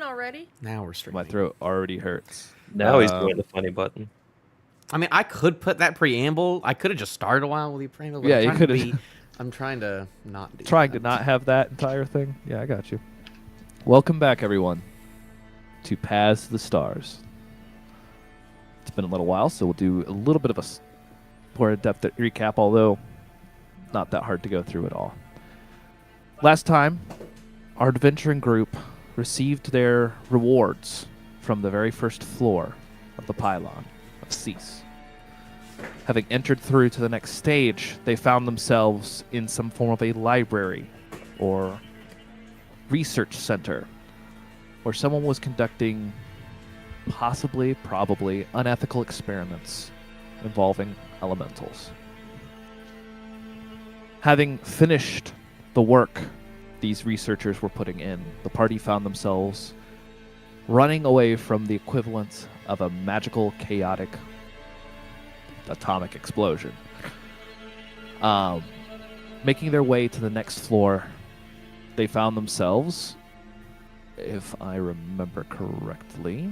already? Now we're streaming. My throat already hurts. Now he's doing the funny button. I mean, I could put that preamble. I could have just started a while with the preamble. But Yeah, I'm you trying to could have. I'm trying to not do Trying that. to not have that entire thing. Yeah, I got you. Welcome back, everyone, to Paths to the Stars. It's been a little while, so we'll do a little bit of a more in-depth recap, although not that hard to go through at all. Last time, our adventuring group received their rewards from the very first floor of the pylon of Cease. Having entered through to the next stage, they found themselves in some form of a library or research center where someone was conducting probably unethical experiments involving elementals. Having finished the work these researchers were putting in, the party found themselves running away from the equivalent of a magical, chaotic atomic explosion. Making their way to the next floor, they found themselves, if I remember correctly,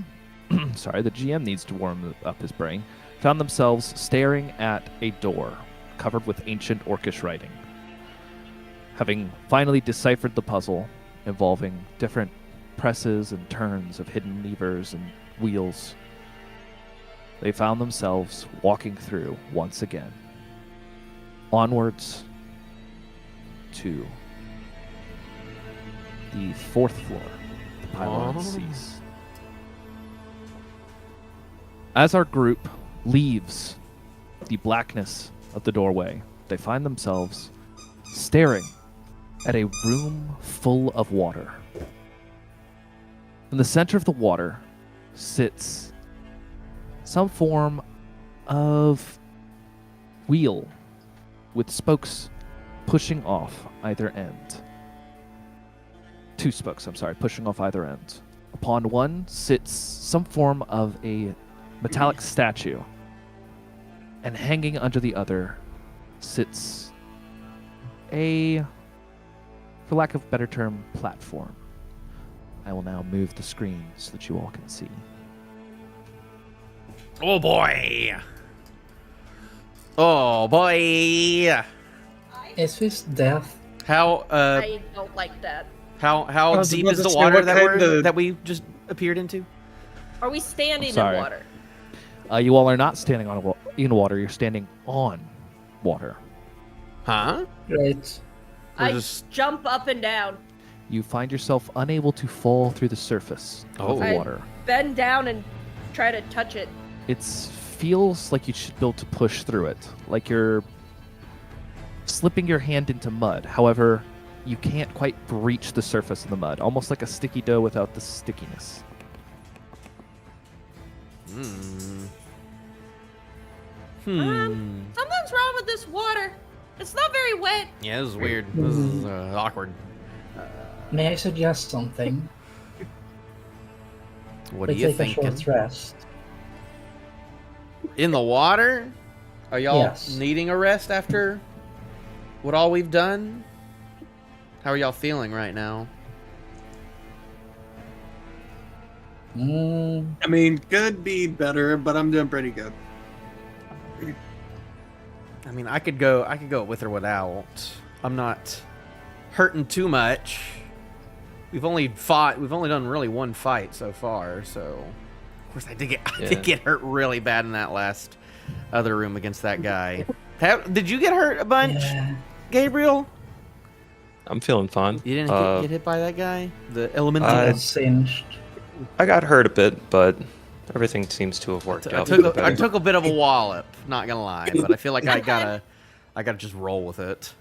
sorry, the GM needs to warm up his brain, found themselves staring at a door covered with ancient Orcish writing. Having finally deciphered the puzzle involving different presses and turns of hidden levers and wheels, they found themselves walking through once again, onwards to the fourth floor, the pylon of Cease. As our group leaves the blackness of the doorway, they find themselves staring at a room full of water. In the center of the water sits some form of wheel with spokes pushing off either end. Two spokes, pushing off either end. Upon one sits some form of a metallic statue, and hanging under the other sits a, for lack of a better term, platform. I will now move the screen so that you all can see. Oh boy! Oh boy! Is this death? How I don't like that. how was deep about is to the say, water what kind of- that we just appeared into? Are we standing in sorry. water? You all are not standing on in water. You're standing on water. Huh? Right. I just- jump up and down, You find yourself unable to fall through the surface of the I- water. bend down, and try to touch it. It feels like you should be able to push through it, like you're slipping your hand into mud. However, you can't quite breach the surface of the mud, almost like a sticky dough without the stickiness. Something's wrong with this water. It's not very wet. Yeah, this is weird. This is awkward. May I suggest something? What are We you take a thinking? short rest. In the water? Are y'all Yes. needing a rest after what all we've done? How are y'all feeling right now? I mean, could be better, but I'm doing pretty good. I mean, I could go with or without. I'm not hurting too much. We've only done really one fight so far, so of course I did get hurt really bad in that last other room against that guy. Did you get hurt a bunch, Yeah. Gabriel? I'm feeling fine. You didn't get hit by that guy? The elemental? I was singed. I got hurt a bit, but everything seems to have worked I out. for the took better. a bit of a wallop, not gonna lie, but I feel like I gotta just roll with it.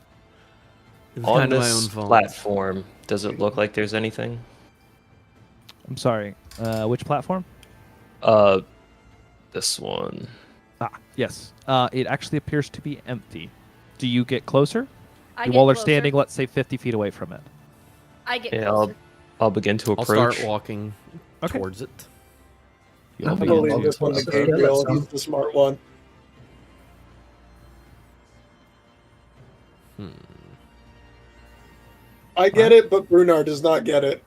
It was On kind of my own this fault. platform, does it look like there's anything? I'm sorry, which platform? This one. Yes. It actually appears to be empty. Do you get closer? I You get all are closer. standing, let's say, 50 feet away from it. I get Yeah, closer. I'll begin to I'll approach. start walking Okay. towards it. You all I'm begin gonna to leave move this one to closer. Gabriel. He's the smart one. I get it, but Brunar does not get it.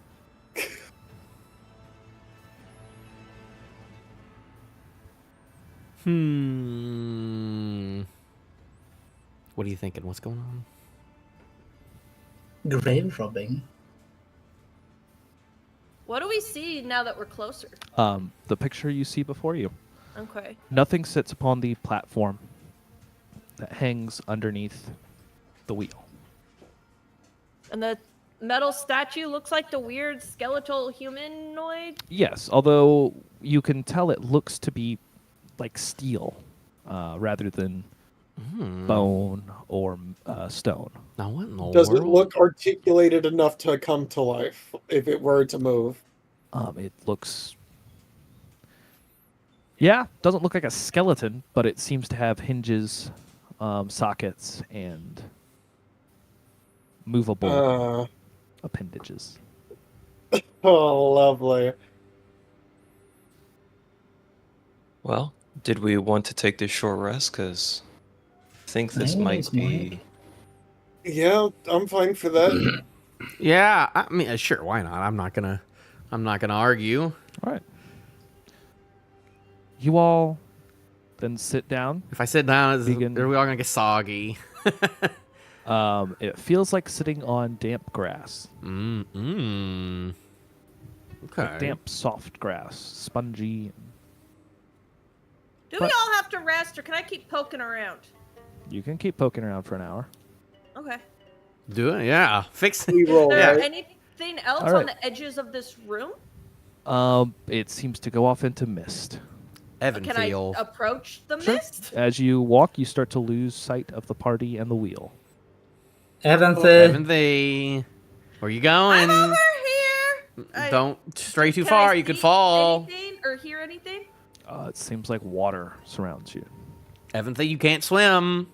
What are you thinking? What's going on? Grave robbing. What do we see now that we're closer? The picture you see before you. Okay. Nothing sits upon the platform that hangs underneath the wheel. And the metal statue looks like the weird skeletal humanoid. Yes, although you can tell it looks to be like steel rather than bone or stone. Now what in the Does world? it look articulated enough to come to life if it were to move? It looks... Yeah, doesn't look like a skeleton, but it seems to have hinges, sockets, and movable appendages. Oh, lovely. Well, did we want to take this short rest? Because I think this Maybe might it's be... Yeah, I'm fine for that. Yeah, I mean, sure, why not? I'm not gonna argue. All right. You all then sit down. If I sit down, Vegan. are we all gonna get soggy? It feels like sitting on damp grass. Okay. Like damp, soft grass, spongy. Do But- we all have to rest, or can I keep poking around? You can keep poking around for an hour. Okay. Do it, yeah. Fix We it. roll, Is there right? anything else All right. on the edges of this room? It seems to go off into mist. Can I Evanfield. approach the mist? As you walk, you start to lose sight of the party and the wheel. Evanthy. Evanthie. Where you going? I'm over here. Don't stray too Can I far. You could see fall. Anything or hear anything? It seems like water surrounds you. Evanthie, you can't swim.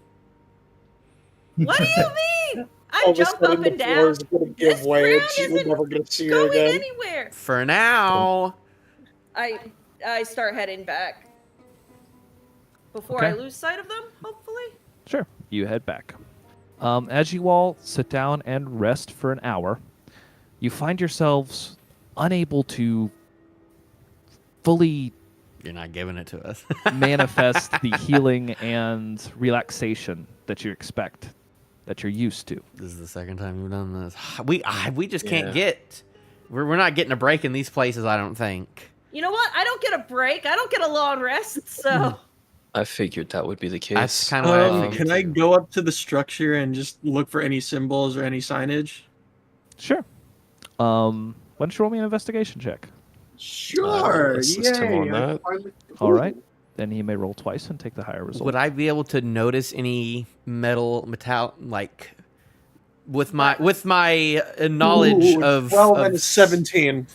What do you mean? I All of a jump sudden up the and floor down. is going to give This way and ground we're isn't never going to see her Going again. anywhere. For now. I start heading back. Before I Okay. lose sight of them, hopefully. Sure. You head back. As you all sit down and rest for an hour, you find yourselves unable to fully You're not giving it to us. manifest the healing and relaxation that you expect, that you're used to. This is the second time we've done this. We just can't Yeah. get. We're not getting a break in these places. I don't think. You know what? I don't get a break. I don't get a long rest, so I figured that would be the case. That's kind of what I figured. Can I too. go up to the structure and just look for any symbols or any signage? Sure. Why don't you roll me an investigation check? Sure. let's do more on that. All right. Then he may roll twice and take the higher result. Would I be able to notice any metal, like, with my knowledge Ooh, of 12 of and 17.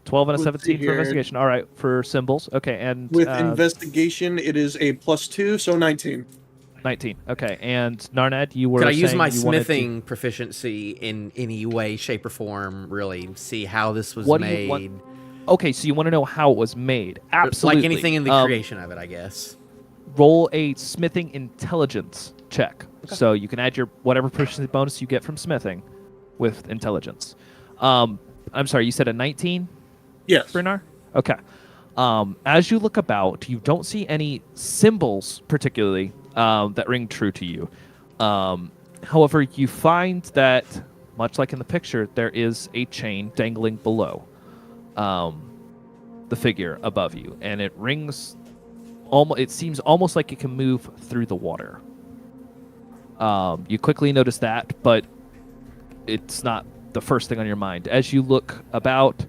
12 and a Let's 17 see for here. investigation. All right, for symbols. Okay, and With investigation, it is a +2, so 19. 19. Okay, and Narnad, you were Could I use saying my you wanted to- smithing proficiency in any way, shape, or form? Really, see how this was What do made. you want- Okay, so you want to know how it was made. Absolutely. Like anything in the creation of it, I guess. Roll a smithing intelligence check. So you can add your whatever proficiency bonus you get from smithing with intelligence. I'm sorry, you said a 19? Yes. Brinar? Okay. As you look about, you don't see any symbols particularly that ring true to you. However, you find that, much like in the picture, there is a chain dangling below the figure above you, and it rings. It seems almost like it can move through the water. You quickly notice that, but it's not the first thing on your mind. As you look about,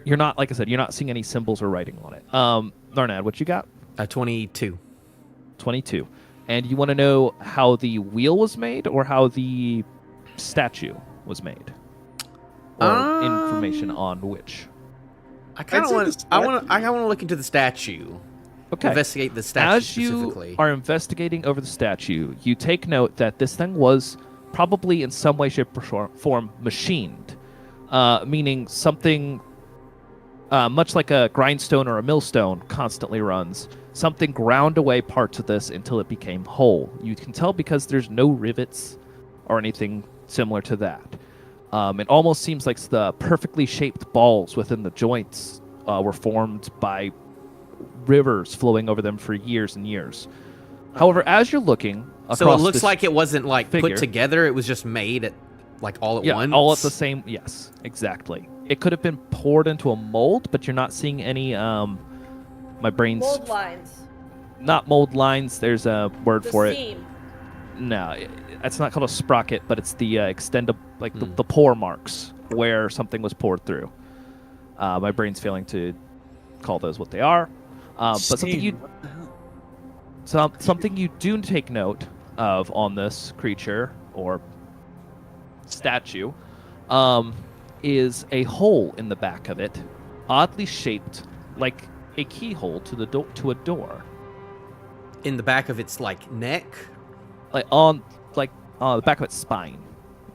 you're not, like I said, you're not seeing any symbols or writing on it. Narnad, what you got? 22. 22. And you want to know how the wheel was made or how the statue was made? Or information on which? I kind of say want. the I want to look into the statue. Okay. Investigate the statue As you specifically. are investigating over the statue, you take note that this thing was probably in some way, shape, or form machined, meaning something much like a grindstone or a millstone constantly runs. Something ground away parts of this until it became whole. You can tell because there's no rivets or anything similar to that. It almost seems like the perfectly shaped balls within the joints were formed by rivers flowing over them for years and years. However, as you're looking across So it looks this like it wasn't like figure- put together. It was just made at like all at once. all at the same. Yes, exactly. It could have been poured into a mold, but you're not seeing any. My brain's Mold lines. not mold lines. There's a word The for it. seam. No, it's not called a sprocket, but it's the the pore marks where something was poured through. My brain's failing to call those what they are. But something you do take note of on this creature or statue is a hole in the back of it, oddly shaped like a keyhole to a door, In the back of its like neck, on the back of its spine,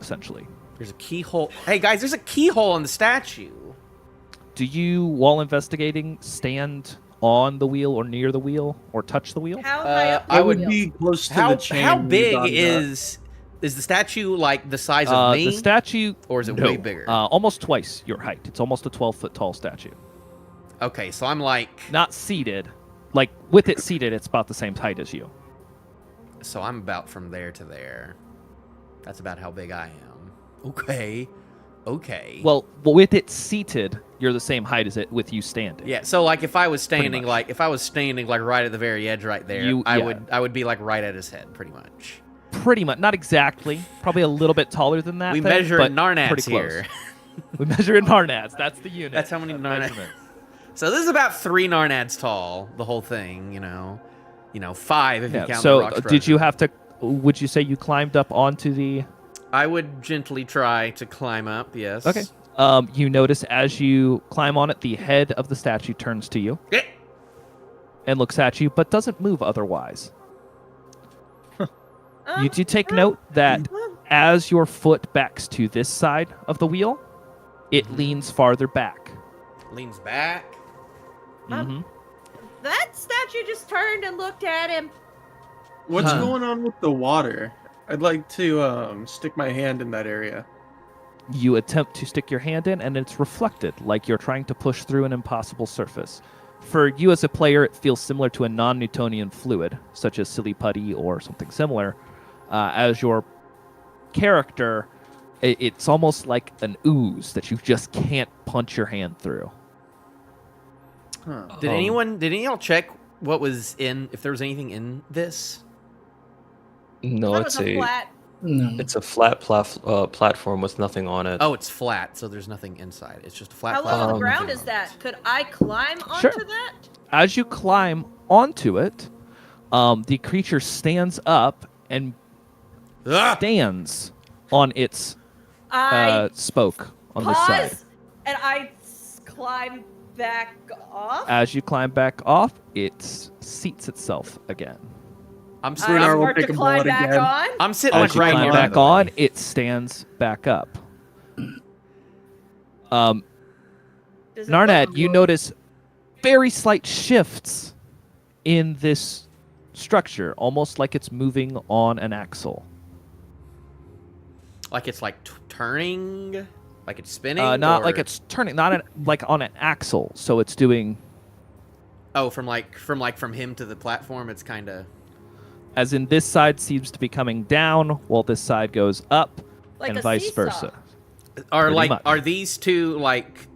essentially. there's a keyhole. Hey guys, there's a keyhole in the statue. Do you, while investigating, stand on the wheel or near the wheel or touch the wheel? How high up? I the would wheel? be close to How the chain. how when you big got it up. is the statue like the size of me? The statue, Or is it no, way bigger? almost twice your height. It's almost a 12-foot tall statue. Okay, so I'm like, Not seated, like with it seated, it's about the same height as you. so I'm about from there to there. That's about how big I am. Okay. Well, with it seated, you're the same height as it with you standing. Yeah, so like if I was standing much. like right at the very edge right there, I would be like right at his head pretty much. Pretty much, not exactly. Probably a little bit taller than that. We thing, measure but in Narnats pretty close. here. We measure in Narnats. That's the unit. That's how many of Narnats. measurement. So this is about 3 Narnads tall, the whole thing, you know. 5 if you Yeah. count the So, rock did you structure. have to? Would you say you climbed up onto the? I would gently try to climb up, yes. Okay. You notice as you climb on it, the head of the statue turns to you Yeah. and looks at you, but doesn't move otherwise. You do take um, note that as your foot backs to this side of the wheel, it leans farther back. Leans back. hmm That statue just turned and looked at him. What's Huh. going on with the water? I'd like to stick my hand in that area. You attempt to stick your hand in, and it's reflected, like you're trying to push through an impossible surface. For you as a player, it feels similar to a non-Newtonian fluid, such as silly putty or something similar. As your character, it's almost like an ooze that you just can't punch your hand through. Huh. Did anyone check what was if there was anything in this? No, That was a flat. No. it's a flat platform with nothing on it. Oh, it's flat, so there's nothing inside. It's just a flat How low platform on the with ground nothing is on that? it. Could I climb onto Sure. that? As you climb onto it, the creature stands up and Ah! stands on its I spoke on this side. pause and I climb back off. As you climb back off, it seats itself again. I'm I sitting, Bruno will start pick to a climb bullet back again. on. I'm sitting As like you right climb here. back by the way. on, it stands back up. Does it Narnad, look- you notice very slight shifts in this structure, almost like it's moving on an axle. Like it's like turning, like it's spinning. Not or- like it's turning, like on an axle. So it's doing, Oh, from him to the platform, it's kind of. as in this side seems to be coming down, while this side goes up, Like and a vice seesaw. versa. Pretty much. Are these two like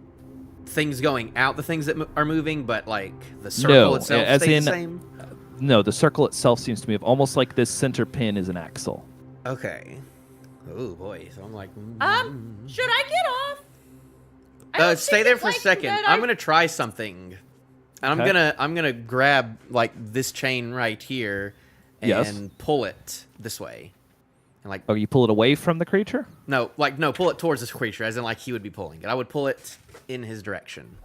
things going out? The things that are moving, but like the circle No, itself as stays the in- same. No, the circle itself seems to move, almost like this center pin is an axle. Okay. Oh boy, so I'm like. Should I get off? I don't Stay think there it's for a like second. that I'm gonna try something, and Okay. I'm gonna grab like this chain right here, and Yes. pull it this way, and like Oh, you pull it away from the creature? no, pull it towards this creature, as in like he would be pulling it. I would pull it in his direction.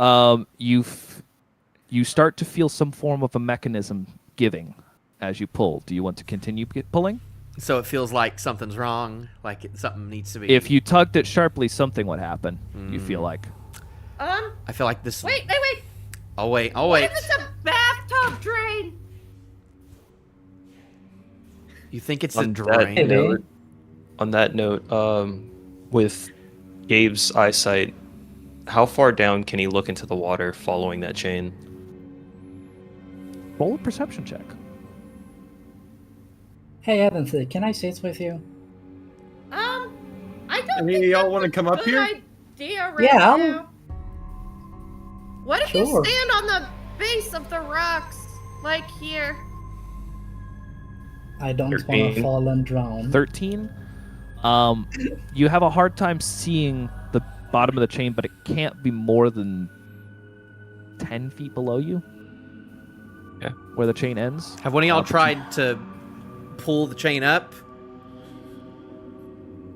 You start to feel some form of a mechanism giving as you pull. Do you want to continue pulling? So it feels like something's wrong, like something needs to be. If you tugged it sharply, something would happen. You feel like. I feel like this. Wait. I'll wait. What if it's a bathtub drain? You think it's a On drain? that note, with Gabe's eyesight, how far down can he look into the water following that chain? Roll a perception check. Hey, Evanthy, can I sit with you? I don't Any of think y'all that's wanna a come up good here? idea right Yeah, I'll- now. What if you Sure. stand on the base of the rocks, like here? I don't want to 13. fall and drown. 13. You have a hard time seeing the bottom of the chain, but it can't be more than 10 feet below you. Yeah. Where the chain ends. Have one of y'all but you- tried to pull the chain up?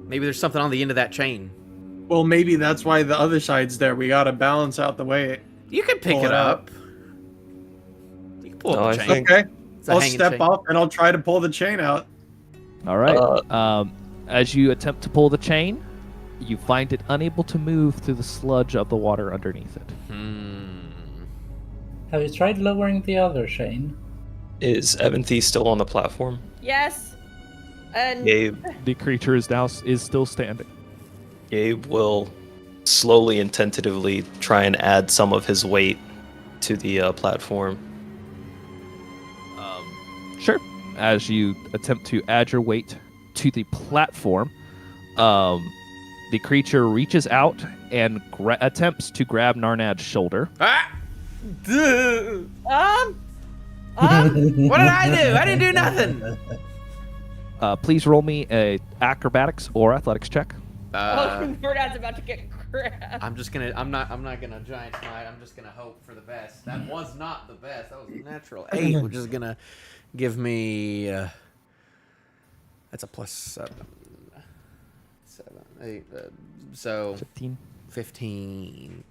Maybe there's something on the end of that chain. Well, maybe that's why the other side's there. We gotta balance out the weight. You can pick Pull it it up. You can pull No, up I the chain. think- Okay. It's a I'll hanging step chain. off and I'll try to pull the chain out. All right. As you attempt to pull the chain, you find it unable to move through the sludge of the water underneath it. Have you tried lowering the other chain? Is Evanthy still on the platform? Yes. And Gabe, The creature is still standing. Gabe will slowly and tentatively try and add some of his weight to the platform. Sure. As you attempt to add your weight to the platform, the creature reaches out and attempts to grab Narnad's shoulder. Ah! Duh. um, What did I do? I didn't do nothing. Please roll me a acrobatics or athletics check. Bernard's about to get grabbed. I'm just gonna. I'm not gonna giant smite. I'm just gonna hope for the best. That was not the best. That was a natural 8, which is gonna give me. That's a plus 7. 7, 8. So 15. 15.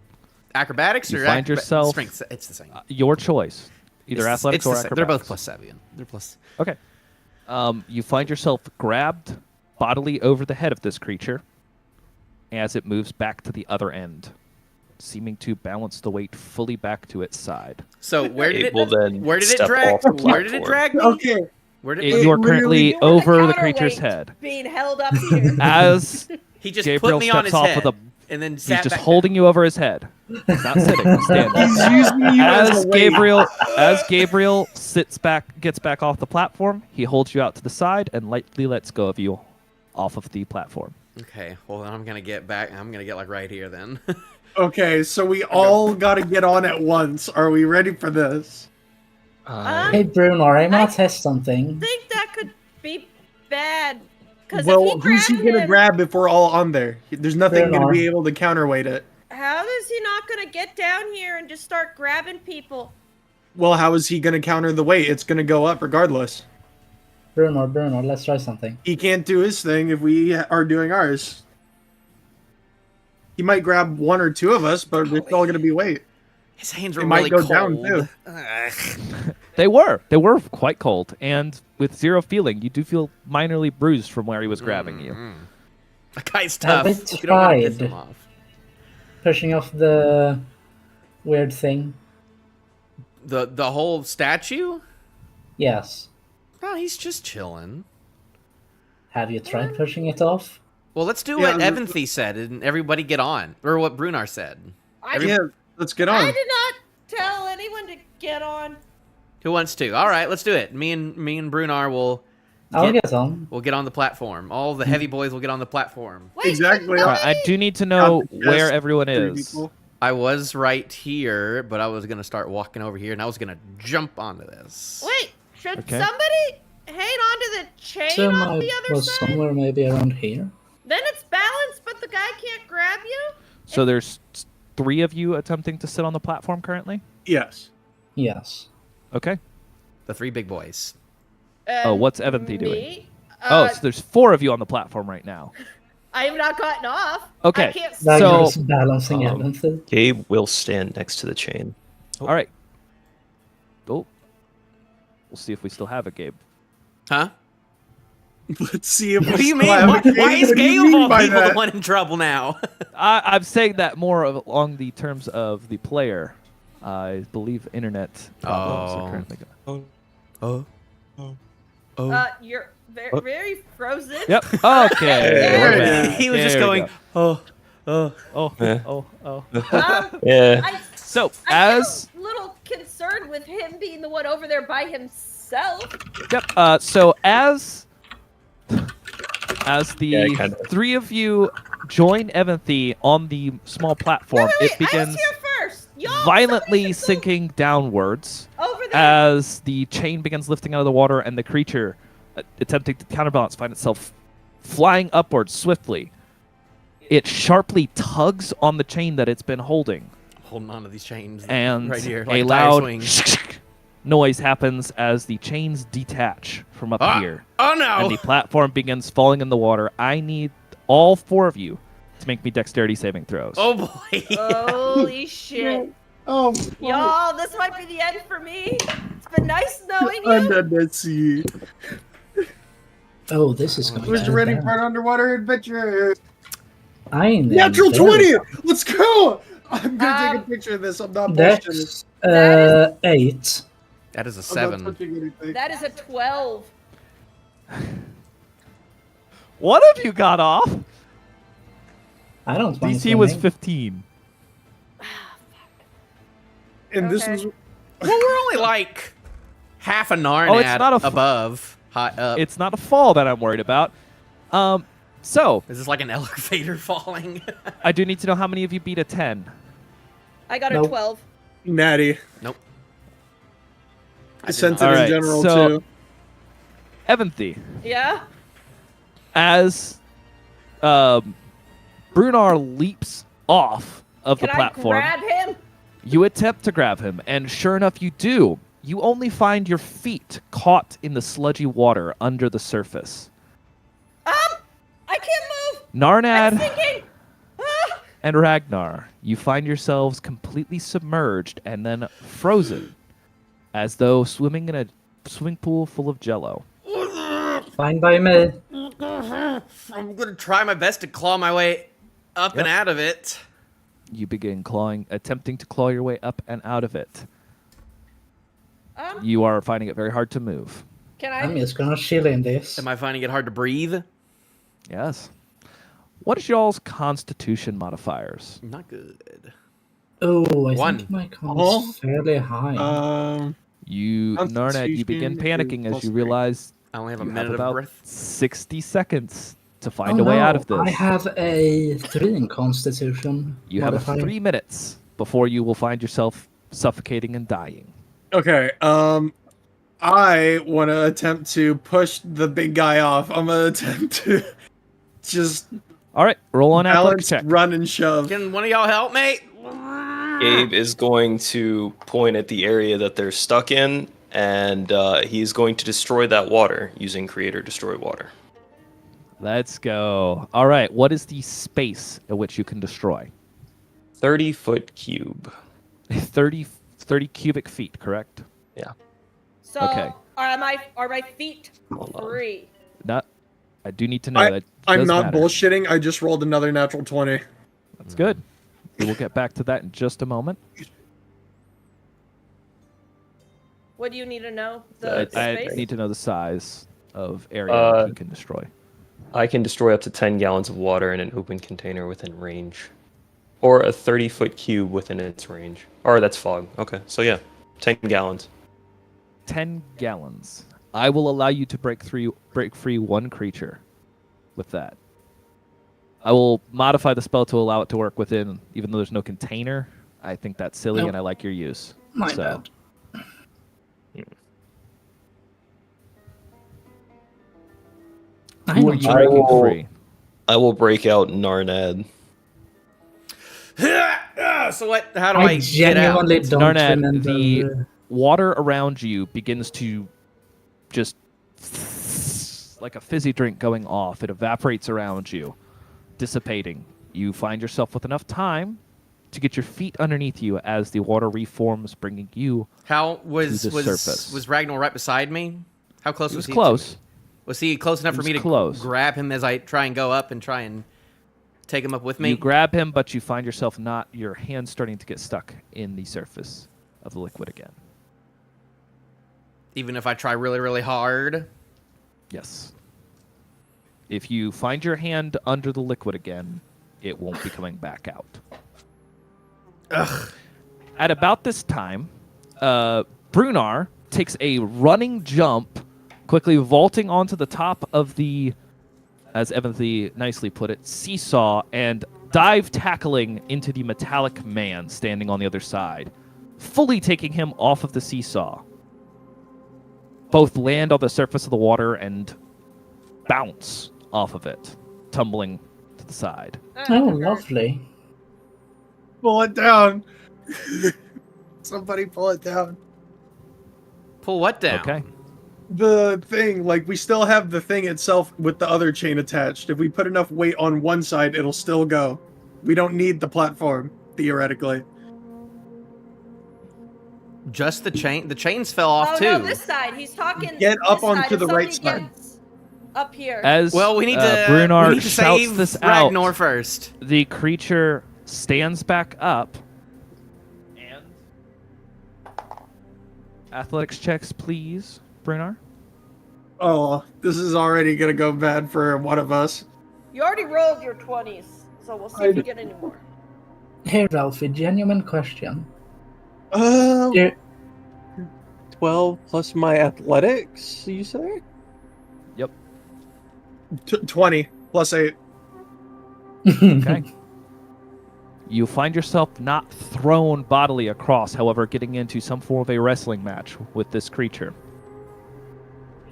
Acrobatics You or find yourself- strength? It's the same. Your choice. Either It's athletics the or same. acrobatics. They're both plus 7. They're plus. Okay. You find yourself grabbed bodily over the head of this creature as it moves back to the other end, seeming to balance the weight fully back to its side. So where did Gabe will it? then Where did it step drag? off the Where did it platform. drag me? Okay. Where did You are currently You were over the counterweight creature's head. being held up here. As He just Gabriel put me on steps his off head with a- and then he's sat just back holding you over his head. He's not sitting, he's standing. He's using you as a weight. As Gabriel gets back off the platform, he holds you out to the side and lightly lets go of you off of the platform. Okay, well then I'm gonna get back. I'm gonna get like right here then. Okay, so we all gotta get on at once. Are we ready for this? Hey, Bruno, I want I- to test something. think that could be bad. Because Well, who's he gonna grab if we're all on there? There's nothing Fair gonna enough. be able to counterweight it. How is he not gonna get down here and just start grabbing people? Well, how is he gonna counter the weight? It's gonna go up regardless. Bruno, let's try something. He can't do his thing if we are doing ours. He might grab one or two of us, but it's all gonna be weight. His hands It were might really go cold. down, too. Ugh. They were quite cold, and with zero feeling, you do feel minorly bruised from where he was grabbing you. That guy's Have tough. they You don't want to piss tried? him off. Pushing off the weird thing. The whole statue? Yes. No, he's just chilling. Have you tried pushing it off? Well, let's do Yeah, what Evanthy said and everybody get on, or what Brunar said. Yeah, let's get I on. did not tell anyone to get on. Who wants to? All right, let's do it. Me and Brunar will I'll get on. we'll get on the platform. All the heavy boys will get on the platform. Wait, Exactly. but All right, I do need to know Got the where chest, everyone 3 is. people. I was right here, but I was gonna start walking over here, and I was gonna jump onto this. Wait, should Okay. somebody hang onto the chain So on I the other was side? somewhere maybe around here. Then it's balanced, but the guy can't grab you? So there's 3 of you attempting to sit on the platform currently? Yes. Yes. Okay. The 3 big boys. Oh, And what's Evanthy doing? me? Oh, so there's 4 of you on the platform right now. I have not gotten off. Okay, I can't That So, is balancing Evanthy. Gabe will stand next to the chain. All right. Oh. We'll see if we still have a Gabe. Huh? Let's see if What we do you still mean? have Why, a game. why is What do you Gabe of mean all by people the that? one in trouble now? I'm saying that more along the terms of the player. I believe internet problems Oh. are currently going. You're very, very frozen. Yep. Okay. There we're it back. is. He was There just we going, go. Oh, Oh, Yeah. oh. Yeah. So I as feel a little concerned with him being the one over there by himself. yep. So as the Yeah, kinda. three of you join Evanthy on the small platform, Wait, it begins I was here first. Y'all, violently somebody should go sinking downwards over there. as the chain begins lifting out of the water and the creature, attempting to counterbalance, find itself flying upwards swiftly. It sharply tugs on the chain that it's been holding, holding on to these chains and right here, a like a tire loud swing. noise happens as the chains detach from up Ah! here, Oh and no! the platform begins falling in the water. I need all four of you to make me dexterity saving throws. Oh boy! Holy shit. Oh, Y'all, this might be the end for me. It's been nice knowing you. Undead Dead Sea. Oh, this is going Who's to ready bad. for an underwater adventure? I am Natural very 20! Let's go! I'm gonna take a picture of this. I'm not bullshitting. Dex 8. That is a I'm not 7. touching anything. That is a 12. One of you got off. I don't mind DC was swimming. 15. And this Okay. was Well, we're only like half a Narnad Oh, it's not a above, high up. It's not a fall that I'm worried about. So Is this like an elevator falling? I do need to know how many of you beat a 10. I got a Nope. 12. natty. Nope. I sense it All in right, general so- too. Evanthy, Yeah? as Brunar leaps off of Can the I platform, grab him? you attempt to grab him, and sure enough, you do. You only find your feet caught in the sludgy water under the surface. I can't move. I'm Narnad sinking. Ah! and Ragnar, you find yourselves completely submerged and then frozen, as though swimming in a swimming pool full of jello. Fine by me. I'm gonna try my best to claw my way up and out of it. You begin attempting to claw your way up and out of it. You are finding it very hard to move. Can I'm I? just gonna chill in this. Am I finding it hard to breathe? Yes. What is y'all's constitution modifiers? Not good. Oh, I One. think my con Oh. is fairly high. Narnad, you begin Constitution panicking is as you +3. realize I only have a you have minute of about breath. 60 seconds to find Oh, a way no, out of this. I have a 3 in Constitution. You have modifier. 3 minutes before you will find yourself suffocating and dying. Okay, I want to attempt to push the big guy off. I'm gonna attempt to just All right, roll an athletics balance, check. run, and shove. Can one of y'all help me? Gabe is going to point at the area that they're stuck in, and he's going to destroy that water using Creator Destroy Water. Let's go. All right, what is the space at which you can destroy? 30-foot cube. 30 cubic feet, correct? Yeah. So, Okay. are my feet Hold on. free? Not. I do need to know that. I'm does not matter. bullshitting. I just rolled another natural 20. That's good. We will get back to that in just a moment. What do you need to know? The I space? need to know the size of area Uh, he can destroy. I can destroy up to 10 gallons of water in an open container within range. Or a 30-foot cube within its range. Or that's fog. Okay, so yeah, 10 gallons. 10 gallons. I will allow you to break free one creature with that. I will modify the spell to allow it to work within, even though there's no container. I think that's silly, Nope. and I like your use. My So, bad. Who are you I breaking will- free? I will break out Narnad. So what? How do I, I get out? genuinely don't Narnad, remember. the water around you begins to just like a fizzy drink going off. It evaporates around you, dissipating. You find yourself with enough time to get your feet underneath you as the water reforms, bringing you. How was To the surface. was Ragnar right beside me? How close It was was he? to me? close. Was he close enough He for me was to close. grab him as I try and go up and try and take him up with me? You grab him, but you find yourself not. Your hand starting to get stuck in the surface of the liquid again. Even if I try really, really hard. Yes. If you find your hand under the liquid again, it won't be coming back out. Ugh. At about this time, Brunar takes a running jump, quickly vaulting onto the top of the, as Evan nicely put it, seesaw, and dive tackling into the metallic man standing on the other side, fully taking him off of the seesaw. Both land on the surface of the water and bounce off of it, tumbling to the side. Oh, lovely. Pull it down. Somebody pull it down. Pull what down? Okay. The thing, like, we still have the thing itself with the other chain attached. If we put enough weight on one side, it'll still go. We don't need the platform, theoretically. Just the chain. The chains fell off Oh too. no, this side. He's talking. Get up this onto side. If the right somebody side. gets Up here. As Well, we need to. Brunar we need to shouts save this out, Ragnar first. the creature stands back up. And athletics checks, please, Brunar. Oh, this is already gonna go bad for one of us. You already rolled your 20s, so we'll see if you get any more. Hey, Ralphie, genuine question. Um, 12 plus my athletics, you say? 20 plus 8. Okay. You find yourself not thrown bodily across, however, getting into some form of a wrestling match with this creature.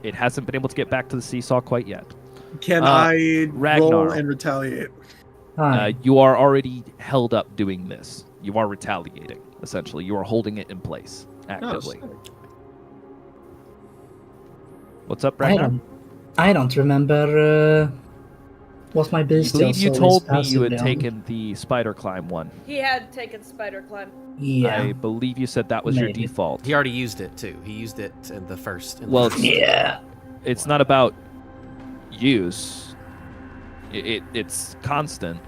It hasn't been able to get back to the seesaw quite yet. Can I Ragnar. roll and retaliate? Hi. You are already held up doing this. You are retaliating, essentially. You are holding it in place actively. Oh, What's up, I Ragnar? don't remember what my I bestial believe you soul told is me you had passively on. taken the spider climb one. He had taken spider climb. Yeah. I believe you said that was your Maybe. default. He already used it too. He used it in the first. in the Well, first- Yeah. It's not about use. It's constant.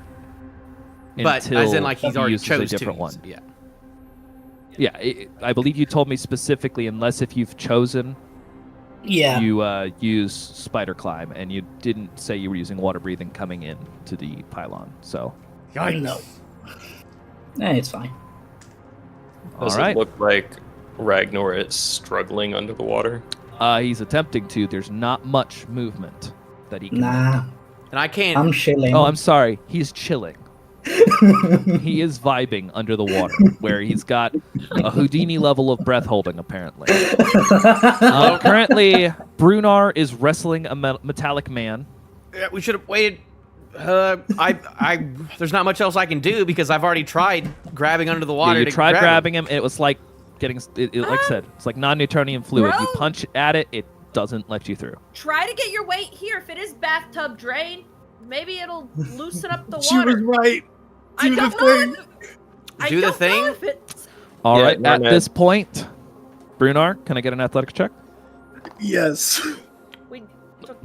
but until as in like he's he already uses chose a different to. one. use it, Yeah. Yeah, I believe you told me specifically, unless if you've chosen, Yeah. you use spider climb, and you didn't say you were using water breathing coming in to the pylon. So, No. It's fine. Does all right, it look like Ragnar is struggling under the water? he's attempting to. There's not much movement that he can. Nah. And I can't. I'm chilling. Oh, I'm sorry. He's chilling. He is vibing under the water, where he's got a Houdini level of breath holding, apparently. Currently, Brunar is wrestling a metallic man. Yeah, we should have waited. There's not much else I can do because I've already tried grabbing under the Yeah, water. you to tried grab grabbing him, and it was like getting, like I said, it's like non-Newtonian fluid. You Bro. punch at it, it doesn't let you through. Try to get your weight here. If it is bathtub drain, maybe it'll loosen up the She was water. right. I Do the don't know. thing. I Do the don't know thing? if it's. All Yeah, right, at Narned. this point, Brunar, can I get an athletics check? Yes. We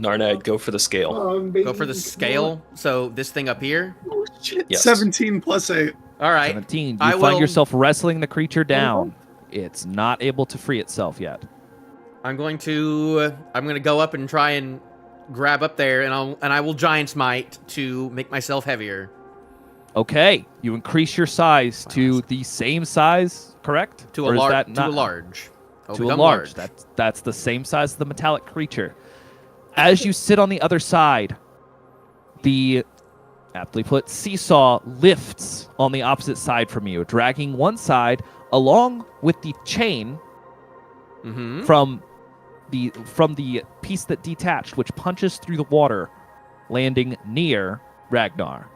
Narnad, go for the scale. Go for the scale. So this thing up here. Oh, shit. Yes. 17 plus 8. All right. 17. You I find will- yourself wrestling the creature down. It's not able to free itself yet. I'm going to go up and try and grab up there, and I will giant smite to make myself heavier. Okay, you increase your size to the same size, correct? To Or a is large. that To not- a large. I'll To a become large. That's the same size as the metallic creature. As you sit on the other side, the aptly put seesaw lifts on the opposite side from you, dragging one side along with the chain Mm-hmm. from the piece that detached, which punches through the water, landing near Ragnar,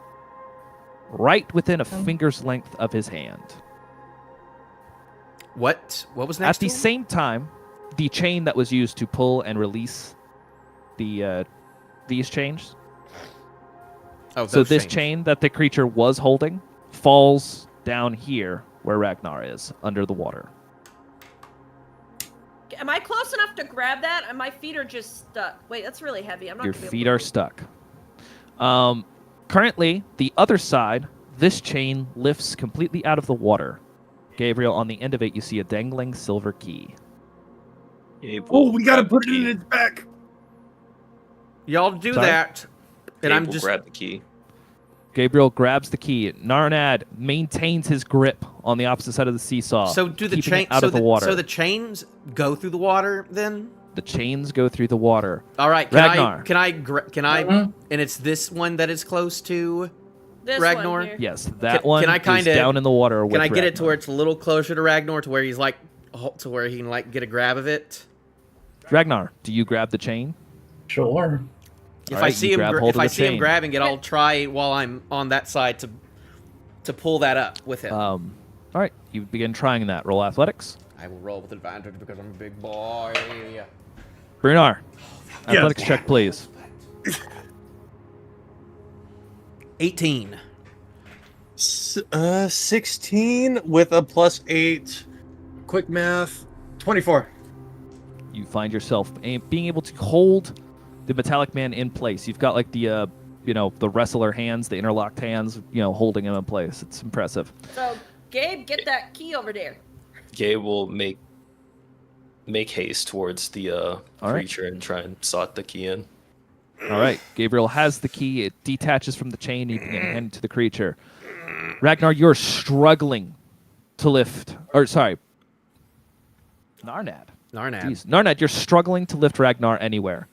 right within a finger's length of his hand. What was next? At the to him? same time, the chain that was used to pull and release these chains. Oh, So those this chains. chain that the creature was holding falls down here where Ragnar is, under the water. Am I close enough to grab that? And my feet are just stuck. Wait, that's really heavy. I'm not. Your gonna be feet able are to- stuck. Currently, the other side, this chain lifts completely out of the water. Gabriel, on the end of it, you see a dangling silver key. Oh, we gotta put it in its back. Y'all do Sorry? that, and I'm just grab the key. Gabriel grabs the key. Narnad maintains his grip on the opposite side of the seesaw. So do the keeping chain it out of the water? So the chains go through the water then? The chains go through the water. All right. Ragnar. Can I? And it's this one that is close to. This Ragnar? one here. Yes, that Can- one can I is kinda- down in the water. Can with I get it to Ragnar. where it's a little closer to Ragnar, to where he's like, to where he can like get a grab of it? Ragnar, do you grab the chain? Sure. If All I right, see you him, grab hold if of I the see him chain. grabbing it, I'll try while I'm on that side to pull that up with him. All right, you begin trying that. Roll athletics. I will roll with advantage because I'm a big boy. Brunar, athletics check, please. 18. 16 with a +8. Quick math. 24. You find yourself being able to hold the metallic man in place. You've got like the the wrestler hands, the interlocked hands, holding him in place. It's impressive. So, Gabe, get that key over there. Gabe will make haste towards the right. creature and try and slot the key in. All right, Gabriel has the key. It detaches from the chain. You can hand it to the creature. Ragnar, you're struggling to lift. Or sorry, Narnad. Jeez. Narnad, you're struggling to lift Ragnar anywhere.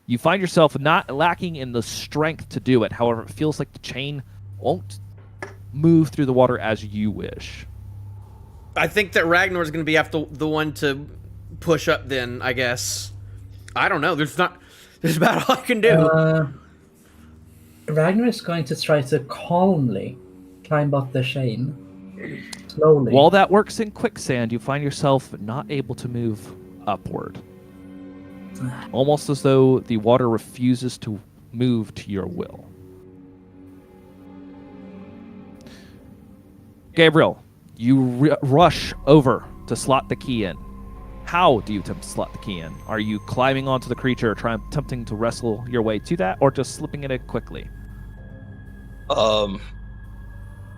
You find yourself not lacking in the strength to do it. However, it feels like the chain won't move through the water as you wish. I think that Ragnar's going to be after the one to push up then, I guess. I don't know. There's about all I can do. Ragnar is going to try to calmly climb up the chain. Slowly. While that works in quicksand, you find yourself not able to move upward. Almost as though the water refuses to move to your will. Gabriel, you rush over to slot the key in. How do you attempt to slot the key in? Are you climbing onto the creature, attempting to wrestle your way to that, or just slipping it in quickly?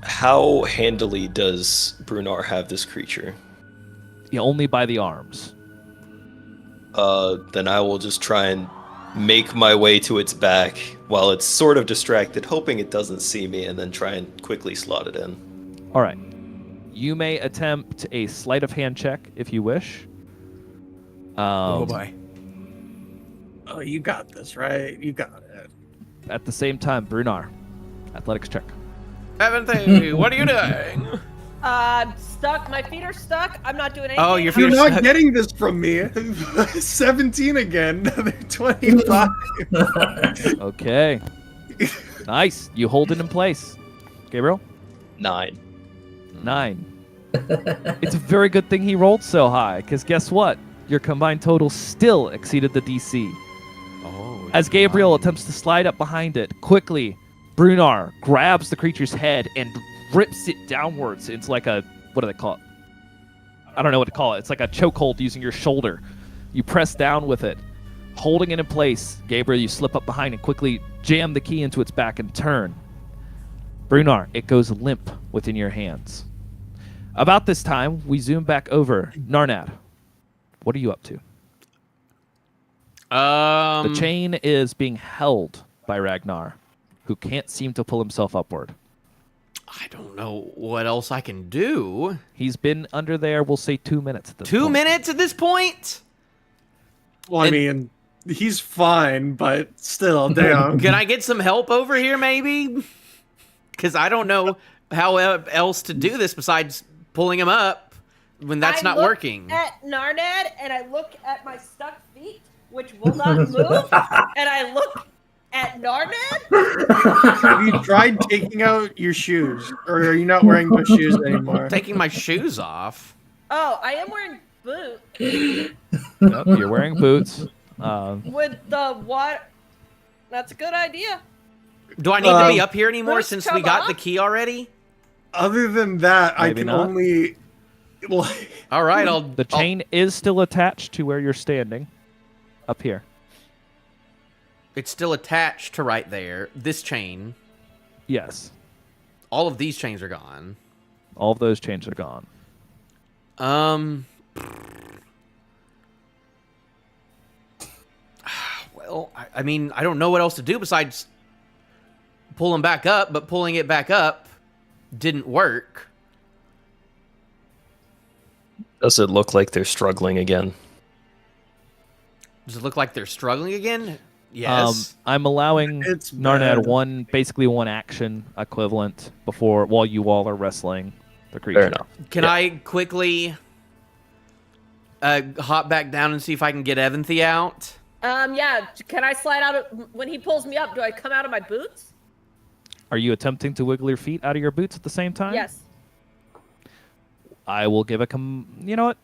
How handily does Brunar have this creature? Yeah, only by the arms. Then I will just try and make my way to its back while it's sort of distracted, hoping it doesn't see me, and then try and quickly slot it in. All right. You may attempt a sleight of hand check if you wish. Oh boy. Oh, you got this, right? You got it. At the same time, Brunar, athletics check. 17. What are you doing? I'm stuck. My feet are stuck. I'm not doing anything. Oh, your feet You're are not stuck. getting this from me. 17 again. Another 25. Okay. Nice. You hold it in place. Gabriel? 9. 9. It's a very good thing he rolled so high, because guess what? Your combined total still exceeded the DC. Oh, As Gabriel attempts to slide up behind it, quickly, Brunar grabs the creature's head and rips it downwards. It's like a, what do they call it? I don't know what to call it. It's like a chokehold using your shoulder. You press down with it, holding it in place. Gabriel, you slip up behind and quickly jam the key into its back and turn. Brunar, it goes limp within your hands. About this time, we zoom back over. Narnad, what are you up to? The chain is being held by Ragnar, who can't seem to pull himself upward. I don't know what else I can do. He's been under there, we'll say 2 minutes at this 2 point. minutes at this point? Well, I mean, he's fine, but still, damn. Can I get some help over here, maybe? Because I don't know how else to do this besides pulling him up when that's not working. At Narnad, and I look at my stuck feet, which will not move, and I look at Narnad. Have you tried taking out your shoes? Or are you not wearing those shoes anymore? Taking my shoes off. Oh, I am wearing boots. Yep, you're wearing boots. With the water. That's a good idea. Do I need to be up here anymore Boots since we come got off? the key already? Other than that, I Maybe can not. only... All right, The chain is still attached to where you're standing. Up here. It's still attached to right there. This chain. Yes. All of these chains are gone. All of those chains are gone. Well, I mean, I don't know what else to do besides pull him back up, but pulling it back up didn't work. Does it look like they're struggling again? Does it look like they're struggling again? Yes. I'm allowing It's Narnad bad. basically one action equivalent while you all are wrestling the creature. Fair enough. Can I quickly hop back down and see if I can get Evanthy out? Yeah. Can I slide out when he pulls me up? Do I come out of my boots? Are you attempting to wiggle your feet out of your boots at the same time? Yes. I will give you know what?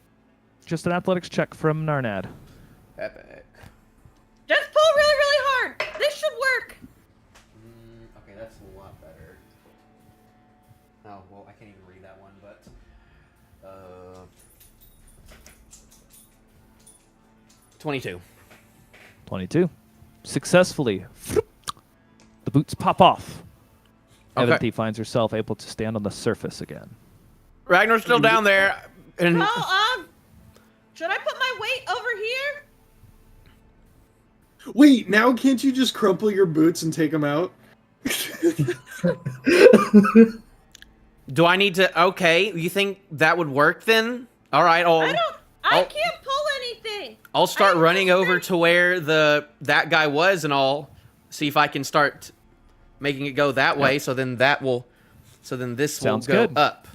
Just an athletics check from Narnad. Epic. Just pull really, really hard. This should work. Okay, that's a lot better. Oh, well, I can't even read that one, but... 22. 22. Successfully. The boots pop off. Okay. Evanthy finds herself able to stand on the surface again. Ragnar's still down there. And Oh, should I put my weight over here? Wait, now can't you just crumple your boots and take them out? do I need to... Okay, you think that would work then? All right, I I'll- can't pull anything. I'll start I running over understand. to where that guy was and all. See if I can start making it go that way. So then this Sounds will go good. up.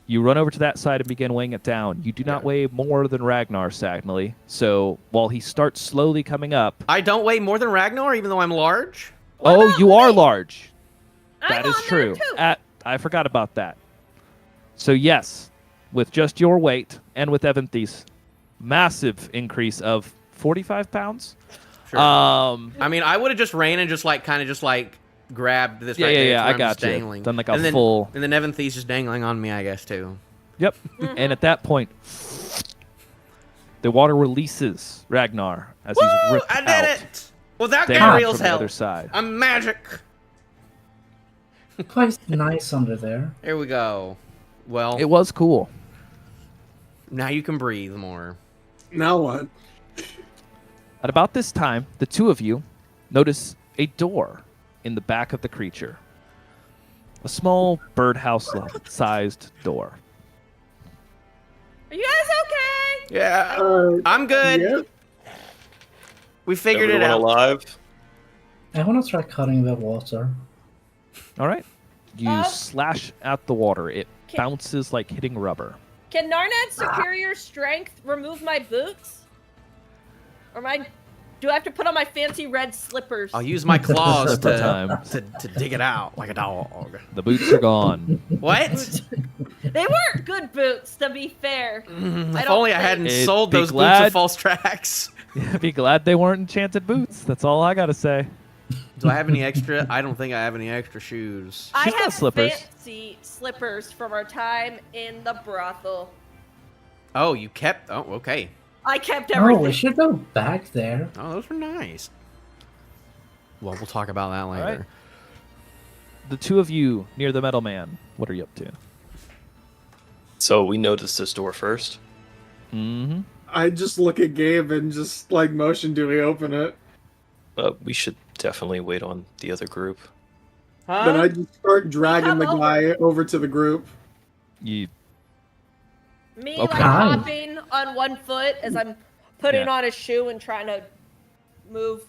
You run over to that side and begin weighing it down. You do not weigh more than Ragnar, Sagnally. So while he starts slowly coming up... I don't weigh more than Ragnar, even though I'm large. Oh, about you are me? large. I'm That is on there, true. too. I forgot about that. So yes, with just your weight and with Evanthy's massive increase of 45 pounds. Sure. Um, I mean, I would have just ran and just grabbed this Yeah, right yeah, there. yeah, to where I I'm got just you. dangling. Done like a and then, full- And then Evanthy's just dangling on me, I guess, too. Yep. And at that point, the water releases Ragnar as he's Woo! ripped I did out. it! Without Dangling Gabriel's from the help. other side. I'm magic. Quite nice under there. Here we go. Well, It was cool. now you can breathe more. Now what? At about this time, the two of you notice a door in the back of the creature. A small birdhouse-sized door. Are you guys okay? Yeah, I'm good. Yeah. We figured it Everyone out. alive? I want to try cutting the water. All right. You Oh. slash at the water. It Can- bounces like hitting rubber. Can Narnad's superior strength remove my boots? Or do I have to put on my fancy red slippers? I'll use my claws Slipper time. to dig it out like a dog. The boots are gone. What? They weren't good boots, to be fair. If don't only I think- hadn't It'd sold be those boots glad- at false tracks. Be glad they weren't enchanted boots. That's all I gotta say. Do I have any extra? I don't think I have any extra shoes. I She's got have slippers. fancy slippers from our time in the brothel. Oh, you kept. Oh, okay. I kept Oh, everything. we should go back there. Oh, those were nice. Well, we'll talk about that later. right. The two of you near the metal man. What are you up to? So we noticed this door first. Mm-hmm. I just look at Gabe and just like motion, do we open it? We should definitely wait on the other group. Then I just start dragging the Come guy over to the group. You Me Okay. like hopping on one foot as I'm putting Yeah. on a shoe and trying to move.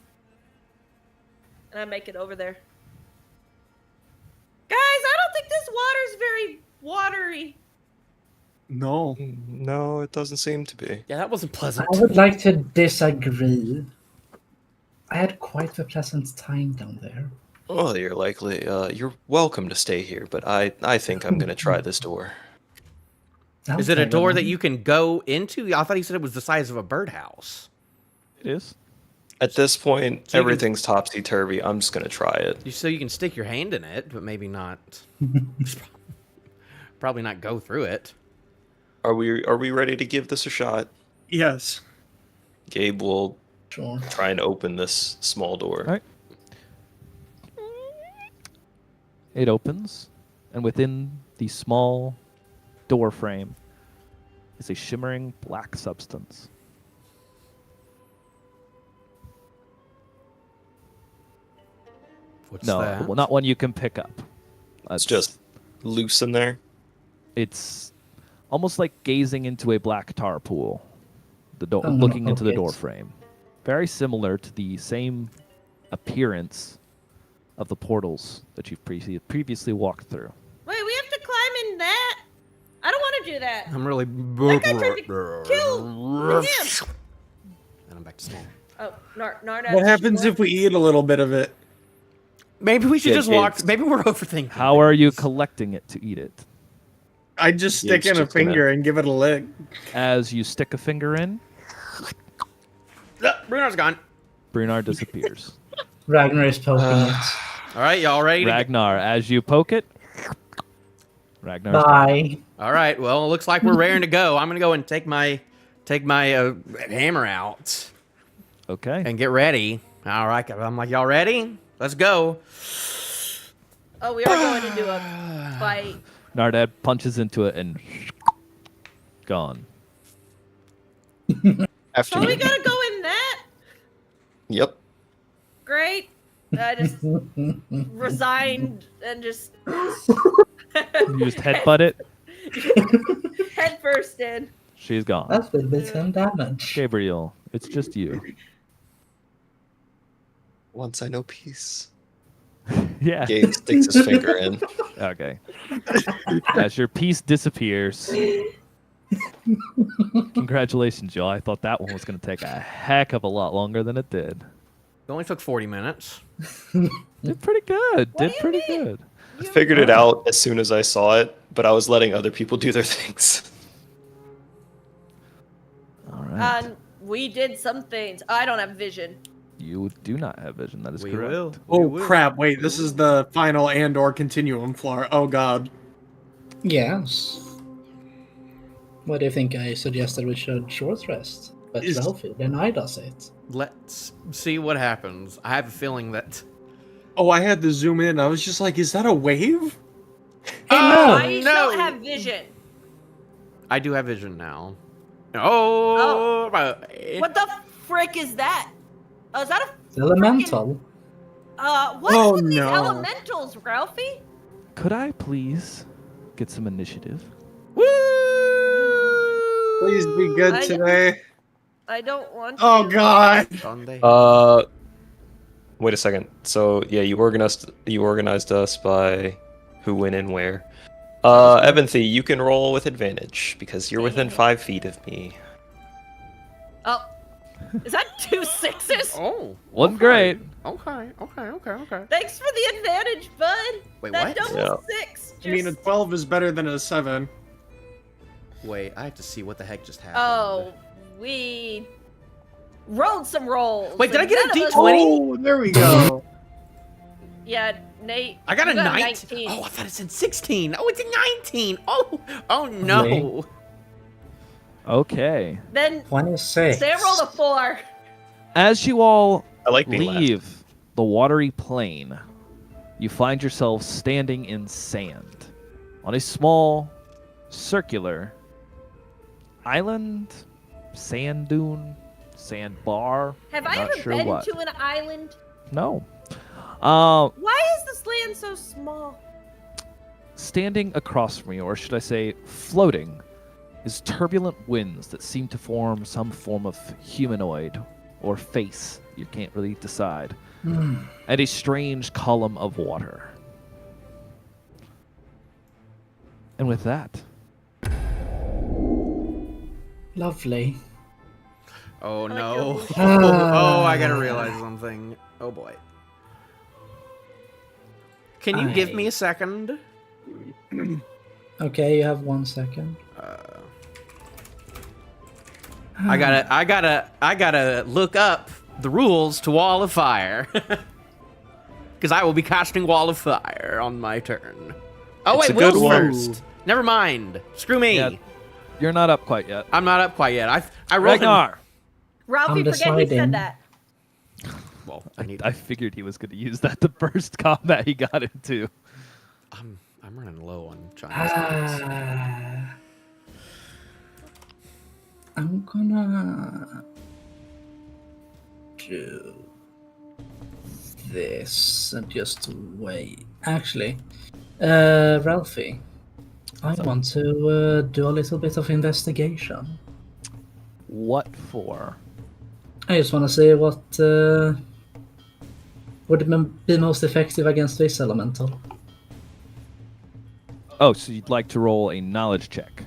And I make it over there. Guys, I don't think this water's very watery. No. No, it doesn't seem to be. Yeah, that wasn't pleasant. I would like to disagree. I had quite a pleasant time down there. Oh, you're likely. You're welcome to stay here, but I think I'm gonna try this door. Is it a Okay, door that then. you can go into? I thought he said it was the size of a birdhouse. It is. At this point, So you can- everything's topsy turvy. I'm just gonna try it. So you can stick your hand in it, but maybe not. Probably not go through it. Are we ready to give this a shot? Yes. Gabe will Sure. try and open this small door. All right. It opens, and within the small door frame is a shimmering black substance. What's No, that? well, not one you can pick up. It's just loose in there. It's almost like gazing into a black tar pool. no, Looking into the okay. door frame. Very similar to the same appearance of the portals that you've previously walked through. Wait, we have to climb in that? I don't want to do that. I'm really. That guy tried to kill him. And I'm back to small. Oh, Narda. What happens if we eat a little bit of it? Maybe we should Yeah, just walk. Gabe's- Maybe we're overthinking. How are you collecting it to eat it? I just stick Yeah, in a it's just gonna- finger and give it a lick. As you stick a finger in, Bruno's gone. Brunar disappears. Ragnar is poking it. All right, y'all ready? to Ragnar, as you poke it, Ragnar's gone. Bye. All right. Well, it looks like we're raring to go. I'm gonna go and take my hammer out Okay. and get ready. All right. I'm like, y'all ready? Let's go. Oh, we are going to do a fight. Nardad punches into it and gone. After So we you. gotta go in that? Yep. Great. I just resigned and just You just headbutt it. head first in. She's gone. That will be some damage. Gabriel, it's just you. Once I know peace. Yeah. Gabe sticks his finger in. Okay. As your piece disappears. Congratulations, y'all. I thought that one was going to take a heck of a lot longer than it did. It only took 40 minutes. Did pretty good. What do Did you pretty mean? good. I figured it out as soon as I saw it, but I was letting other people do their things. All right. And we did some things. I don't have vision. You do not have vision. That is We correct. will. Oh crap! Wait, this is the final and/or continuum floor. Oh god. Yes. What do you think? I suggested we should short rest, but Is- Ralphie, then I does it. Let's see what happens. I have a feeling that. Oh, I had to zoom in. I was just like, is that a wave? Oh, I no. don't have vision. I do have vision now. Oh. What the frick is that? Oh, is that a It's elemental. what is Oh, with these no. elementals, Ralphie? Could I please get some initiative? Woo! Please be good I- today. I don't want Oh to. god. Sunday. Wait a second. So yeah, you organized us by who, when, and where. Evanthy, you can roll with advantage because you're within 5 feet of me. Oh, is that 2 6s? Oh. Wasn't okay. great. Okay. Thanks for the advantage, bud. Wait, that what? double 6. I mean, a 12 is better than a 7. Wait, I have to see what the heck just happened. Oh, we rolled some rolls. Wait, did I and get a none of us- D20? Oh, there we go. Yeah, Nate. I got you a 19. Oh, I thought it said 16. Oh, it's a 19. Oh no. Really? Okay. Then 26. Sam rolled a 4. As you all I like being last. leave the watery plain, you find yourself standing in sand on a small, circular island, sand dune, sand bar. Have I Not ever sure been what. to an island? No. Why is this land so small? Standing across from you, or should I say floating, is turbulent winds that seem to form some form of humanoid or face. You can't really decide. And a strange column of water. And with that, Lovely. Oh like no. your- Oh, I gotta realize something. Oh boy. Can you give me a second? Okay, you have 1 second. I gotta look up the rules to Wall of Fire. Because I will be casting Wall of Fire on my turn. Oh It's wait, a good Will's one. first. Never mind. Screw me. Yeah. you're not up quite yet. I'm not up quite yet. I rolled him. Ragnar! Ralphie, I'm forget he deciding. said that. Well, I need. I figured he was going to use that the first combat he got into. I'm running low on Chinese points. I'm gonna do this. just wait. Actually, Ralphie, I want to do a little bit of investigation. What for? I just want to see what would be most effective against this elemental. Oh, so you'd like to roll a knowledge check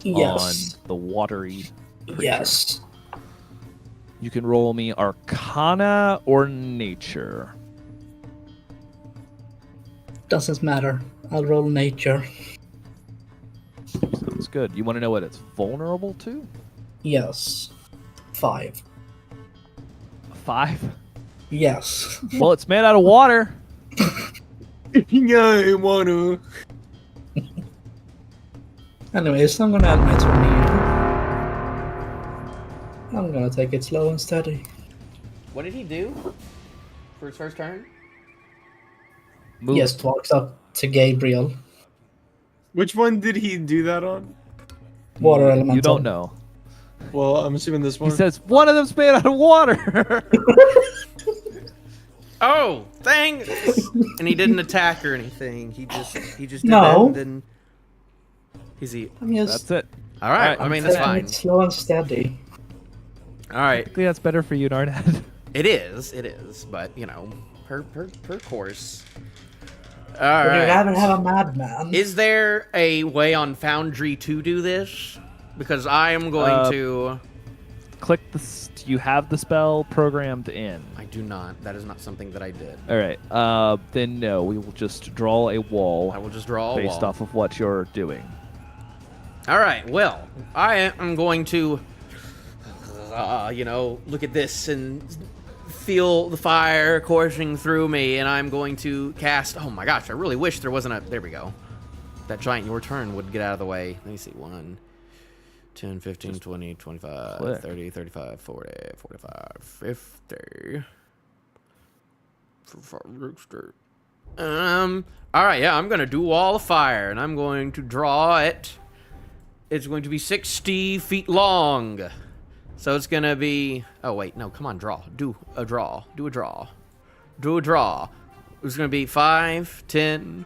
Yes. on the watery creature. Yes. You can roll me Arcana or Nature. Doesn't matter. I'll roll nature. Sounds good. You want to know what it's vulnerable to? Yes. 5. 5? Yes. Well, it's made out of water. Yeah, I wanna. Anyways, I'm gonna add my tornado. I'm gonna take it slow and steady. What did he do for his first turn? Move. Just walks up to Gabriel. Which one did he do that on? Water elemental. You don't know. Well, I'm assuming this He one. says one of them's made out of water. Oh, thanks. And he didn't attack or anything. He just did No. that and then he's I'm just That's it. all right. Alright, I mean, that's taking fine. it slow and steady. All right. I think that's better for you, Narnad. It is, but you know, per course. All Would you rather right. have a madman? Is there a way on Foundry to do this? Because I am going to. Click the. Do you have the spell programmed in? I do not. That is not something that I did. All right. Then no. We will just draw a wall I will just draw a based wall. off of what you're doing. All right. Well, I am going to, look at this and feel the fire coursing through me, and I'm going to cast. Oh my gosh! I really wish there wasn't a. There we go. That giant your turn would get out of the way. Let me see. 1, 10, 15, 20, 25, click. 30, 35, 40, 45, 50. Rooster. All right. Yeah, I'm gonna do wall of fire, and I'm going to draw it. It's going to be 60 feet long. So it's going to be... Oh, wait. No, come on. Draw. Do a draw. Do a draw. Do a draw. It's going to be 5, 10,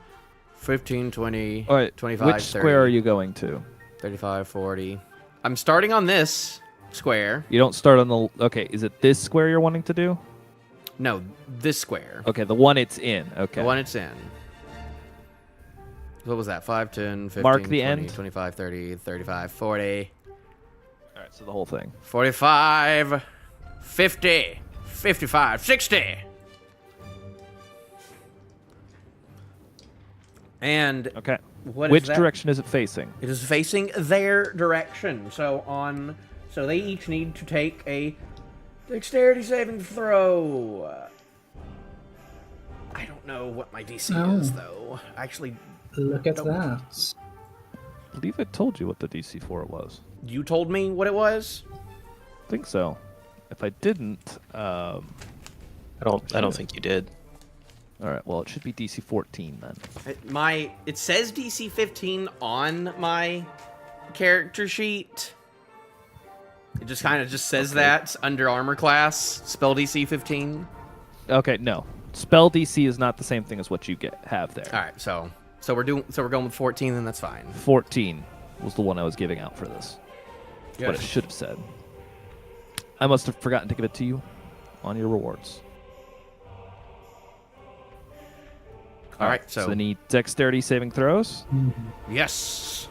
15, 20, All right. 25, Which 30, square are you going to? 35, 40. I'm starting on this square. You don't start on the. Okay. Is it this square you're wanting to do? No, this square. Okay. The one it's in. Okay. The one it's in. What was that? 5, 10, 15, Mark the 20, end. 25, 30, 35, 40. All right. So the whole thing. 45, 50, 55, 60. And Okay. what Which is that? direction is it facing? It is facing their direction. So they each need to take a dexterity saving throw. I don't know what my DC is though. Actually, Look at Don't- that. I believe I told you what the DC for it was. you told me what it was. I think so. If I didn't, I don't think you did. all right. Well, it should be DC 14 then. It says DC 15 on my character sheet. It just kind of just says that under armor class, spell DC 15. Okay. No. Spell DC is not the same thing as what you have there. All right, so we're going with 14, then that's fine. 14 was the one I was giving out for this. What it should have said. I must have forgotten to give it to you on your rewards. All right, So they need dexterity saving throws. yes.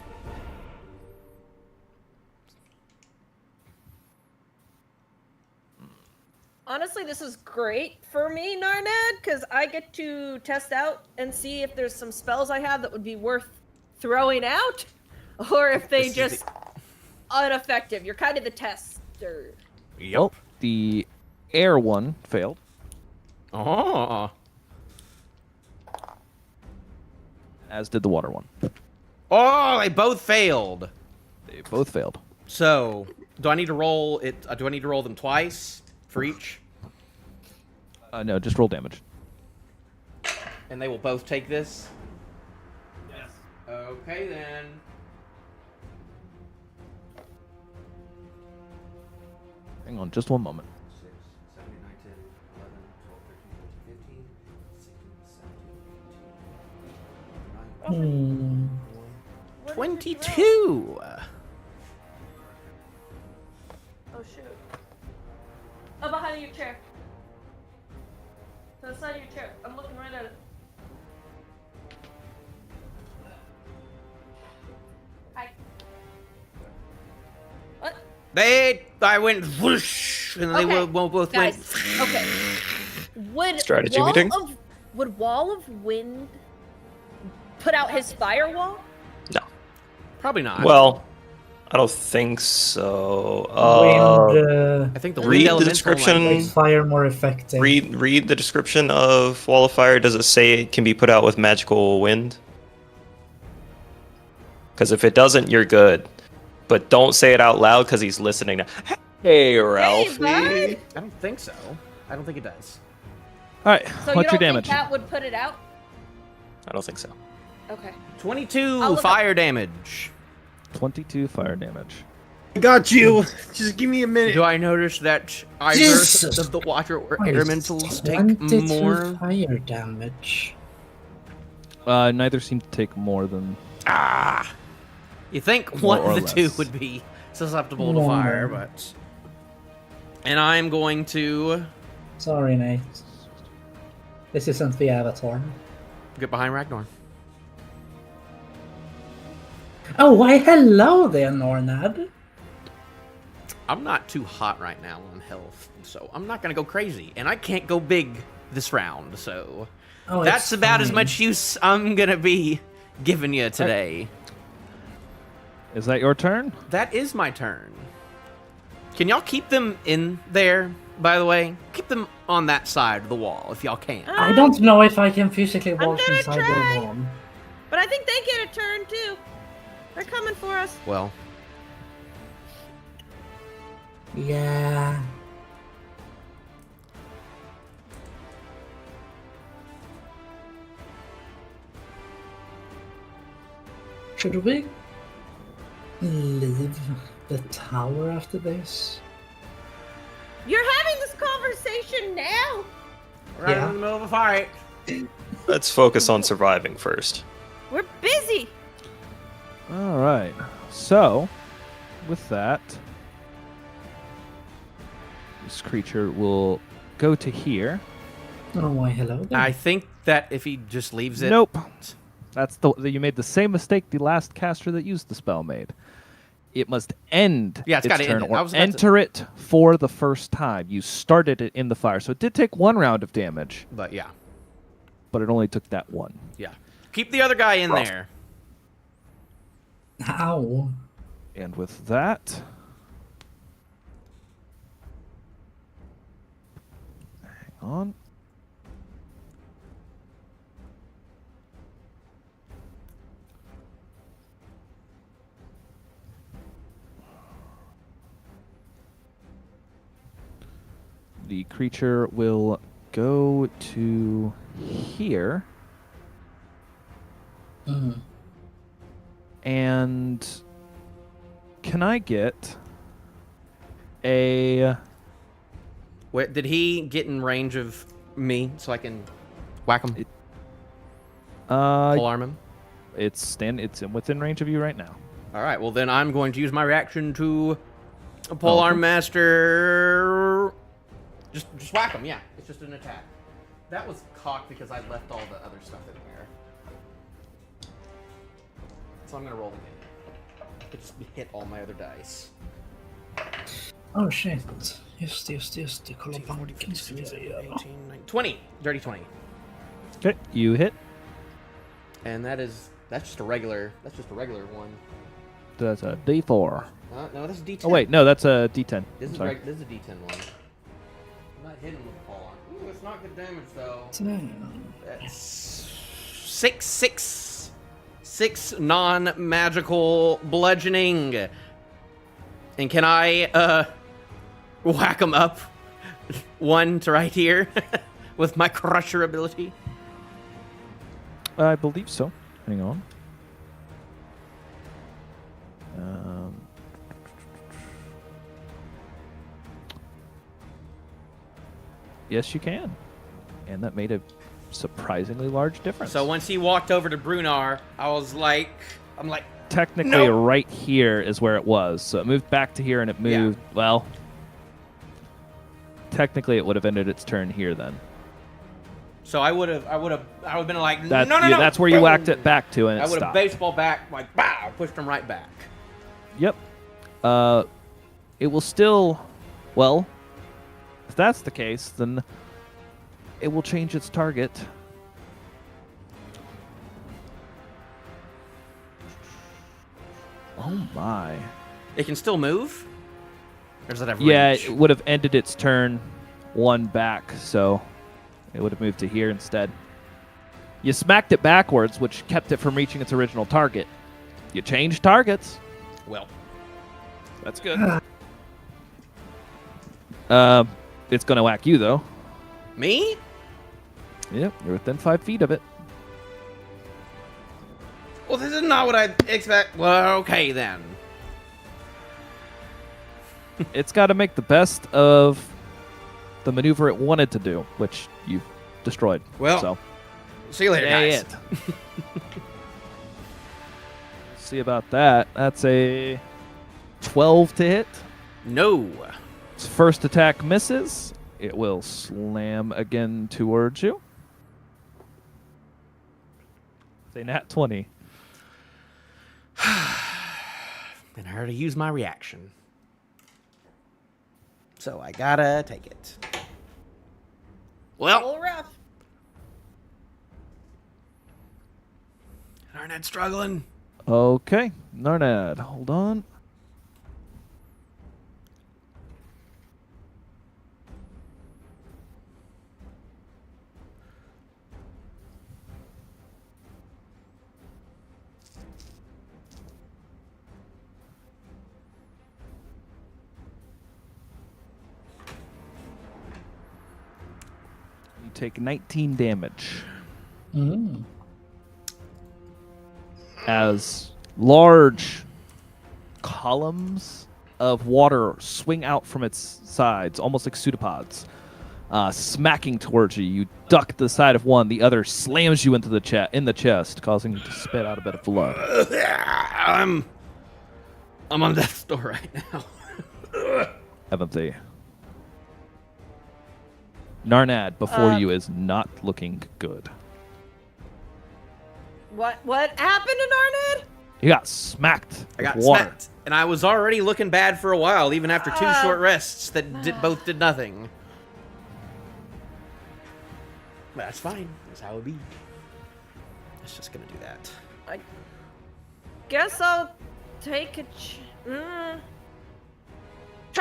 Honestly, this is great for me, Narnad, because I get to test out and see if there's some spells I have that would be worth throwing out, or if they This is just ineffective. You're kind of the tester. Well, the air one failed. Oh. As did the water one. Oh, they both failed. They both failed. So, do I need to roll it? Do I need to roll them twice for each? No, just roll damage. And they will both take this? Yes. Okay, then. Hang on just one moment. 6, 7, 8, 9, 10, 11, 12, 13, 14, 15, 16, Hmm. What did you roll? 22. Oh shoot. Oh, behind your chair. To the side of your chair. I'm looking right at it. Hi. What? I went whoosh, and they Okay, both guys. went. Okay. Would Strategy Wall meeting? would Wall of Wind put out his firewall? No. Probably not. Well, I don't think so. Wind I think the read wind the elemental description. might- makes fire more effective. read the description of Wall of Fire. Does it say it can be put out with magical wind? Because if it doesn't, you're good. But don't say it out loud because he's listening now. Hey, Ralphie. bud. I don't think so. I don't think it does. All right, So what's you your don't damage? think that would put it out? I don't think so. Okay. 22 I'll look fire damage. 22 fire damage. I got you. Just give me a minute. Do I notice that either Jesus of the Watcher or Christ, Elementals take 22 more? fire damage. Neither seem to take more than. Ah! You think More one or of the two less. would be susceptible to One fire, more. but. And I'm going to Sorry, Nate. This isn't the Avatar. get behind Ragnar. Oh, why hello there, Nornad. I'm not too hot right now on health, so I'm not going to go crazy. And I can't go big this round, so. Oh, That's it's about as fine. much use I'm going to be giving you today. Is that your turn? That is my turn. Can y'all keep them in there, by the way? Keep them on that side of the wall, if y'all can. I don't know if I can physically walk gonna inside try. the wall. But I think they get a turn too. They're coming for us. Well, Yeah. Should we leave the tower after this? You're having this conversation now. right Yeah. in the middle of a fight. Let's focus on surviving first. We're busy. All right. So, with that, this creature will go to here. Oh, why hello there. I think that if he just leaves it. Nope. That's the you made the same mistake the last caster that used the spell made. It must end Yeah, it's its gotta turn end it. I or was about to- enter it for the first time. You started it in the fire, so it did take one round of damage, But yeah, but it only took that one. yeah. Keep the other guy in Rough. there. Ow. And with that, hang on. The creature will go to here. Mm. And can I get a Wait, did he get in range of me so I can whack him? Pole arm him? it's within range of you right now. All right. Well, then I'm going to use my reaction to pole Okay. arm master. Just whack him. Yeah, it's just an attack. That was cocked because I left all the other stuff in here. So I'm gonna roll again. It just hit all my other dice. Oh shit. Just the color 18, 40, 50, 60, 70, pumpkins. 18, 19, 20. Dirty 20. Okay, you hit. And that's just a regular one. That's a D4. No, this is D10. Oh wait, no, that's a D10. This is Sorry. this is a D10 one. I'm not hitting with the pole arm. Ooh, it's not good damage though. Damn. That's six non-magical bludgeoning. And can I whack him up one to right here with my crusher ability? I believe so. Hang on. Yes, you can. And that made a surprisingly large difference. So once he walked over to Brunar, I'm like, technically No. right here is where it was. So it moved back to here and it moved, well, technically it would have ended its turn here then. so I would have been like, That, no. That's where you whacked it back to and it I would have stopped. baseball back, like, bow, pushed him right back. Yep. It will still, well, if that's the case, then it will change its target. Oh my. It can still move? Or does it have Yeah, reach? it would have ended its turn one back, so it would have moved to here instead. You smacked it backwards, which kept it from reaching its original target. You changed targets. Well, That's good. It's gonna whack you though. me? Yep, you're within 5 feet of it. Well, this is not what I expect. Well, okay then. It's got to make the best of the maneuver it wanted to do, which you've destroyed. Well, so See you later, yeah, guys. it. See about that. That's a 12 to hit. No. Its first attack misses. It will slam again towards you. Say nat 20. And I already used my reaction. So I gotta take it. Well, Roll rough. Arnett struggling. Okay, Narnad, hold on. You take 19 damage. Mm. As large columns of water swing out from its sides, almost like pseudopods, smacking towards you. You duck to the side of one, the other slams you into the chest, causing you to spit out a bit of blood. I'm on death's door right now. Evanthi. Narnad before you is not looking good. What happened to Narned? You got smacked I got with water. smacked, and I was already looking bad for a while, even after two short rests that both did nothing. But that's fine. That's how it be. It's just gonna do that. I guess I'll take a. Trying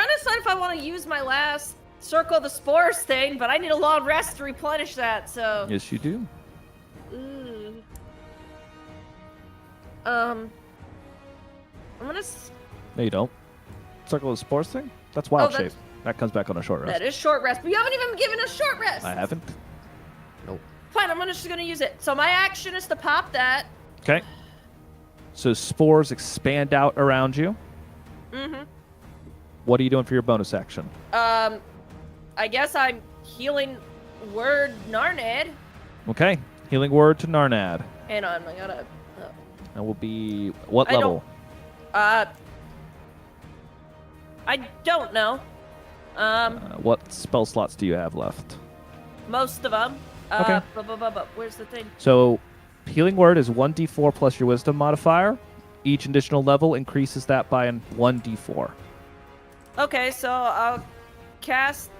to decide if I want to use my last circle the spores thing, but I need a long rest to replenish that. So. Yes, you do. Ooh. I'm gonna. No, you don't. Circle of Spores thing? That's wild that's- shape. That comes back on a short rest. That is short rest, but you haven't even given us short rest. I haven't. Fine, I'm just gonna use it. So my action is to pop that. Okay. So spores expand out around you. Mm-hmm. What are you doing for your bonus action? I guess I'm healing word Narned. Okay. Healing word to Narnad. Hang on, I gotta. That will be what I don't- level? I don't know. What spell slots do you have left? Most of them. Okay. Where's the thing? So, healing word is 1d4 plus your wisdom modifier. Each additional level increases that by 1d4. Okay, so I'll cast.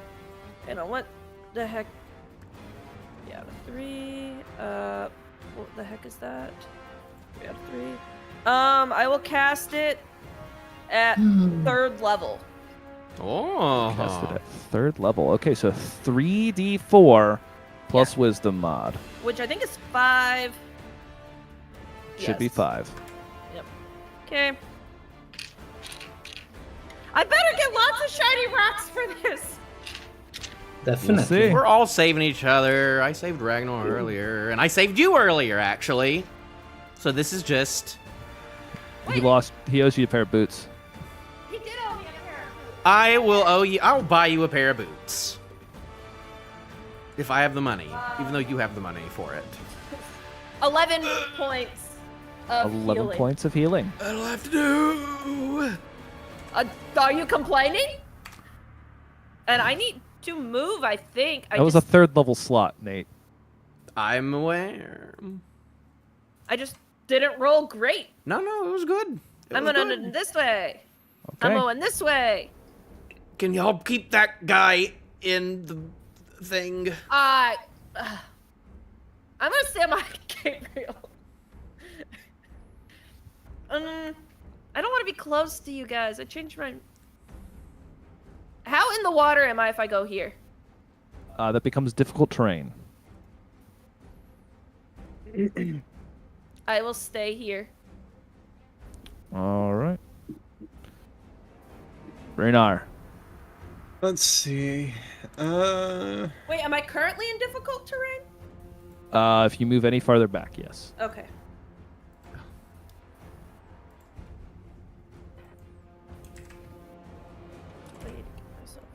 Hang on, what the heck? Yeah, 3. What the heck is that? 3 out of 3. I will cast it at 3rd level. Oh. Cast it at 3rd level. Okay, so 3d4 plus wisdom mod. Which I think is 5. Should be Yes. 5. Okay. I better get lots of shiny rocks for this. Definitely. see. We're all saving each other. I saved Ragnar earlier, and I saved you earlier, actually. So this is just. He owes you a pair of boots. He did owe me a pair of boots. I will owe you. I'll buy you a pair of boots. If I have the money, even though you have the money for it. 11 points of 11 healing. points of healing. That'll have to do. Are you complaining? And I need to move, I think. That was a 3rd level slot, Nate. I'm aware. I just didn't roll great. No, it was good. I'm going this way. Okay. I'm going this way. Can y'all keep that guy in the thing? I'm gonna say my Gabriel. I don't want to be close to you guys. I changed my. How in the water am I if I go here? That becomes difficult terrain. I will stay here. All right. Raynar. Let's see. Wait, am I currently in difficult terrain? If you move any farther back, yes. Okay. I need to give myself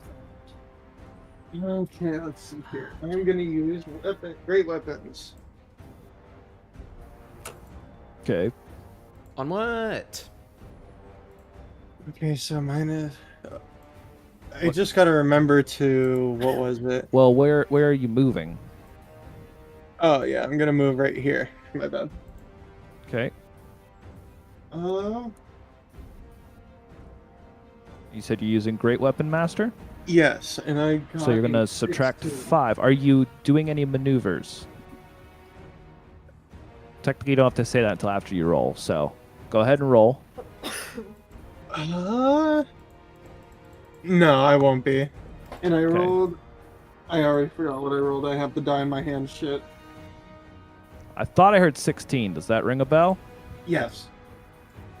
that. Okay, let's see here. I'm gonna use great weapons. Okay. On what? Okay, so mine is. I just gotta remember to what was it? Well, where are you moving? Oh yeah, I'm gonna move right here. My bad. Okay. You said you're using Great Weapon Master? Yes, and I. So you're going to subtract 5. Are you doing any maneuvers? Technically, you don't have to say that until after you roll, so go ahead and roll. No, I won't be. And I Okay. rolled. I already forgot what I rolled. I have the die in my hand. Shit. I thought I heard 16. Does that ring a bell? Yes.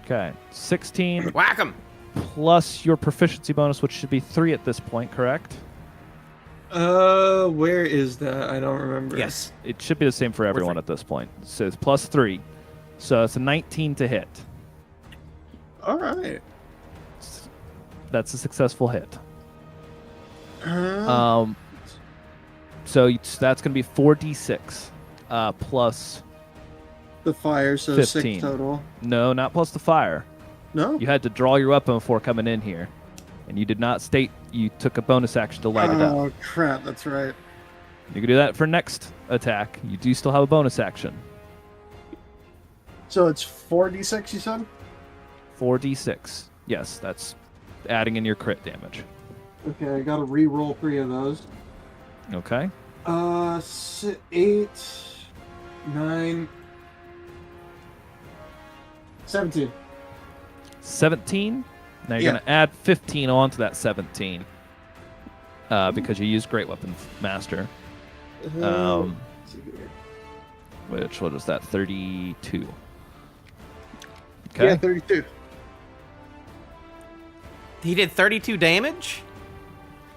Okay. 16 Whack him! plus your proficiency bonus, which should be 3 at this point, correct? Where is that? I don't remember. Yes. It should be the same for everyone 3. at this point. So it's plus 3. So it's a 19 to hit. All right. That's a successful hit. Uh, So that's going to be 4d6 plus. the fire, so 15. 6 total. No, not plus the fire. No. You had to draw your weapon before coming in here, and you did not state you took a bonus action to light it up. Oh crap! That's right. You can do that for next attack. You do still have a bonus action. So it's 4d6. You said. 4d6. Yes, that's adding in your crit damage. Okay, I gotta re-roll 3 of those. Okay. 8, 9, 17. 17. Now you're Yeah. going to add 15 onto that 17 because you used Great Weapon Master. Let's see here. What is that? 32. Okay. Yeah, 32. He did 32 damage?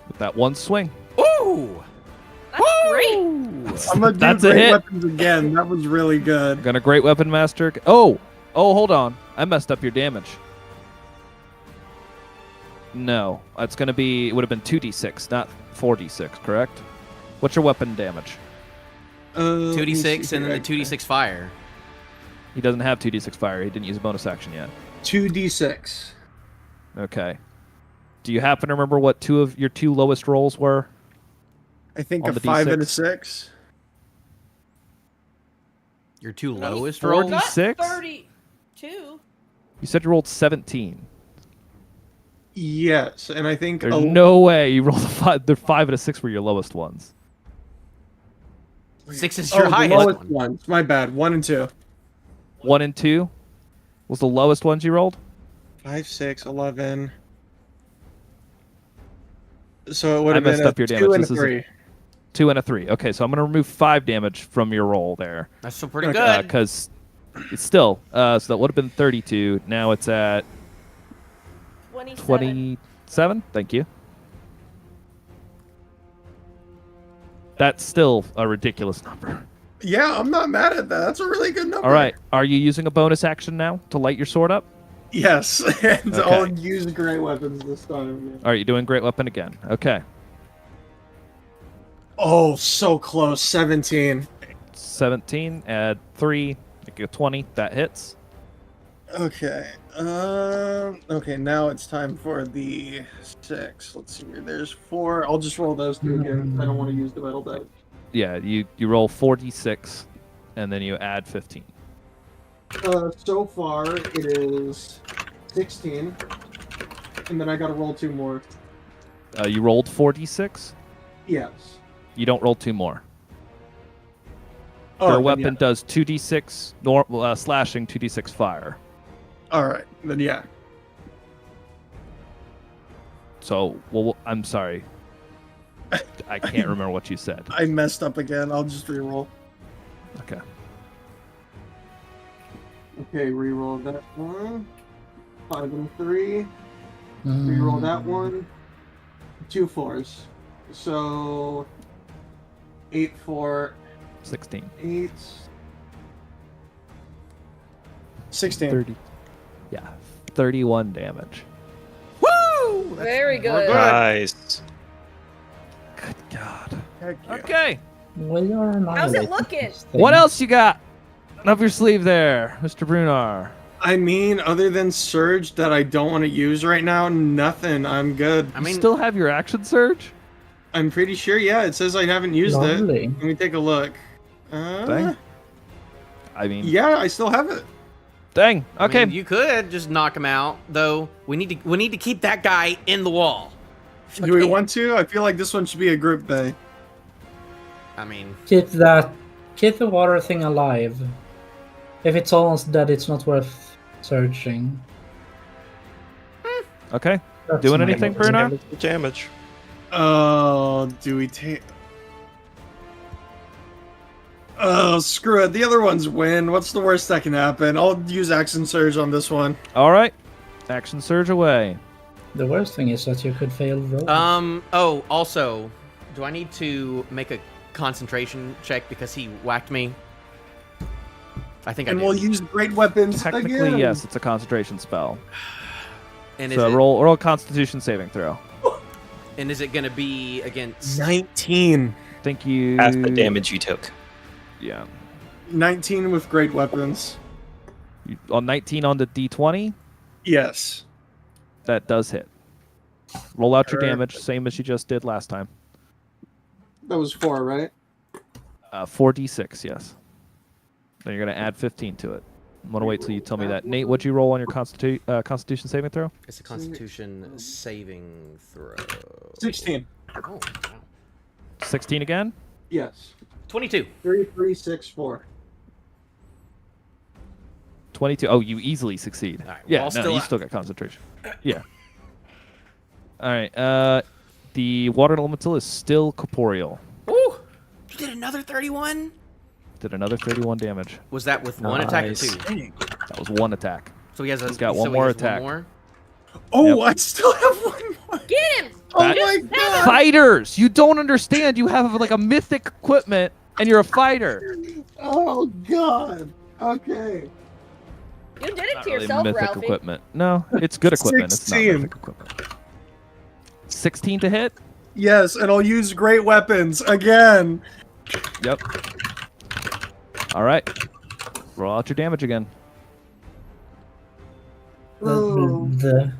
With that one swing. Ooh! That's great. I'm gonna do That's a great hit. weapons again. That was really good. Gonna Great Weapon Master. Oh, hold on. I messed up your damage. No, it's gonna be. It would have been 2d6, not 4d6. Correct? What's your weapon damage? 2d6 and then the 2d6 fire. He doesn't have 2d6 fire. He didn't use a bonus action yet. 2d6. Okay. Do you happen to remember what your two lowest rolls were? I think On a the 5 and a D6. 6. Your two No, lowest 40. rolls? Not 6? 32. You said you rolled 17. Yes, and I think There's no way you rolled a 5. The 5 and a 6 were your lowest ones. 6 is your the highest lowest one. ones. My bad. 1 and 2. 1 and 2 was the lowest ones you rolled. 5, 6, 11. So it would I have been messed a up your 2 damage. and This a is 3. 2 and a 3. Okay, so I'm gonna remove 5 damage from your roll there. That's still pretty Okay. good. Because it's still so that would have been 32. Now it's at 27. 27. Thank you. That's still a ridiculous number. Yeah, I'm not mad at that. That's a really good number. All right, are you using a bonus action now to light your sword up? Yes, and Okay. I'll use great weapons this time. Are you doing Great Weapon again? Okay. Oh, so close. 17. 17, add 3, make it 20. That hits. Okay. Okay, now it's time for the 6. Let's see here. There's 4. I'll just roll those 2 again. I don't want to use the metal die. Yeah, you roll 4d6, and then you add 15. So far, it is 16. And then I gotta roll 2 more. You rolled 4d6. Yes. You don't roll 2 more. Oh, Your then weapon yeah. does 2d6 slashing, 2d6 fire. Alright, then yeah. So, well, I'm sorry. I can't remember what you said. I messed up again. I'll just reroll. Okay. Okay, reroll that one. 5 and 3. Reroll that one. 2 4s. So 8, 4, 16. 8. 16. 30. Yeah. 31 damage. Woo! Very we're good. Nice. Good God. Heck yeah. Okay. We are How's it annihilating looking? this thing. What else you got up your sleeve there, Mr. Brunar? I mean, other than Surge that I don't want to use right now, nothing. I'm good. I You mean, still have your action surge? I'm pretty sure, yeah. It says I haven't used it. Lovely. Let me take a look. Dang. I mean, Yeah, I still have it. dang. I Okay. mean, you could just knock him out, though. We need to keep that guy in the wall. Do we want to? I feel like this one should be a group thing. I mean, Keep the water thing alive. If it's almost dead, it's not worth searching. Okay. That's Doing my anything, opinion. Bruno? Damage. Oh, do we take... Oh, screw it. The other ones win. What's the worst that can happen? I'll use Action Surge on this one. All right. Action surge away. The worst thing is that you could fail rolls. oh, also, do I need to make a concentration check because he whacked me? I think And I do. we'll use Great Weapons Technically, again. yes, it's a concentration spell. and is So it, roll a Constitution saving throw. and is it going to be against... 19. Thank you. Half the damage you took. Yeah. 19 with Great Weapons. On 19 on the D20, Yes. that does hit. Roll out your Perfect. damage, same as you just did last time. That was 4, right? 4d6, yes. Then you're going to add 15 to it. I'm going to wait till you tell me that. Nate, what'd you roll on your Constitution saving throw? It's a Constitution saving throw. 16. Oh, wow. 16 again? Yes. 22. 3, 3, 6, 4. 22. Oh, you easily succeed. All right, Yeah, well, no, still you up. still got concentration. Yeah. All right. The water elemental is still corporeal. Ooh! You did another 31? Did another 31 damage. Was that with one attack or Nice. 2? That was one attack. So he has a, He's got so one he more has attack. One more? Oh, Yep. I still have one more. Get him! Oh That- my god. Fighters! You don't understand. You have like a mythic equipment, and you're a fighter. Oh god. Okay. You did it Not to really yourself, mythic Ralphie. equipment. No, it's good equipment. It's not 16. mythic equipment. 16 to hit. Yes, and I'll use Great Weapons again. Yep. All right. Roll out your damage again. Oh, The-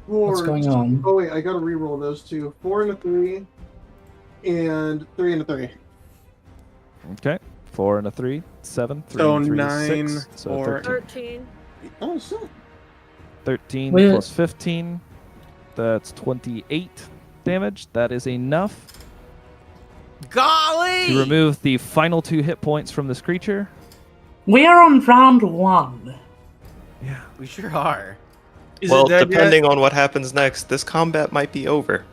4. what's going on? Oh wait, I gotta re-roll those two. 4 and a 3, and 3 and a 3. Okay. 4 and a 3. 7. 3 So and 3 is 9, 6. So 4. 13. Oh shit. 13 Well- plus 15. That's 28 damage. That is enough Golly! to remove the final 2 hit points from this creature. We are on round 1. Yeah. We sure are. Is Well, it dead depending yet? on what happens next, this combat might be over.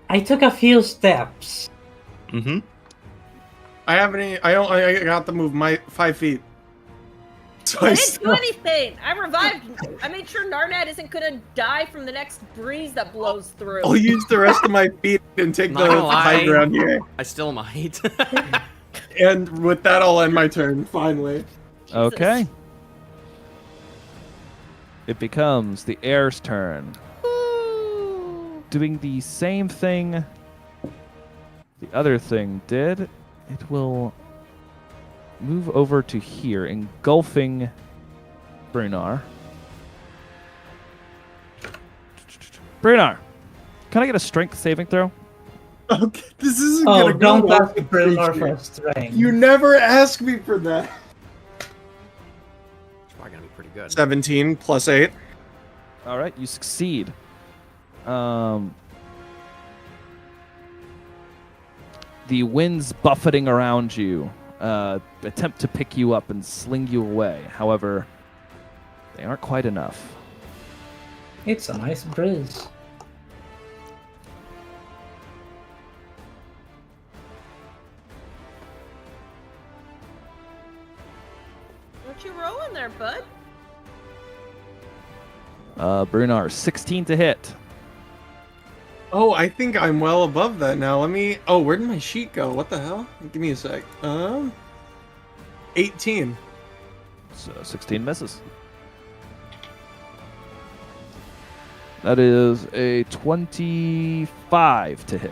I took a few steps. Mm-hmm. I haven't. I got to move my 5 feet. So I I didn't do still. anything. I revived. I made sure Narnat isn't gonna die from the next breeze that blows through. I'll use the rest of my feet and take Not the gonna high lie. ground here. I still might. And with that, I'll end my turn. Finally. Okay. It becomes the heir's turn. Doing the same thing The other thing did, it will move over to here, engulfing Brunar. Brunar, can I get a strength saving throw? Okay, this isn't Oh, gonna go don't well ask with Brunor creature. for strength. You never ask me for that. It's probably gonna be pretty good. 17 plus 8. All right, you succeed. The winds buffeting around you attempt to pick you up and sling you away. However, they aren't quite enough. It's a nice breeze. What you rolling there, bud? Brunar, 16 to hit. Oh, I think I'm well above that now. Let me. Oh, where did my sheet go? What the hell? Give me a sec. 18. So 16 misses. That is a 25 to hit.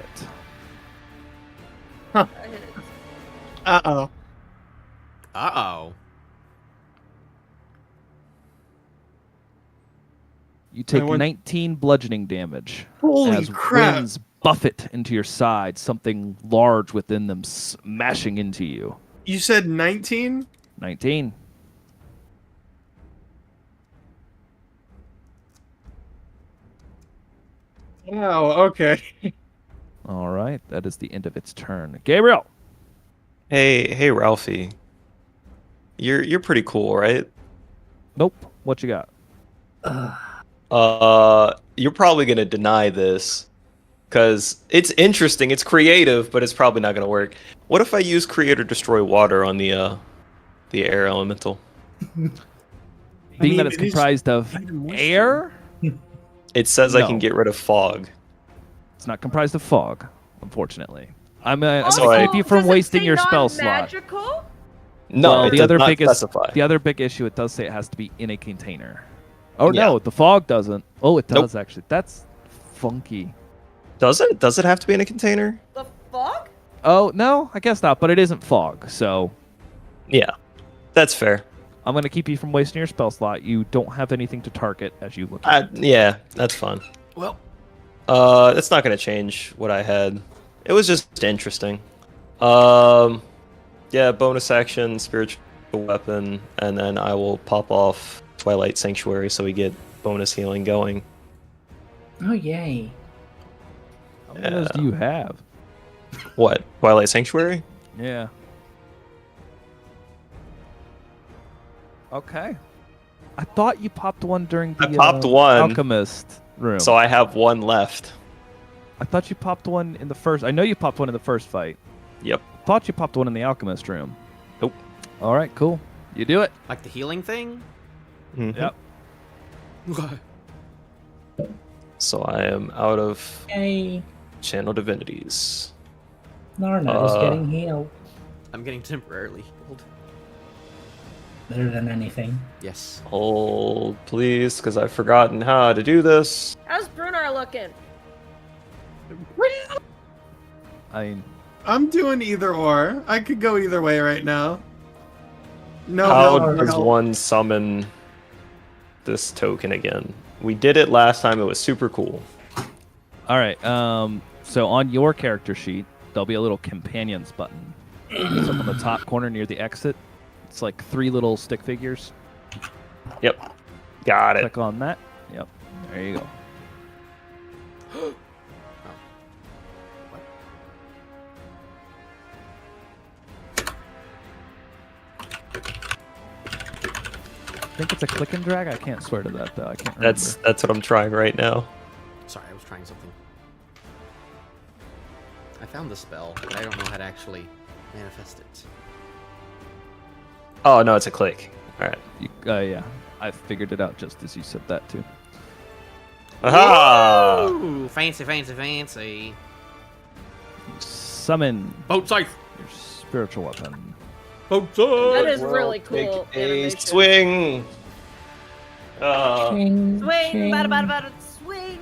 Uh oh. Uh-oh. You take went- 19 bludgeoning damage. Holy as crap. winds buffet into your side, something large within them smashing into you. You said 19? 19. Wow, okay. All right, that is the end of its turn. Gabriel. Hey, Ralphie. You're pretty cool, right? Nope. What you got? You're probably gonna deny this, because it's interesting, it's creative, but it's probably not gonna work. What if I use Create or Destroy Water on the air elemental? Being that mean, it's it is comprised of kind of moisture. air, It says I can No. get rid of fog. it's not comprised of fog, unfortunately. I'm gonna Also, keep you from does it wasting say your spell slot. non-magical? No, Well, it the does other not biggest, specify. the other big issue, it does say it has to be in a container. Oh Yeah. no, the fog doesn't. Oh, it Nope. does actually. That's funky. Does it? Does it have to be in a container? The fuck? Oh no, I guess not. But it isn't fog, so Yeah, that's fair. I'm gonna keep you from wasting your spell slot. You don't have anything to target as you look. Yeah, that's fine. Well, That's not gonna change what I had. It was just interesting. Yeah, bonus action, spiritual weapon, and then I will pop off Twilight Sanctuary so we get bonus healing going. Oh, yay. How many of those do you have? What? Twilight Sanctuary? Yeah. Okay. I thought you popped one during the I popped one. alchemist room. So I have one left. I thought you popped one in the first. I know you popped one in the first fight. Yep. Thought you popped one in the alchemist room. Nope. All right, cool. You do it. like the healing thing? Mhm. Yep. So I am out of Yay. Channel Divinities. Narna is getting healed. I'm getting temporarily healed. Better than anything. Yes. Hold, please, because I've forgotten how to do this. How's Brunar looking? I mean, I'm doing either or. I could go either way right now. No, How no, does no. one summon this token again? We did it last time. It was super cool. all right. So on your character sheet, there'll be a little companions button. It's up on the top corner near the exit. It's like 3 little stick figures. Yep. Got it. Click on that. Yep. There you go. I think it's a click and drag. I can't swear to that though. I can't remember. That's what I'm trying right now. Sorry, I was trying something. I found the spell, but I don't know how to actually manifest it. Oh no, it's a click. All right. Yeah. I figured it out just as you said that too. Aha! Ooh, fancy, fancy, fancy. Summon Boat scythe. your spiritual weapon. Boat That scythe. is really cool. Make a animation. swing. Ching, Swing, ching. bada, swing.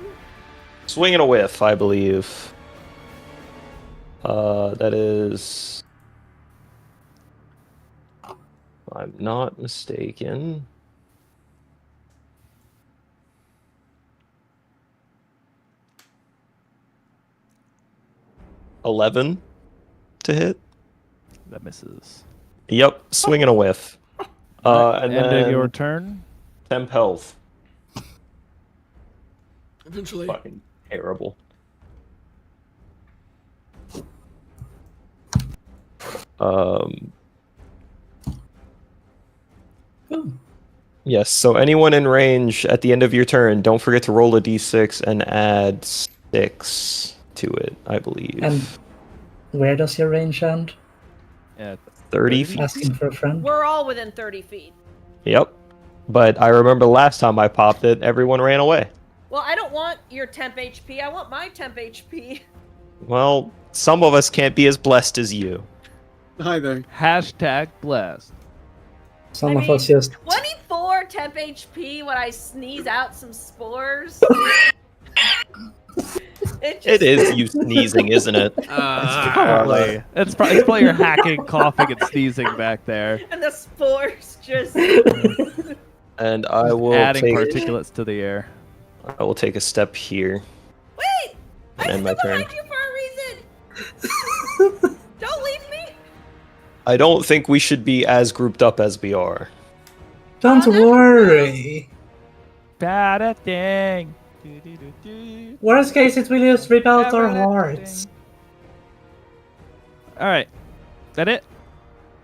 Swing and a whiff, I believe. That is, if I'm not mistaken, 11 to hit. That misses. Yep, swing and a whiff. And End then of your turn. temp health. Eventually. Fucking terrible. Oh, Yes, so anyone in range at the end of your turn, don't forget to roll a d6 and add 6 to it, I believe. and where does your range end? Yeah, 30 feet? Asking for a friend. We're all within 30 feet. Yep. But I remember last time I popped it, everyone ran away. Well, I don't want your temp HP. I want my temp HP. Well, some of us can't be as blessed as you. Hi there. Hashtag blessed. Some I of mean, us just 24 temp HP when I sneeze out some spores. It is you sneezing, isn't it? Probably. It's probably your hacking, coughing, and sneezing back there. And the spores just. And I will Adding take particulates to the air. I will take a step here. Wait! And I'm end my still turn. behind you for a reason! Don't leave me! I don't think we should be as grouped up as we are. don't worry. Bada dang. Worst case, it will just rip out our hearts. Alright. That it?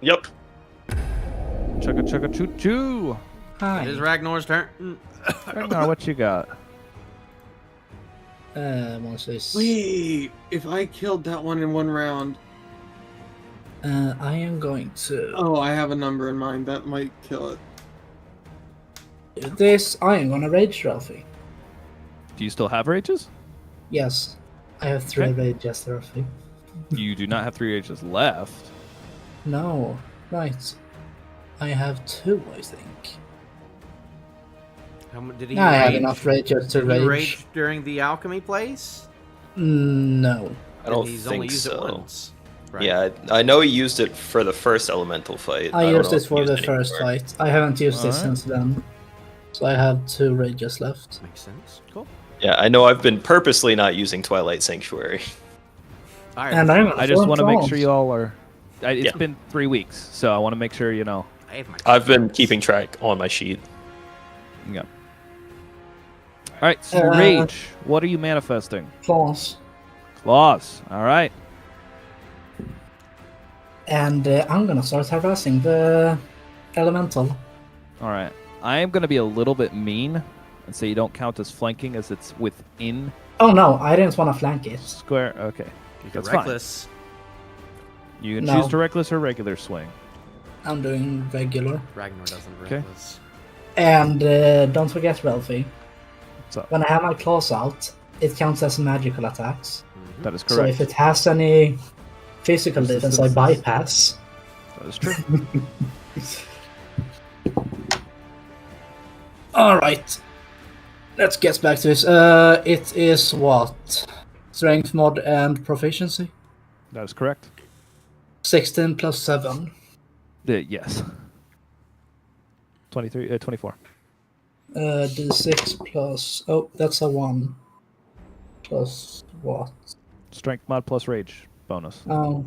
Yep. Chugga chugga choo choo. It is Hi. Ragnar's turn. Ragnar, what you got? What's this? Wait, if I killed that one in one round. I am going to Oh, I have a number in mind. That might kill it. do this. I am gonna rage Ralphie. Do you still have rages? Yes, I have 3 Okay. rages, Ralphie. You do not have 3 rages left. No, right. I have 2, I think. Did he I have rage? enough rages to Did he rage. rage during the alchemy place? No. I don't And he's think only used so. it once. Right. Yeah, I know he used it for the first elemental fight. I don't used know it if for he the used it first anymore. fight. I haven't used it Alright. since then. So I have 2 rages left. Makes sense. Cool. Yeah, I know I've been purposely not using Twilight Sanctuary. All right. And I'm I just want to make sure you all are. It's Yeah. been 3 weeks, so I want to make sure you know. I have my I've been keeping track on my sheet. Yeah. All right, so Uh, rage. What are you manifesting? claws. Claws. All right. And I'm gonna start harassing the elemental. All right. I am going to be a little bit mean and say you don't count as flanking as it's within Oh no, I didn't want to flank it. square. Okay. You That's can fine. reckless. You can No. choose to reckless or regular swing. I'm doing regular. Ragnar doesn't Okay. reckless. And don't forget, Ralphie, What's up? when I have my claws out, it counts as magical attacks. Mhm. That is So correct. if it has any physical defense, I bypass. That is true. Alright. Let's get back to this. It is what? Strength mod and proficiency? That is correct. 16 plus 7. Yes. 23, 24. D6 plus. Oh, that's a 1. Plus what? Strength mod plus rage bonus. Oh.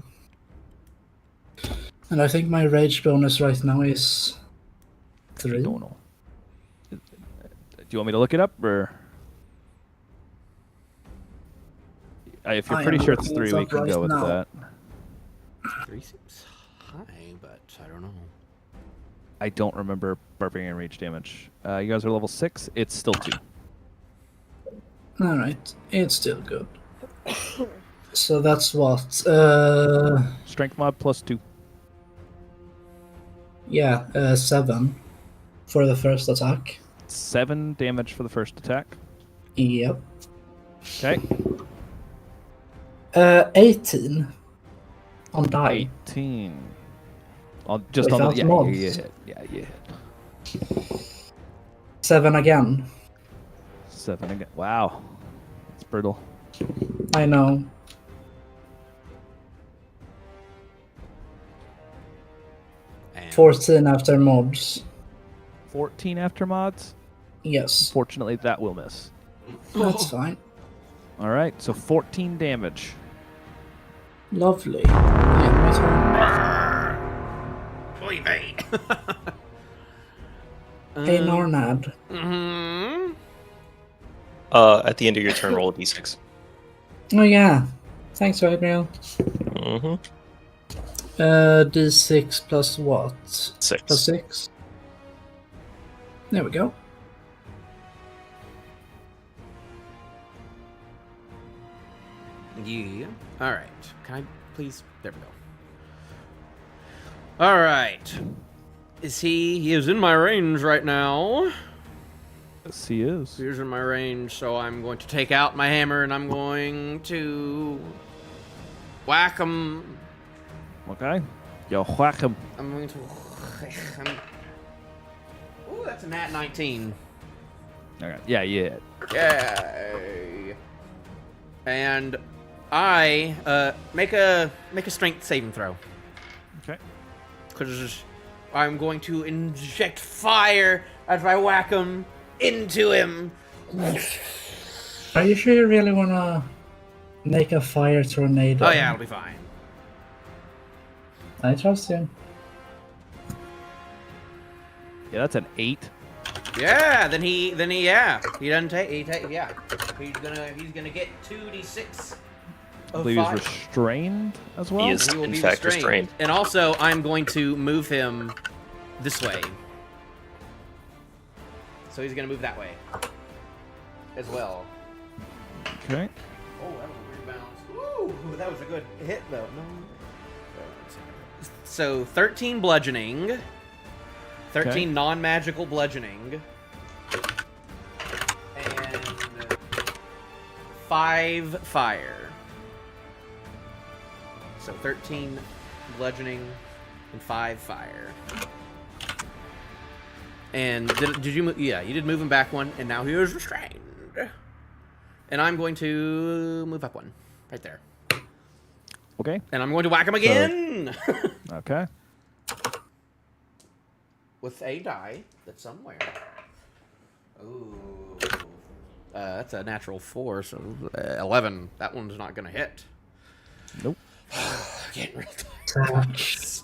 And I think my rage bonus right now is 3. Don't know. Do you want me to look it up, or if you're I pretty am sure it's looking 3, it we up can right go with now. that. 3 seems high, but I don't know. I don't remember barbarian rage damage. You guys are level 6. It's still 2. Alright, it's still good. So that's what? Strength mod plus 2. Yeah, 7 for the first attack. 7 damage for the first attack. Yep. Okay. 18 on die. 18. Just on Without the yeah, mods. you hit. Yeah, you hit. 7 again. 7 again. Wow. It's brutal. I know. 14 after mods. 14 after mods. Yes, Fortunately, that will miss. that's fine. All right, so 14 damage. Lovely. Yeah, my turn. Oy vey. Hey, Nornad. Mm-hmm. At the end of your turn, roll a d6. Oh yeah. Thanks, Gabriel. Mm-hmm. D6 plus what? 6. Plus 6. There we go. Yeah. All right. Can I please? There we go. All right. Is he? He is in my range right now. Yes, he is. He's in my range, so I'm going to take out my hammer and I'm going to whack him. Okay. Yo, whack him. I'm going to. Ooh, that's a nat 19. Okay. Yeah, yeah. Yay! And I make a strength saving throw. Okay. Because I'm going to inject fire as I whack him into him. Are you sure you really wanna make a fire tornado? Oh yeah, it'll be fine. I trust you. Yeah, that's an 8. Yeah, then he doesn't take yeah. He's gonna get 2d6 I of believe he's fire. restrained as well. He is, He will in be fact, restrained. And also, I'm going to move him this way. So he's gonna move that way as well. Okay. Oh, that was a weird bounce. Ooh, that was a good hit though. No. So 13 bludgeoning, 13 Okay. non-magical bludgeoning, and 5 fire. So 13 bludgeoning and 5 fire. And did you move? Yeah, you did move him back one, and now he is restrained. And I'm going to move up one, right there. Okay. And I'm going to whack him again Okay. with a die that's somewhere. Ooh, that's a natural 4, so 11. That one's not gonna hit. Nope. Getting real tired. Touch.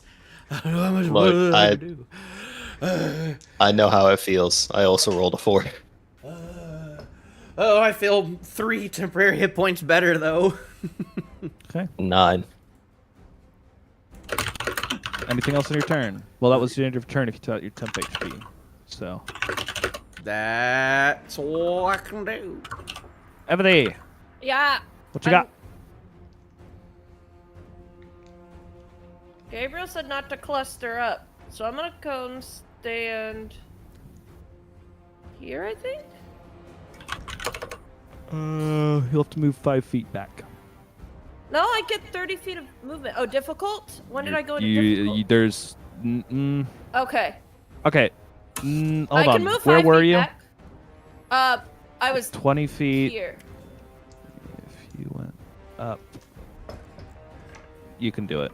I don't know how much Look, more I- I do. I know how it feels. I also rolled a 4. Oh, I feel 3 temporary hit points better though. Okay. 9. Anything else on your turn? Well, that was the end of your turn if you took out your temp HP. So, That's all I can do. Ebony, Yeah. what you got? Gabriel said not to cluster up, so I'm gonna go and stand here, I think. You'll have to move 5 feet back. No, I get 30 feet of movement. Oh, difficult? When did I go into you, difficult? there's. Okay. Okay. I Hold on. can move Where 5 were feet you? Back. I was 20 feet. here. If you went up, you can do it.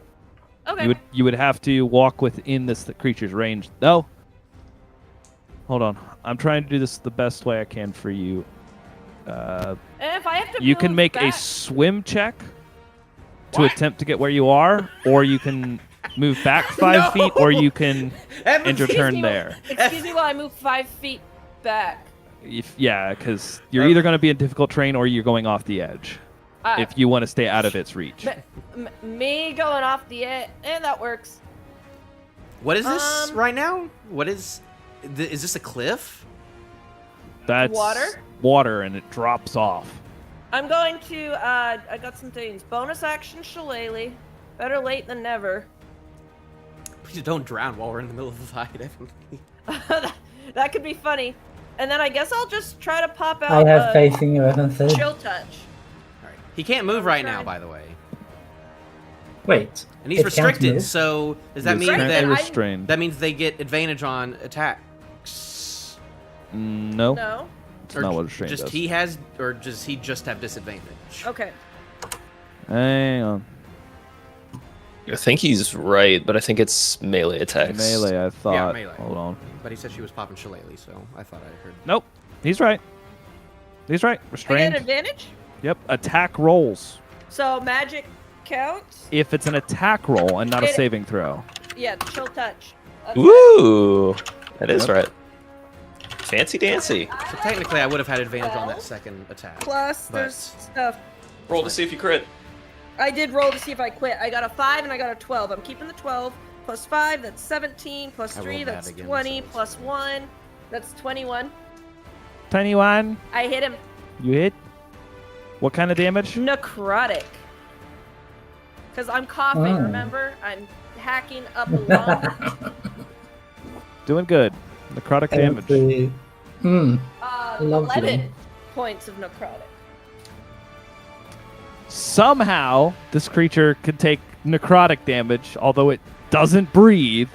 Okay. You would have to walk within this creature's range. No. Hold on. I'm trying to do this the best way I can for you. And if I have to You can move make a back- swim check to What? attempt to get where you are, or you can move back 5 feet, or you can end your turn there. Excuse me while I move 5 feet back. Yeah, because you're either going to be in difficult terrain or you're going off the edge. If you want to stay out of its reach. Me going off the edge, and that works. What is this Um, right now? What is this a cliff? That's Water? Water, and it drops off. I'm going to, I got some things. Bonus action Shillelagh. Better late than never. Please don't drown while we're in the middle of a fight. Evan. that could be funny. And then I guess I'll just try to pop out I have faith in you, Evan. Chill touch. All right. He can't move right now, trying. by the way, Wait. and he's it can't restricted. move? So does that He's mean currently that restrained? that means they get advantage on attacks? No, No? it's not what restrained just does. he has, or does he just have disadvantage? Okay. Hang on. I think he's right, but I think it's melee attacks. Melee, I thought. melee. Hold on. But he said she was popping shillelagh, so I thought I heard. Nope. He's right. He's right. I get Restrained. advantage? Yep. Attack rolls. So magic counts? If it's an attack roll and not a It- saving throw. Yeah, chill touch. Okay. Ooh, that is right. Fancy dancy. So technically, I would have had advantage on that second attack. Plus, but- there's stuff. Roll to see if you crit. I did roll to see if I quit. I got a 5 and I got a 12. I'm keeping the 12. Plus 5, that's 17. Plus I 3, rolled that that's again, 20. so it's- Plus 1, that's 21. 21. I hit him. You hit. What kind of damage? Necrotic. Because I'm coughing, Oh. remember? I'm hacking up a lung. Doing good. Necrotic damage. Healthy. Hmm. Lovely. 11 points of necrotic. Somehow, this creature could take necrotic damage, although it doesn't breathe.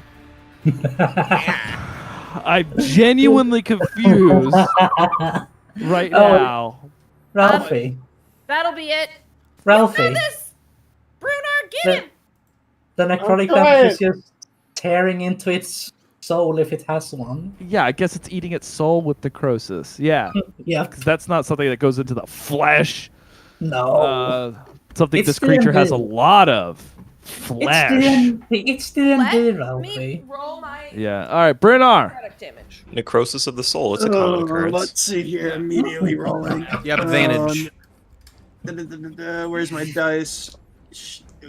I'm genuinely confused right Oh. now. Ralphie. That'll be it. Ralphie. You got this! Brunar, get The- him! The necrotic Okay. damage is just tearing into its soul if it has one. Yeah, I guess it's eating its soul with necrosis. Yeah, Yeah. because that's not something that goes into the flesh. No. Something It's this creature has a D&D. lot of. It's Flesh. D&D. It's D&D, Let me Ralphie. roll my Yeah. All right, Brynnar. necrotic damage. Necrosis of the soul. It's a common occurrence. Let's see here. Immediately rolling. You have advantage. Where's my dice?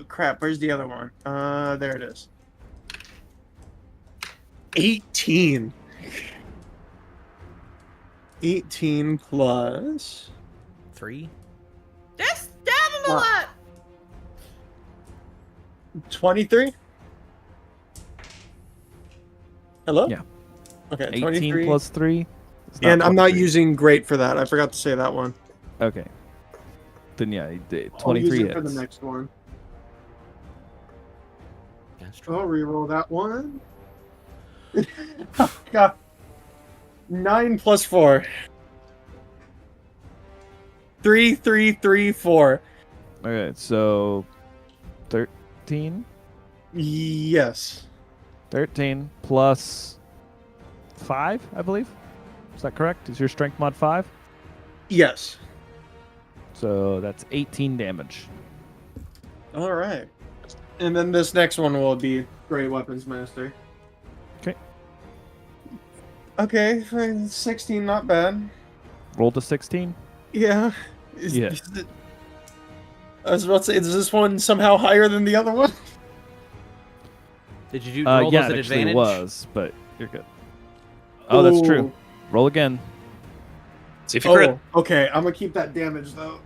Crap. Where's the other one? There it is. 18. 18 plus 3. Just stab him a lot! 23. Hello? Yeah. Okay, 18 23. plus 3. It's And I'm not 23. using great for that. I forgot to say that one. Okay. Then yeah, he did. I'll use 23 it for the hits. next one. That's true. I'll reroll that one. God. 9 plus 4. 3, 3, 3, 4. Okay, so 13. Yes. 13 plus 5, I believe. Is that correct? Is your strength mod 5? Yes. So that's 18 damage. All right. And then this next one will be Great Weapons Master. Okay. Okay, fine, 16, not bad. Roll to 16. Yeah. Yeah. I was about to say, is this one somehow higher than the other one? Did you roll Yeah, those it at actually advantage? was, but you're good. Oh, that's true. Ooh. Roll again. See if you crit. Oh, okay. I'm gonna keep that damage though.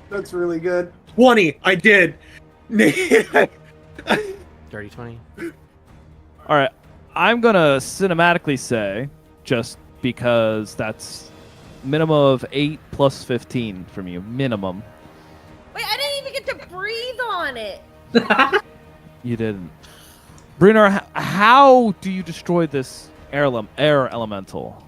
That's really good. 20. I did. Dirty 20. All right. I'm going to cinematically say, just because that's minimum of 8 plus 15 from you. Minimum. Wait, I didn't even get to breathe on it! You didn't. Brynnar, how do you destroy this air elemental?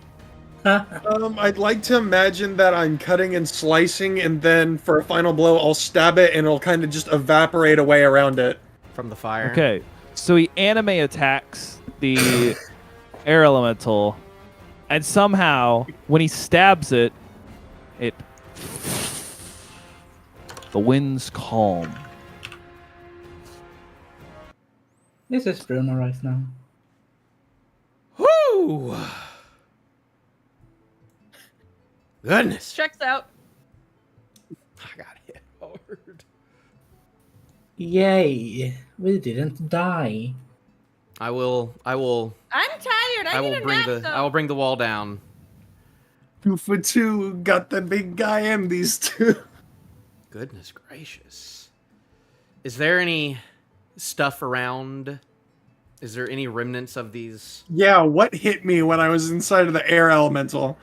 I'd like to imagine that I'm cutting and slicing, and then for a final blow, I'll stab it, and it'll kind of just evaporate away around it. From the fire. Okay. So he anime attacks the air elemental, and somehow, when he stabs it, the winds calm. This is Bruno right now. Whoo! Goodness. Checks out. I got hit hard. Yay! We didn't die. I will I'm tired. I, need will a bring nap, the though. I will bring the wall down. 2 for 2. Got the big guy and these two. Goodness gracious. Is there any stuff around? Is there any remnants of these? Yeah, what hit me when I was inside of the air elemental?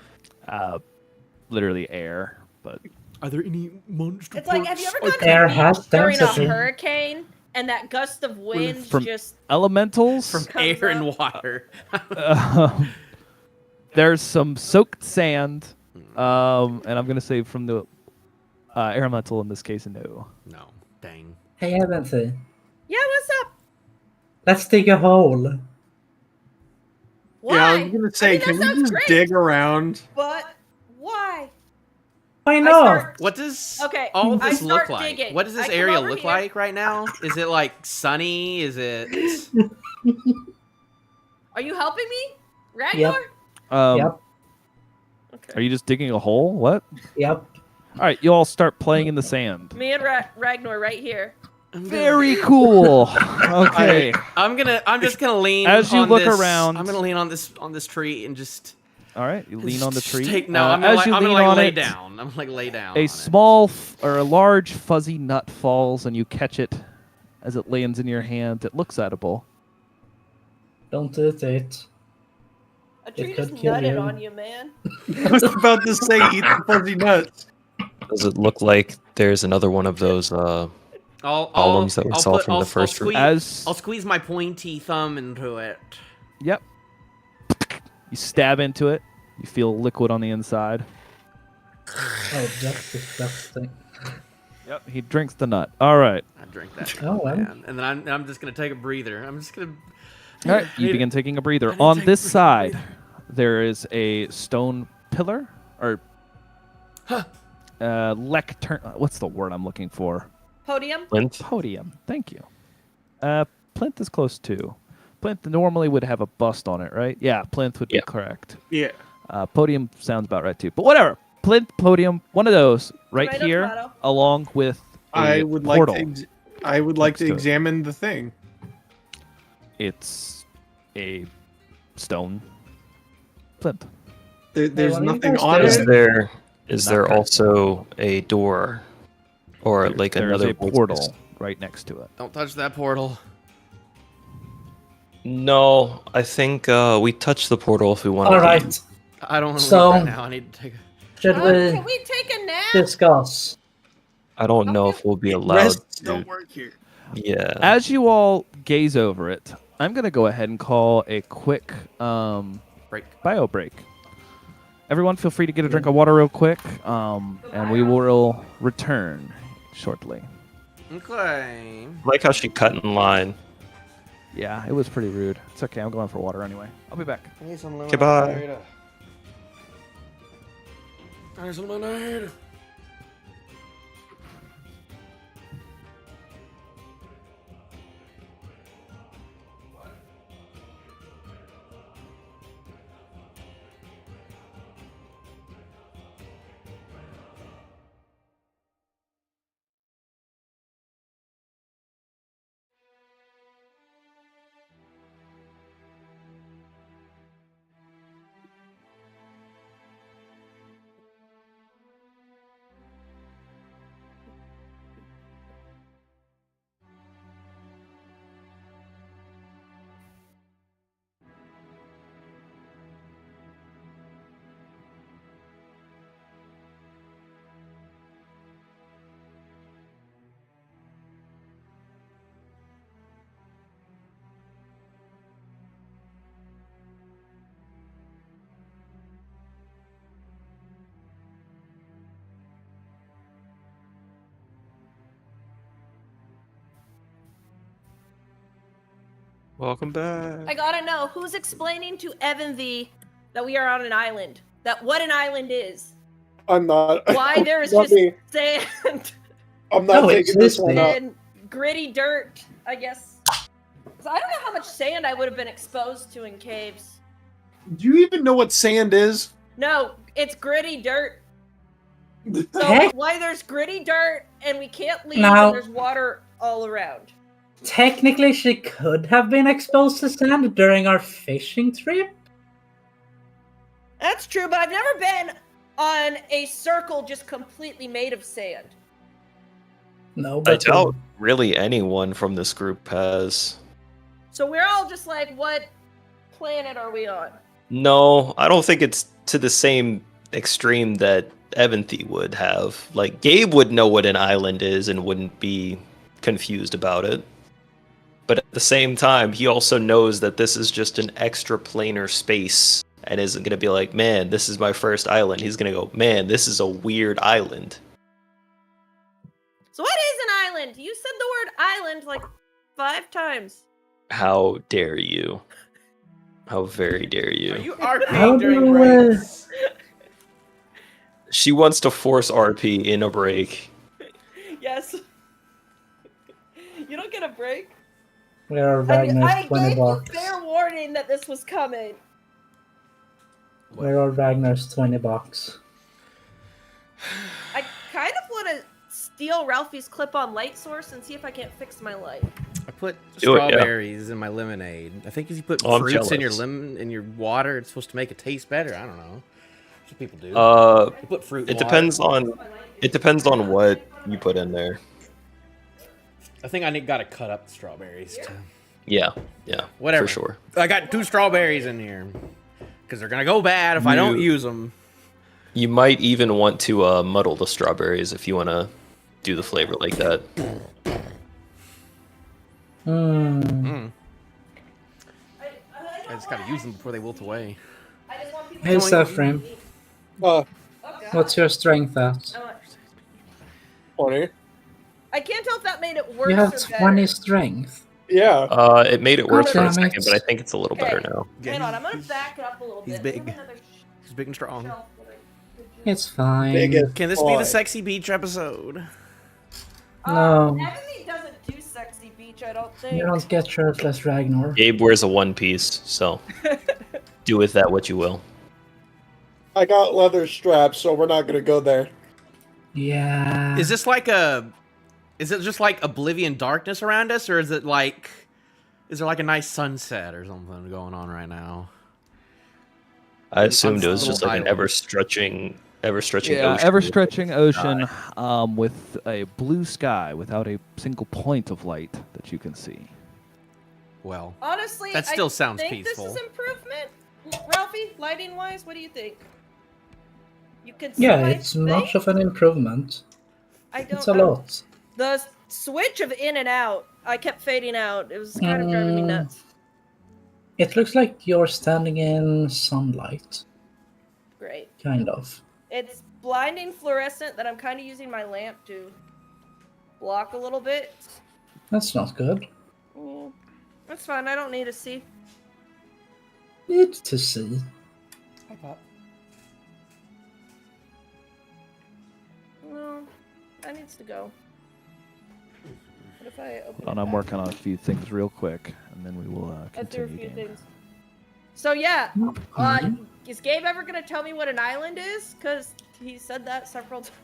Literally air, but Are there any monster It's like, have you ever gone to Air the has beach during a density. hurricane and that gust of wind from- just... elementals. from Comes air and up. water? There's some soaked sand, and I'm gonna say from the air elemental in this case, no. No. Dang. Hey, Evancy. Yeah, what's up? Let's dig a hole. Why? Yeah, I was gonna say, that can we sounds just great, dig around? But why? Why I not? start. What does Okay, all I this look start like? digging. What does I this come area over look here. like right now? Is it like sunny? Is it? Are you helping me, Ragnar? Yep. Yep. Okay. Are you just digging a hole? What? Yep. All right, you all start playing in the sand. Me and Ragnar right here. Very cool. Okay. I'm just gonna lean. As you on look this, around- I'm gonna lean on this tree and just. All right, you lean on the tree. I'm as gonna, you I'm lean gonna on lay it, down. I'm gonna like lay down. a on small or a large fuzzy nut falls, and you catch it as it lands in your hand. It looks edible. Don't eat it. A tree It just could kill nutted you. on you, man. I was about to say, eat the fuzzy nuts. Does it look like there's another one of those columns that we saw from the first squeeze, As I'll squeeze my pointy thumb into it. Yep. You stab into it. You feel liquid on the inside. Oh, that's disgusting. Yep. He drinks the nut. All right. I drink that. Oh, well. man. And then I'm just gonna take a breather. I'm just gonna. All right. You I begin taking a breather. I need to On take a this breather. side, there is a stone pillar or lectern. What's the word I'm looking for? Podium. plinth. Podium. Thank you. Plinth is close too. Plinth normally would have a bust on it, right? Yeah, plinth would be Yeah. correct. Yeah. Podium sounds about right too. But whatever. Plinth, podium, one of those right Tomato, here, tomato. along with a I would portal. I would like next to to it. examine the thing. It's a stone plinth. There's what are you nothing guys on doing? Is it. there is Not there correct. also a door or like There's another a void portal space? right next to it. Don't touch that portal. No, I think we touch the portal if we want to. All right. I don't want to So- leave right now. I need to take a. Should Can we we take a nap? discuss? I don't know if we'll be allowed Rests to. don't work here. Yeah. As you all gaze over it, I'm going to go ahead and call a quick break. bio break. Everyone, feel free to get a drink of water real quick, and we will return shortly. Okay. Like how she cut in line. Yeah, it was pretty rude. It's okay. I'm going for water anyway. I'll be back. I need some Okay, bye. I need some lemonade. Welcome back. I gotta know who's explaining to Evan V that we are on an island. That what an island is. I'm not. Why there is Not just me. sand I'm not No, taking this one up. and gritty dirt. I guess. So I don't know how much sand I would have been exposed to in caves. Do you even know what sand is? No, it's gritty dirt. So Heck. why there's gritty dirt and we can't leave Now- and there's water all around. Technically, she could have been exposed to sand during our fishing trip. That's true, but I've never been on a circle just completely made of sand. No, I but doubt really anyone from this group has. So we're all just like, what planet are we on? No, I don't think it's to the same extreme that Evanthy would have. Like, Gabe would know what an island is and wouldn't be confused about it. But at the same time, he also knows that this is just an extra planar space and isn't going to be like, man, this is my first island. He's going to go, man, this is a weird island. So what is an island? You said the word island like 5 times. How dare you? How very dare you? Are you How RPing do during you, breaks? She wants to force RP in a break. Yes. You don't get a break. Where are I Ragnar's 20 gave you bucks? fair warning that this was coming. Where are Ragnar's 20 bucks? I kind of want to steal Ralphie's clip-on light source and see if I can't fix my light. I put Do it, yeah. strawberries in my lemonade. I think if you put Oh, I'm fruits in your jealous. lemon in your water, it's supposed to make it taste better. I don't know. That's what people do. They put fruit. In It water. depends on what you put in there. I think I got to cut up the strawberries. Yeah, Whatever. for sure. I got 2 strawberries in here because they're gonna go bad if I don't use them. You might even want to muddle the strawberries if you want to do the flavor like that. I just gotta use them before they wilt away. Hey, Saffron, Uh, what's your strength at? 20. I can't tell if that made it worse You have or 20 better. strength. Yeah. It made it worse for a damn second, it. but I think it's a little better now. Hang on, I'm gonna back it up a little He's bit. big. We have another He's big and strong. shelf that I- It's fine. Biggest Can this be the boy. sexy beach episode? No. Ebony doesn't do sexy beach, I don't think. You don't get shirtless Ragnar. Gabe wears a one piece, so do with that what you will. I got leather straps, so we're not gonna go there. Yeah. Is this like is it just like Oblivion darkness around us, or is it like, is there like a nice sunset or something going on right now? I assumed it was little just like an island. ever-stretching Yeah, ocean. ever-stretching ocean with a blue sky without a single point of light that you can see. Well, Honestly, That still I sounds think peaceful. This is improvement. Ralphie, lighting wise, what do you think? You can see Yeah, my it's thing? much of an improvement. I don't It's a know. lot. The switch of in and out, I kept fading out. It was kind of driving me nuts. It looks like you're standing in sunlight, Great. kind of. It's blinding fluorescent that I'm kind of using my lamp to block a little bit. That's not good. Yeah, that's fine. I don't need to see. Need to see. No, that needs to go. What if I open And it I'm back? working on a few things real quick, and then we will I threw a continue. few game. things. So yeah, Okay. is Gabe ever gonna tell me what an island is? Cause he said that several times.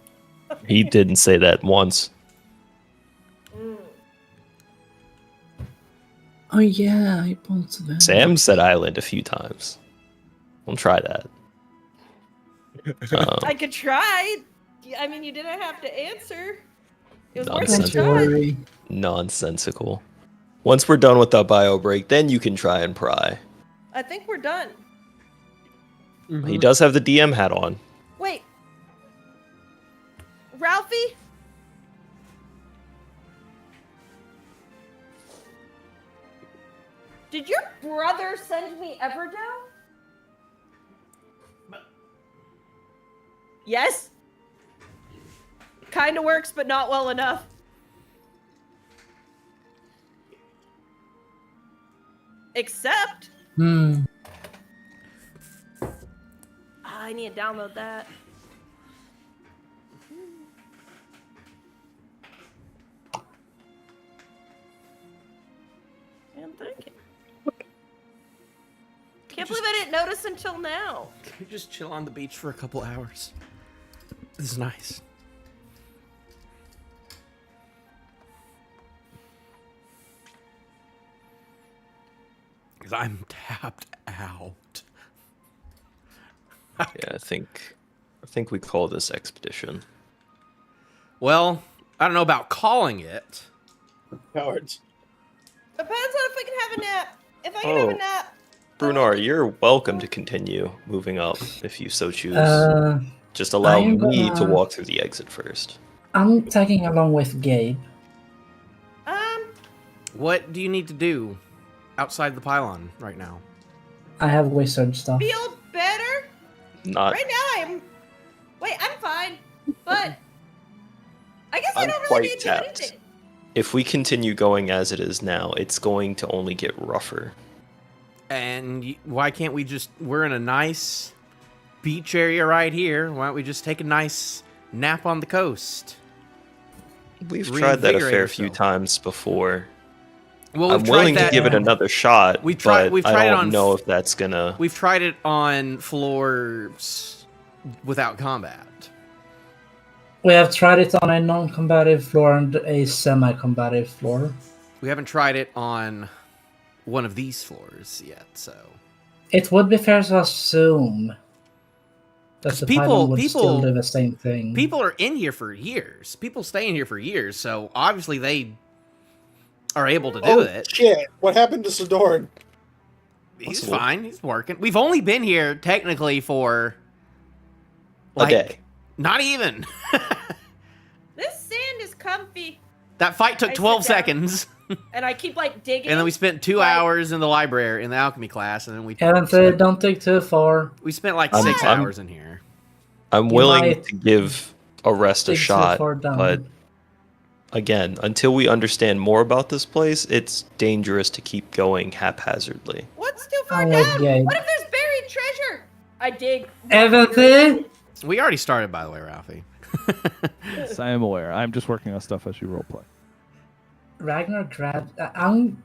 He didn't say that once. Mm. Oh yeah, I want that. Sam said island a few times. We'll try that. I could try. I mean, you didn't have to answer. It was worth a Nonsense. Don't try. worry. Nonsensical. Once we're done with the bio break, then you can try and pry. I think we're done. He does have the DM hat on. Wait, Ralphie. Did your brother send me Everdown? Yes. Kind of works, but not well enough. Except, I need to download that. I'm thinking. Can't believe I didn't notice until now. Can we just chill on the beach for a couple hours? This is nice. Because I'm tapped out. Yeah, I think we call this expedition. Well, I don't know about calling it. Cowards. Depends on if I can have a nap. If I can have Oh. a nap. Brunar, you're welcome to continue moving up if you so choose. Just allow I'm me to gonna- walk through the exit first. I'm tagging along with Gabe. What do you need to do outside the pylon right now? I have wizard stuff. Feel better? Not Right now I'm. Wait, I'm fine. But I guess I I'm don't really quite need to do tapped. anything. if we continue going as it is now, it's going to only get rougher. And why can't we just... We're in a nice beach area right here. Why don't we just take a nice nap on the coast? We've tried that a Reinvigorate fair few ourselves. times before. Well, I'm willing to give it another shot, We've tried but it I don't on know if that's gonna... We've tried it on floors without combat. We have tried it on a non-combative floor and a semi-combative floor. We haven't tried it on one of these floors yet, so... It would be fair to assume that the pylon would still do the same thing. People are in here for years. People stay in here for years, so obviously they are able to do Oh it. shit! What happened to Sidorn? He's Possible. fine. He's working. We've only been here technically for A day. Not even. This sand is comfy, That fight took I sit 12 down. seconds, and I keep like digging. and then we spent 2 Like- hours in the library in the alchemy class, and then we Don't take too far. spent like I'm- 6 I'm- hours in here. I'm You willing might to give a rest a Dig too shot, far down. but again, until we understand more about this place, it's dangerous to keep going haphazardly. What's too far Oh, down? yeah. What if there's buried treasure? I dig. Evanthie? We already started, by the way, Ralphie. Yes, I am aware. I'm just working on stuff as you roleplay. Ragnar grabs Evanthie.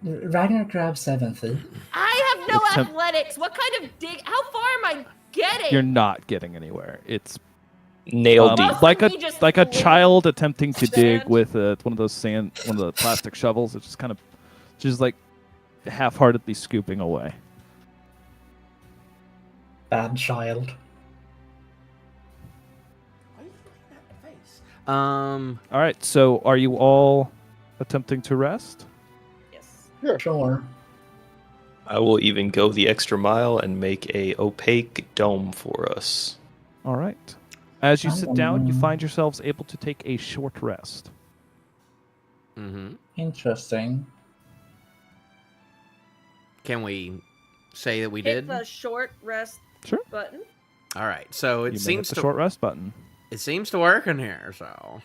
I have no Attempt- athletics. What kind of dig? How far am I getting? You're not getting anywhere. It's Nail deep. like We just a live child attempting to dig sand. with one of the plastic shovels. It's just kind of like half-heartedly scooping away. Bad child. All right. So, are you all attempting to rest? Yes. Sure. I will even go the extra mile and make a opaque dome for us. All right. As you I sit down, you don't know. find yourselves able to take a short rest. Mm-hmm. Interesting. Can we say that we Hit did? the short rest Sure. button. All right. So You it may hit seems the to short rest button. it seems to work in here. So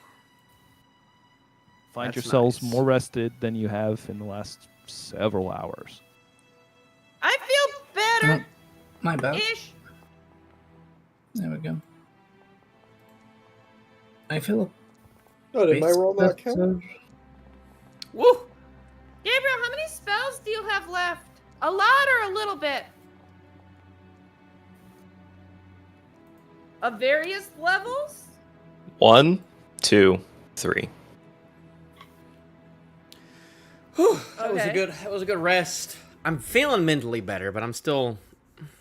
Find That's yourselves nice. more rested than you have in the last several hours. I feel better. My bad. Ish. There we go. I feel Oh, did my roll not count? better. woo. Gabriel, how many spells do you have left? A lot or a little bit? Of various levels? 1, 2, 3. That was a good rest. I'm feeling mentally better, but I'm still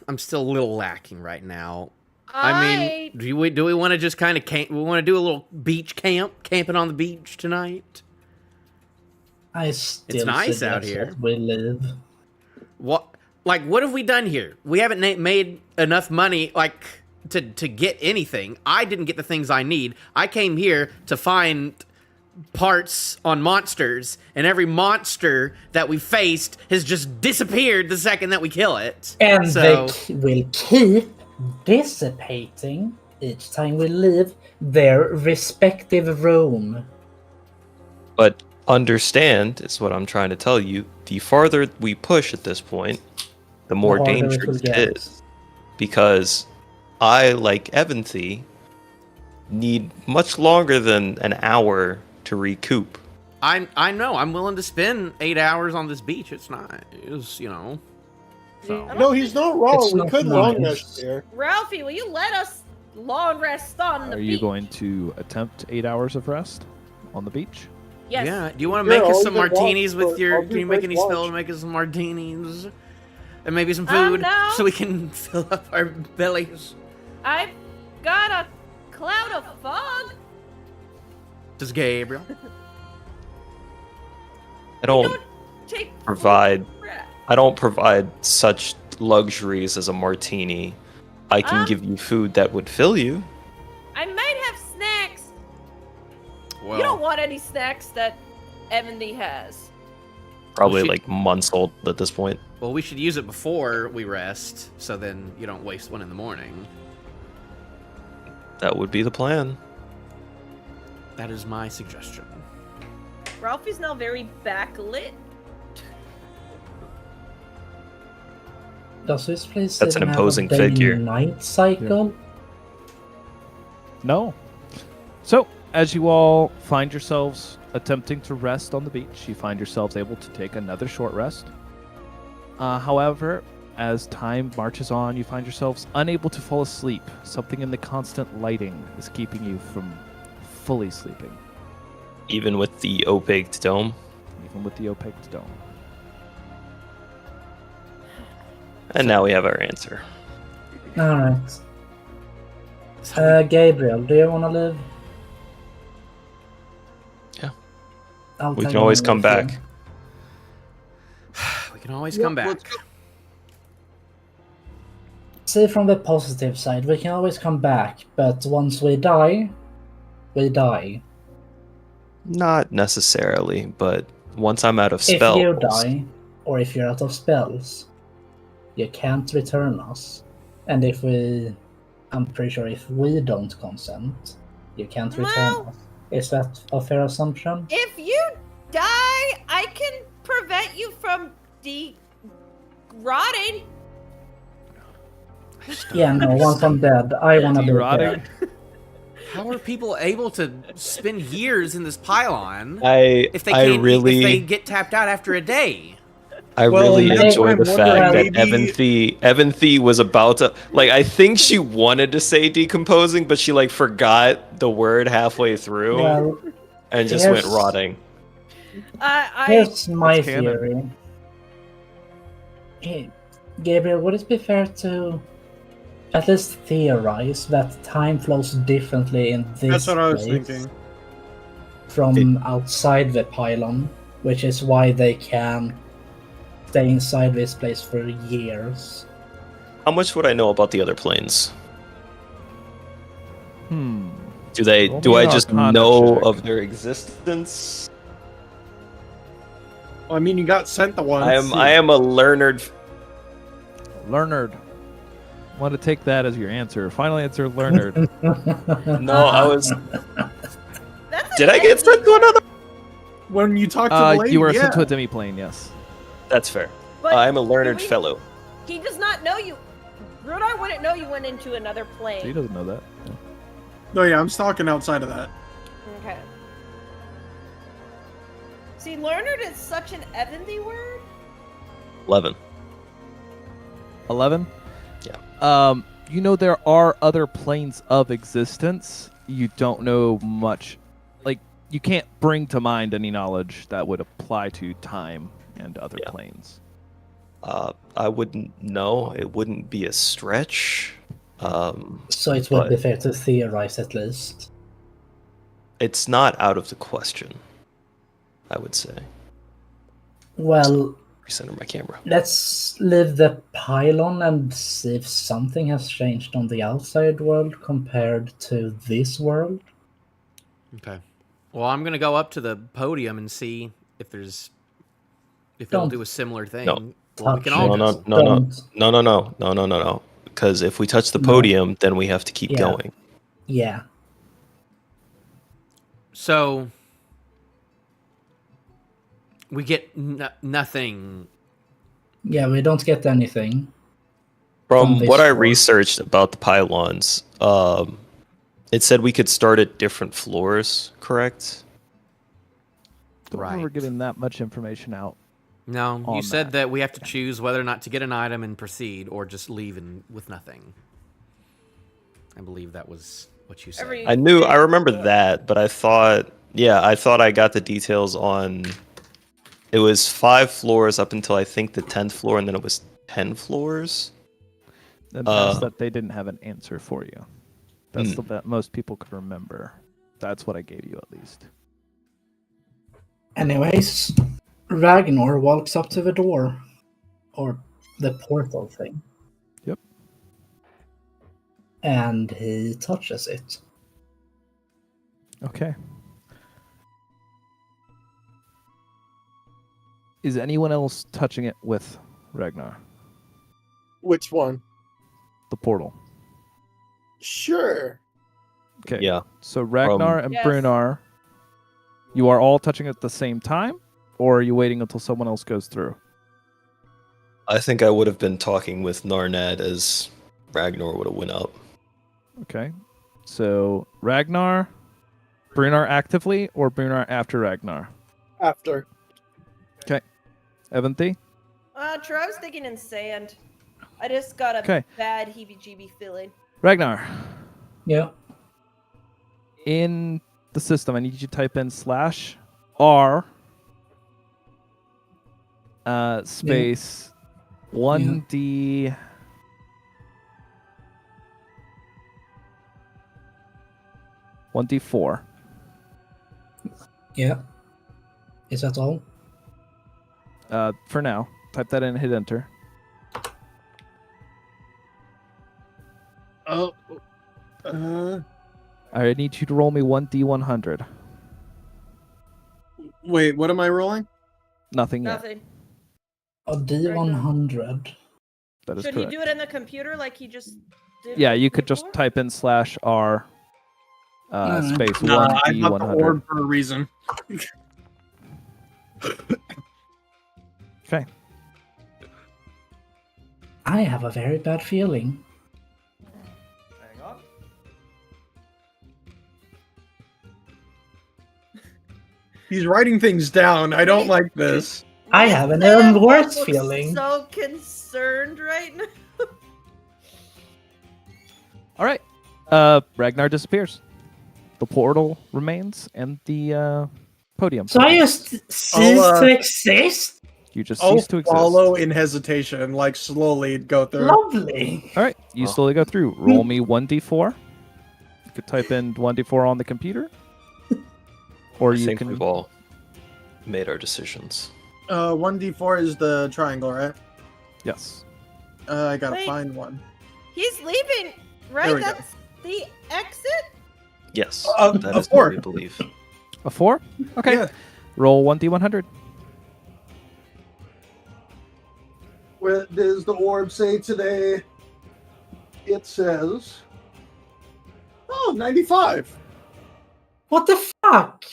a little lacking right now. I mean, do we want to just kind of camp? We want to do a little beach camping on the beach tonight. I still nice out suggest here. that we live. What have we done here? We haven't made enough money to get anything. I didn't get the things I need. I came here to find parts on monsters, and every monster that we faced has just disappeared the second that we kill it. And so they will keep dissipating each time we leave their respective room. But understand, is what I'm trying to tell you, the farther we push at this point, the more harder it will dangerous get. it is. Because I, like Evanthie, need much longer than an hour to recoup. I know I'm willing to spend 8 hours on this beach. It's you know. So. No, he's not wrong. It's We not could long nice. rest here. Ralphie, will you let us long rest on the Are beach? you going to attempt 8 hours of rest on the beach? Yes. Yeah. Do you want to Yeah, make us I'll some even martinis watch, with but your? I'll Can do you make great any watch. spell to make us some martinis? And maybe some food No. so we can fill up our bellies. I've got a cloud of fog. Does Gabriel? I don't Take provide breath. I don't provide such luxuries as a martini. I can give you food that would fill you. I might have snacks. Well, You don't want any snacks that Evanthie has. Probably should- like months old at this point. well, we should use it before we rest, so then you don't waste one in the morning. That would be the plan. That is my suggestion. Ralphie's now very backlit. Does this place That's an even have imposing a figure. day-night cycle? No. So, as you all find yourselves attempting to rest on the beach, you find yourselves able to take another short rest. However, as time marches on, you find yourselves unable to fall asleep. Something in the constant lighting is keeping you from fully sleeping, Even with the opaque dome. even with the opaque dome. And now we have our answer. Alright. Gabriel, do you want to live? Yeah. I'll We tag can always along come with you. back. We can always Yeah, come back. let's go. See, from the positive side, we can always come back, but once we die, we die. Not necessarily, but once I'm out of If spells. you die, or if you're out of spells, you can't return us. And if we... I'm pretty sure if we don't consent, you can't return Well- us. Is that a fair assumption? If you die, I can prevent you from rotting. Yeah, no, once I'm dead, I wanna be Derotting? dead. How are people able to spend years in this pylon I if they I can't really if they get tapped out after a day? I Well, really that's enjoy what I'm the fact wondering, that maybe- Evan Thee was about to I think she wanted to say decomposing, but she forgot the word halfway through Well, and just went here's- rotting. here's my That's canon. theory. Hey, Gabriel, would it be fair to at least theorize that time flows differently in this That's what I was place thinking. from outside the pylon, which is why they can stay inside this place for years? How much would I know about the other planes? Hmm. Roll Do me I an just Arcana know check. of their existence? Well, I mean, you got sent the one. I am a learned. Learned. Want to take that as your answer? Final answer, learned. No, I was. That's a Did I get sent to another? When you talk to the lady, You were yeah. sent to a demi-plane, yes. That's fair. But I'm a learned we- fellow. He does not know you. Rudar wouldn't know you went into another He plane. doesn't know that. No, yeah, I'm stalking outside of that. Okay. See, learned is such an Eventhy word. 11. 11? Yeah. You know there are other planes of existence. You don't know much. You can't bring to mind any knowledge that would apply to time and other Yeah. planes. I wouldn't know. It wouldn't be a stretch. So it would be But- fair to theorize at least. It's not out of the question, I would say. Well, Recenter my camera. let's leave the pylon and see if something has changed on the outside world compared to this world. Okay. Well, I'm gonna go up to the podium and see if it'll Don't do a similar thing. No. Well, we can touch all it. No, go. Don't. Because if we touch the No. podium, then we have to keep Yeah. going. Yeah. So we get nothing. Yeah, we don't get anything. From this what I floor. researched about the pylons, it said we could start at different floors, correct? Don't remember Right. getting that much information out. No, you On said that. that we have to choose whether or not to get an item and proceed, or just leave with nothing. I believe that was what you said. Every- I remember that, but I thought I got the details on. It was 5 floors up until I think the 10th floor, and then it was 10 floors. And that's that they didn't have an answer for you. That's Hmm. the that most people could remember. That's what I gave you, at least. Anyways, Ragnar walks up to the door. Or the portal thing. Yep. And he touches it. Okay. Is anyone else touching it with Ragnar? Which one? The portal. Sure. Okay. Yeah. So Ragnar and Yes. Brunar You are all touching at the same time, or are you waiting until someone else goes through? I think I would have been talking with Narnad as Ragnar would have went up. Okay. So Ragnar, Brunar actively, or Brunar after Ragnar? After. Evanthi? True, I was thinking in sand. I just got a Okay. bad heebie-jeebie feeling. Ragnar, Yeah. in the system, I need you to type in /R space 1D. One D4. Yeah. Is that all? For now, type that in and hit enter. Oh. I need you to roll me 1D100. Wait, what am I rolling? Nothing yet. Nothing. A D100. That is Should correct. he do it in the computer like he just did? Yeah, you could just before? type in /R space Nah, I got the 1D100. orb for a reason. Okay. I have a very bad feeling. Hang on. He's writing things down. I don't like this. I have an Sam even worse looks feeling. So concerned right now. All right. Ragnar disappears. The portal remains, and the podium. So I just ceased I'll, to exist? You just I'll cease to exist. follow in hesitation, like slowly go through. Lovely. All right, you slowly go through. Roll me 1d4. You could type in 1d4 on the computer, or I you think can. we've all made our decisions. 1d4 is the triangle, right? Yes. I gotta Wait. find one. He's leaving, There right? we go. That's the exit? Yes, A that is four. what we believe. A 4. Okay. Yeah. Roll 1d100. What does the orb say today? It says... Oh, 95. What the fuck?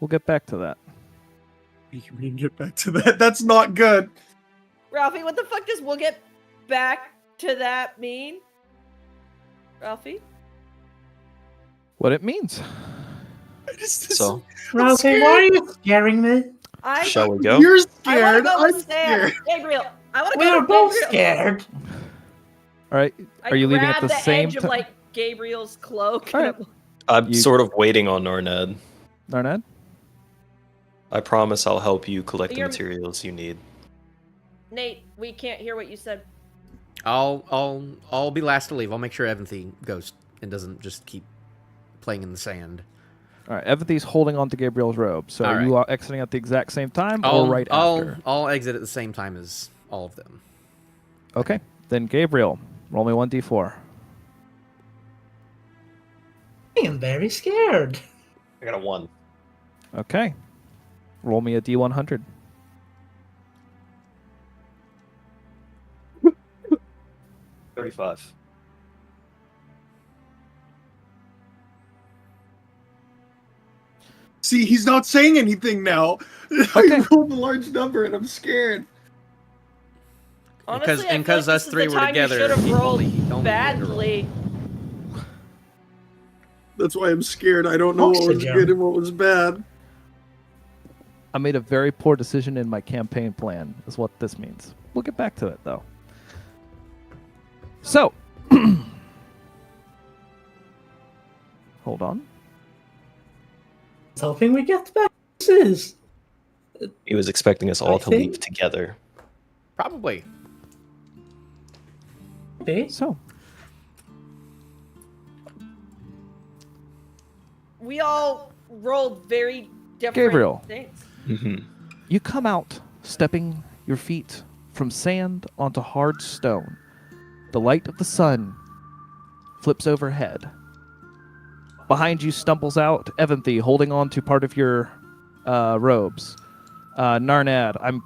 We'll get back to that. We can get back to that. That's not good. Ralphie, what the fuck does we'll get back to that mean? Ralphie? What it means. So, Ralphie, why are you scaring me? I shall we go? You're I want scared. to go I'm with Sam. scared. Gabriel. I want to We go are with both Gabriel. scared. All right. I Are you leaving at grabbed the same edge of time? like Gabriel's cloak. All and right. I'm- I'm You- sort of waiting on Narnad. Narnad? I promise I'll help you collect the You're- materials you need. Nate, we can't hear what you said. I'll be last to leave. I'll make sure Evanthi goes and doesn't just keep playing in the sand. All right. Evanthi's holding on to Gabriel's robe. So All are you are exiting at the exact same time or right after? I'll exit at the same time as all of them. Okay. Then Gabriel, roll me 1d4. I am very scared. I got a 1. Okay. Roll me a d100. $35. See, he's not saying anything now. Okay. I rolled a large number and I'm scared. Honestly, I feel because like us this is three the were time together, You should have he rolled only had to roll. badly. That's why I'm scared. I don't know what was Oxygen. good and what was bad. I made a very poor decision in my campaign plan, is what this means. We'll get back to it, though. So, hold on. I was hoping we get back to this. He was expecting us all I to leave think- together. Probably. Okay. So, We all rolled very different Gabriel. things. Mm-hmm. you come out, stepping your feet from sand onto hard stone. The light of the sun flips overhead. Behind you stumbles out Evanthi, holding on to part of your robes. Narnad, I'm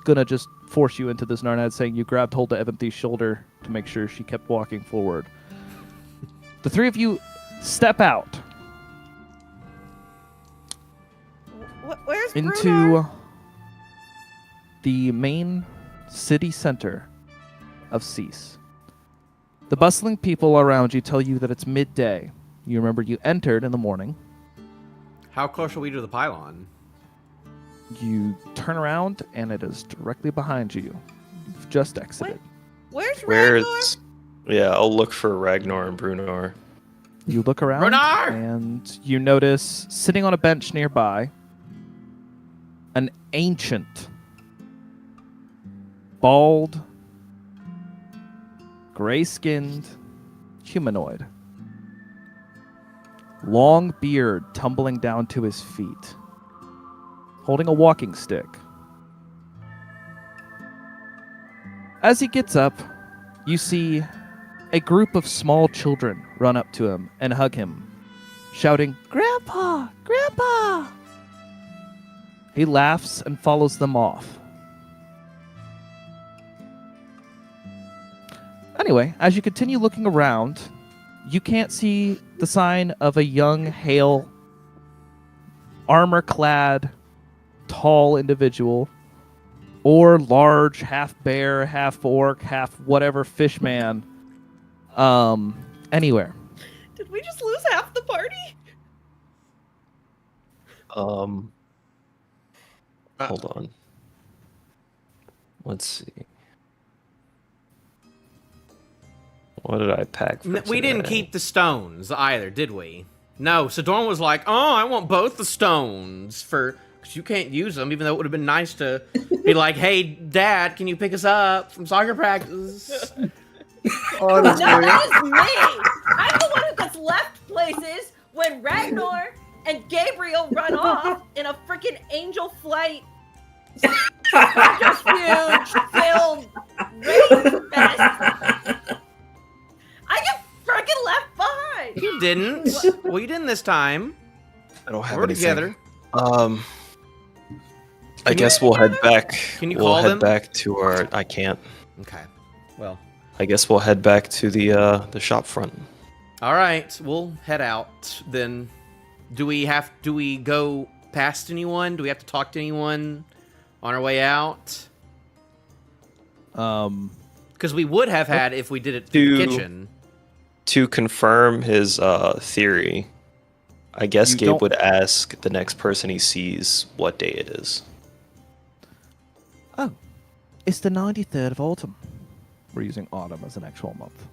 gonna just force you into this, Narnad, saying you grabbed hold of Evanthi's shoulder to make sure she kept walking forward. The three of you step out Where's into Brunar? the main city center of Cease. The bustling people around you tell you that it's midday. You remember you entered in the morning. How close are we to the pylon? You turn around and it is directly behind you. You've just exited. Where's Ragnar? Where's? Yeah, I'll look for Ragnar and Brunar. You look around Brunar! and you notice sitting on a bench nearby an ancient, bald, gray-skinned humanoid. Long beard tumbling down to his feet, holding a walking stick. As he gets up, you see a group of small children run up to him and hug him, shouting, "Grandpa! Grandpa!" He laughs and follows them off. Anyway, as you continue looking around, you can't see the sign of a young, hale, armor-clad, tall individual, or large, half-bear, half-orc, half-whatever fishman, anywhere. Did we just lose half the party? Hold on. Let's see. What did I pack? For We didn't today? keep the stones either, did we? No, Sidorn was like, "Oh, I want both the stones because you can't use them." Even though it would have been nice to be like, "Hey, Dad, can you pick us up from soccer practice?" Honestly. No, that is me. I'm the one who gets left places when Ragnar and Gabriel run off in a freaking angel flight subterfuge filled race fest. I get freaking left behind. You didn't. Well, you didn't this time. I don't have We're anything. together. I guess we'll head back. Can you we'll call head them? back to our. I can't. Okay. Well, I guess we'll head back to the shop front. all right. We'll head out then. Do we go past anyone? Do we have to talk to anyone on our way out? Because we would have had if we did it in the To- kitchen. To confirm his theory, I guess You Gabe don't- would ask the next person he sees what day it is. Oh, it's the 93rd of autumn. We're using autumn as an actual month.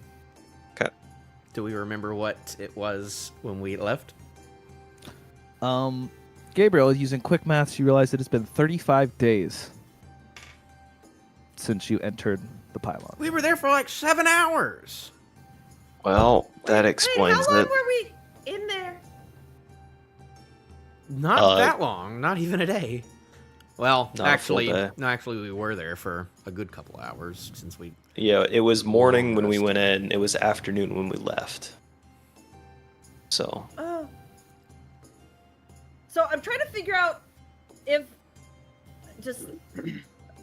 Do we remember what it was when we left? Gabriel, using quick maths, you realize it has been 35 days since you entered the pylon. We were there for like 7 hours. Well, that Wait, explains how long it. were we in there? Not that long. Not even a day. Well, Not a full actually, day. no. Actually, we were there for a good couple hours since we. Yeah, it was morning Long when we rest. went in. It was afternoon when we left. So Oh. So I'm trying to figure out if just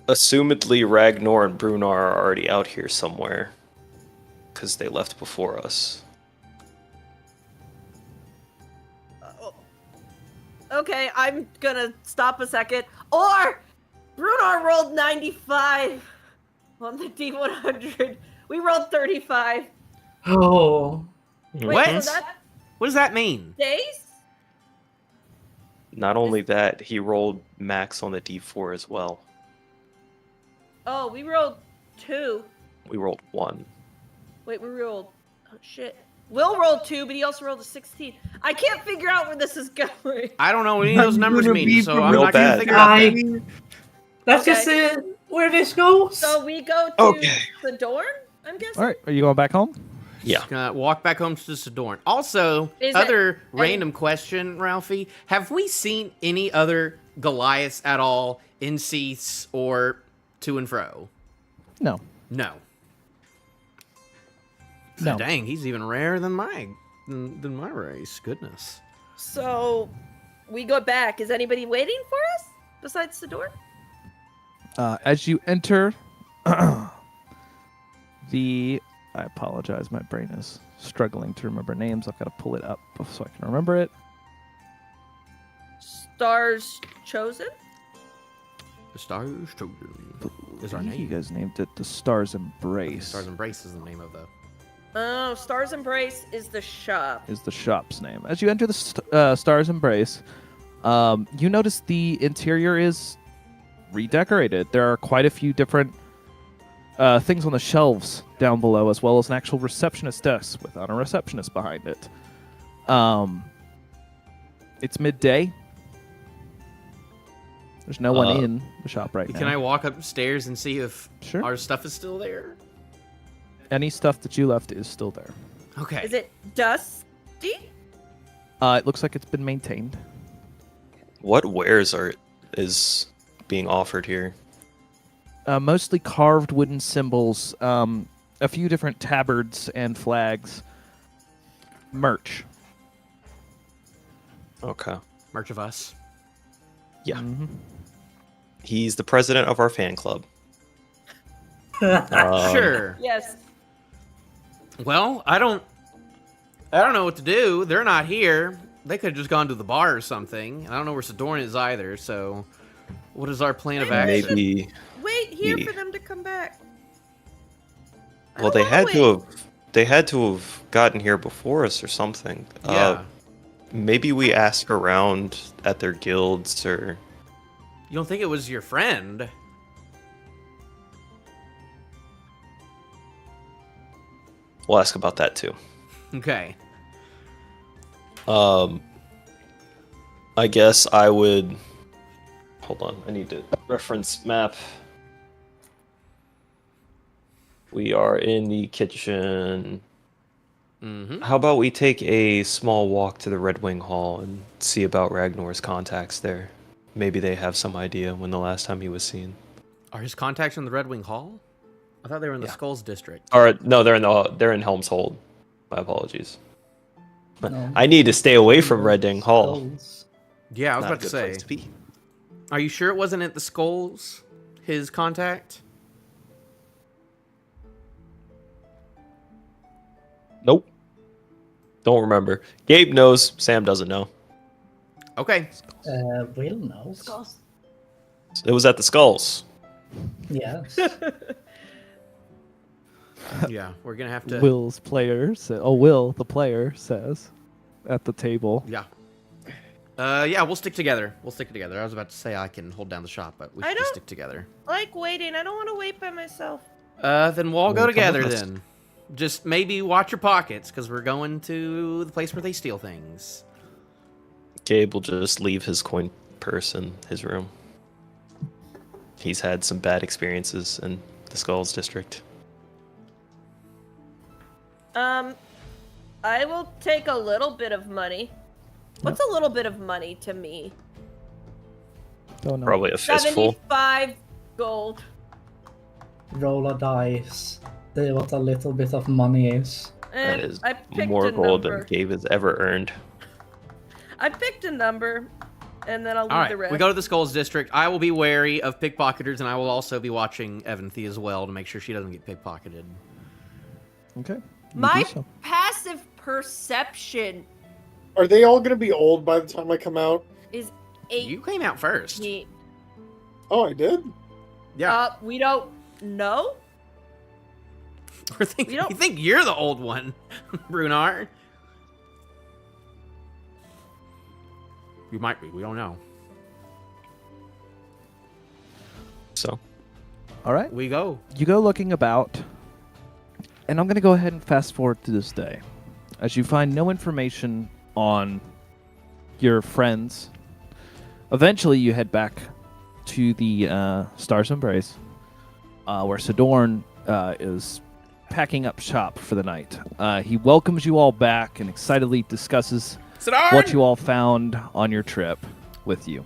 assumedly Ragnar and Brunar are already out here somewhere. Because they left before us. okay, I'm gonna stop a second. Or Brunar rolled 95 on the D100. We rolled 35. Oh. Wait, What? was that What does that mean? days? Not only that, he rolled max on the D4 as well. Oh, we rolled 2. We rolled 1. Wait, we rolled. Oh shit. Will rolled 2, but he also rolled a 16. I can't figure out where this is going. I don't know what any of those I'm numbers gonna mean, be so I'm real not going to bad. think about that. Let's Okay. just see where this goes. So we go to Okay. the Dorn, I'm guessing. All right, are you going back home? Yeah. Just gonna walk back home to Sidorn. Also, Is it other any- random question, Ralphie. Have we seen any other Goliaths at all in Cease or to and fro? No. No. No. Dang, he's even rarer than than my race. Goodness. So we go back. Is anybody waiting for us besides the door? As you enter the I apologize. My brain is struggling to remember names. I've got to pull it up so I can remember it. Stars Chosen? The Stars Chosen is our I think You name. guys named it the Stars Embrace. Stars Embrace is the name of the. Oh, Stars Embrace is the shop. Is the shop's name. As you enter the Stars Embrace, you notice the interior is redecorated. There are quite a few different things on the shelves down below, as well as an actual receptionist desk without a receptionist behind it. It's midday. There's no one in the shop right now. Can I walk upstairs and see if Sure. our stuff is still there? Any stuff that you left is still there. Okay. Is it dusty? It looks like it's been maintained. What wares is being offered here? Mostly carved wooden symbols, a few different tabards and flags. Merch. Okay. Merch of us. Yeah. Mhm. He's the president of our fan club. Sure. Yes. Well, I don't know what to do. They're not here. They could have just gone to the bar or something. I don't know where Sidorn is either. So, what is our plan of action? Maybe. Wait here Yeah. for them to come back. I Well, don't they wanna had wait. to have. They had to have gotten here before us or something. Yeah. Maybe we ask around at their guilds or. You don't think it was your friend? We'll ask about that too. Okay. I guess I would. Hold on, I need to reference map. We are in the kitchen. Mm-hmm. How about we take a small walk to the Red Wing Hall and see about Ragnar's contacts there? Maybe they have some idea when the last time he was seen. Are his contacts in the Red Wing Hall? I thought they were in the Yeah. Skulls district. Or no, they're in Helm's Hold. My apologies. No. I need to stay away from Red Wing Hall. Skulls. Yeah, I was Not a about to good say. place to be. Are you sure it wasn't at the Skulls? His contact? Nope. Don't remember. Gabe knows. Sam doesn't know. Okay. Will knows. It was at the Skulls. Yes. Yeah, we're gonna have to. Will's player Will, the player, says at the table. Yeah. Yeah, we'll stick together. We'll stick together. I was about to say I can hold down the shop, but we I should just don't- stick together. Like waiting. I don't want to wait by myself. Then we'll all go Well, come together with us. then. Just maybe watch your pockets, because we're going to the place where they steal things. Gabe will just leave his coin purse in his room. He's had some bad experiences in the Skulls district. I will take a little bit of money. What's a little bit of money to me? Don't know. Probably a fistful. 75 gold. Roll a dice. See what a little bit of money is. That And is I picked more a gold number. than Gabe has ever earned. I picked a number, and then I'll leave All right, the rest. we go to the Skulls district. I will be wary of pickpocketers, and I will also be watching Evanthy as well to make sure she doesn't get pickpocketed. Okay. you My do so. passive perception Are they all gonna be old by the time I come out? is 8. You came out first. Oh, I did? Yeah. We don't know. You think you're the old one, Brunar. You might be. We don't know. So, All right. We go. You go looking about, and I'm going to go ahead and fast forward to this day. As you find no information on your friends, eventually you head back to the Stars Embrace, where Sidorn is packing up shop for the night. He welcomes you all back and excitedly discusses Sidorn! what you all found on your trip with you.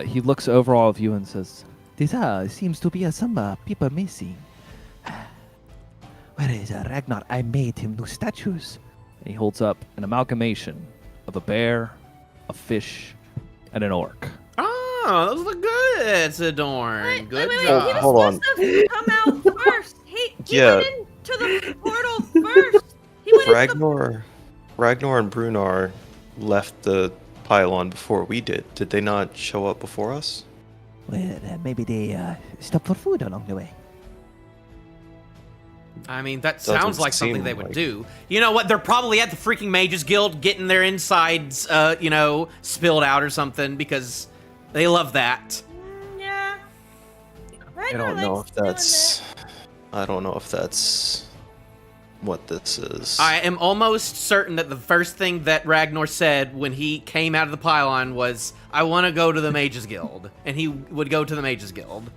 He looks over all of you and says, "There seems to be some people missing. Where is Ragnar? I made him new statues." And he holds up an amalgamation of a bear, a fish, and an orc. Oh, those look good, Sidorn. Good Wait, job. he was Hold on. supposed to come out first. He He Yeah. went into the portal first. He went into the... Ragnar and Brunar left the pylon before we did. Did they not show up before us? Well, maybe they stopped for food along the way. I mean, that Doesn't sounds like something seem they would like- do. You know what? They're probably at the freaking Mages Guild getting their insides, spilled out or something because they love that. Yeah. I don't know if that's. I don't know if that's what this is. I am almost certain that the first thing that Ragnar said when he came out of the pylon was, "I want to go to the Mages Guild," and he would go to the Mages Guild.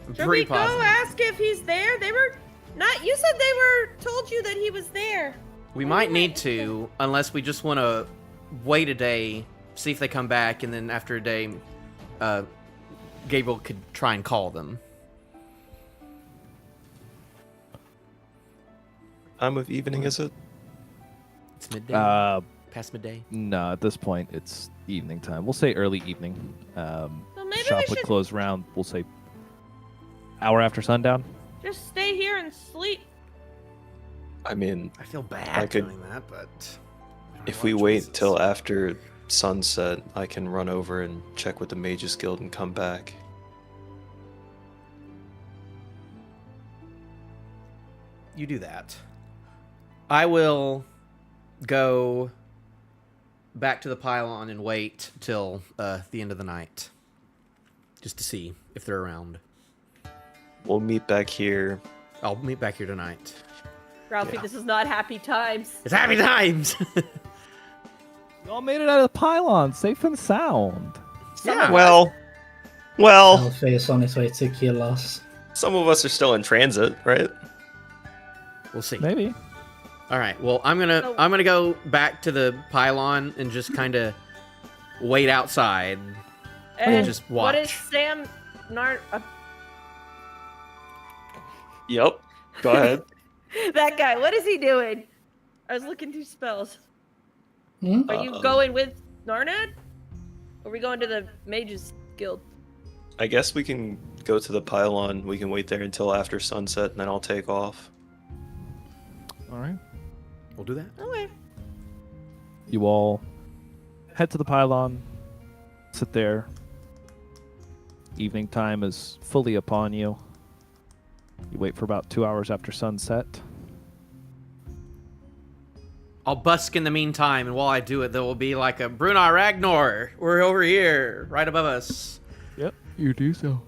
I'm Should pretty we go positive. ask if he's there? They were not. You said they were told you that he was there. We might need to, unless we just want to wait a day, see if they come back, and then after a day, Gabriel could try and call them. Time of evening is it? It's midday. Past midday. No, at this point it's evening time. We'll say early evening. So maybe Shop we would should close around, we'll say, hour after sundown. just stay here and sleep. I mean, I feel bad I could- doing that, but I don't if have we a lot of wait choices. till after sunset, I can run over and check with the Mages Guild and come back. You do that. I will go back to the pylon and wait till the end of the night, just to see if they're around. We'll meet back here. I'll meet back here tonight. Ralphie, Yeah. this is not happy times. It's happy times. Y'all made it out of the pylon, safe and sound. Yeah. Well, Alfie is on his way to kill us. some of us are still in transit, right? We'll see. Maybe. All right. Well, I'm gonna go back to the pylon and just kind of wait outside. And just what is watch. Sam Nar? Yep. Go ahead. That guy. What is he doing? I was looking through spells. Hmm? Are you going with Narnad? Or are we going to the Mages Guild? I guess we can go to the pylon. We can wait there until after sunset, and then I'll take off. All right. We'll do that. Okay. You all head to the pylon, sit there. Evening time is fully upon you. You wait for about 2 hours after sunset. I'll busk in the meantime, and while I do it, there will be like a Brunar Ragnar. We're over here, right above us. Yep, you do so.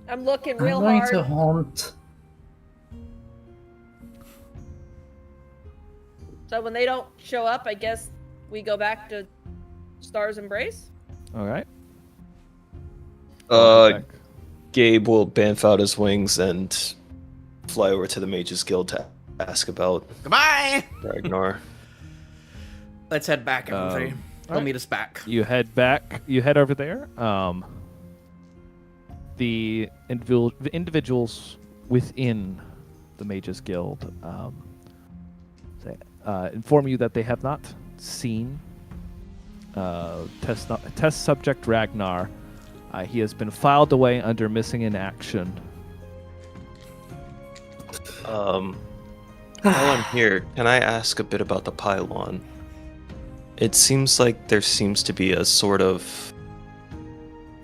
I'm looking I'm real going hard. to haunt. So when they don't show up, I guess we go back to Star's Embrace? All right. Back. Gabe will bamf out his wings and fly over to the Mages Guild to ask about Goodbye. Ragnar. Let's head back, everybody. Um, They'll meet us back. You head back. You head over there. The individuals within the Mages Guild inform you that they have not seen test subject Ragnar. He has been filed away under missing in action. While I'm here, can I ask a bit about the pylon? It seems like there seems to be a sort of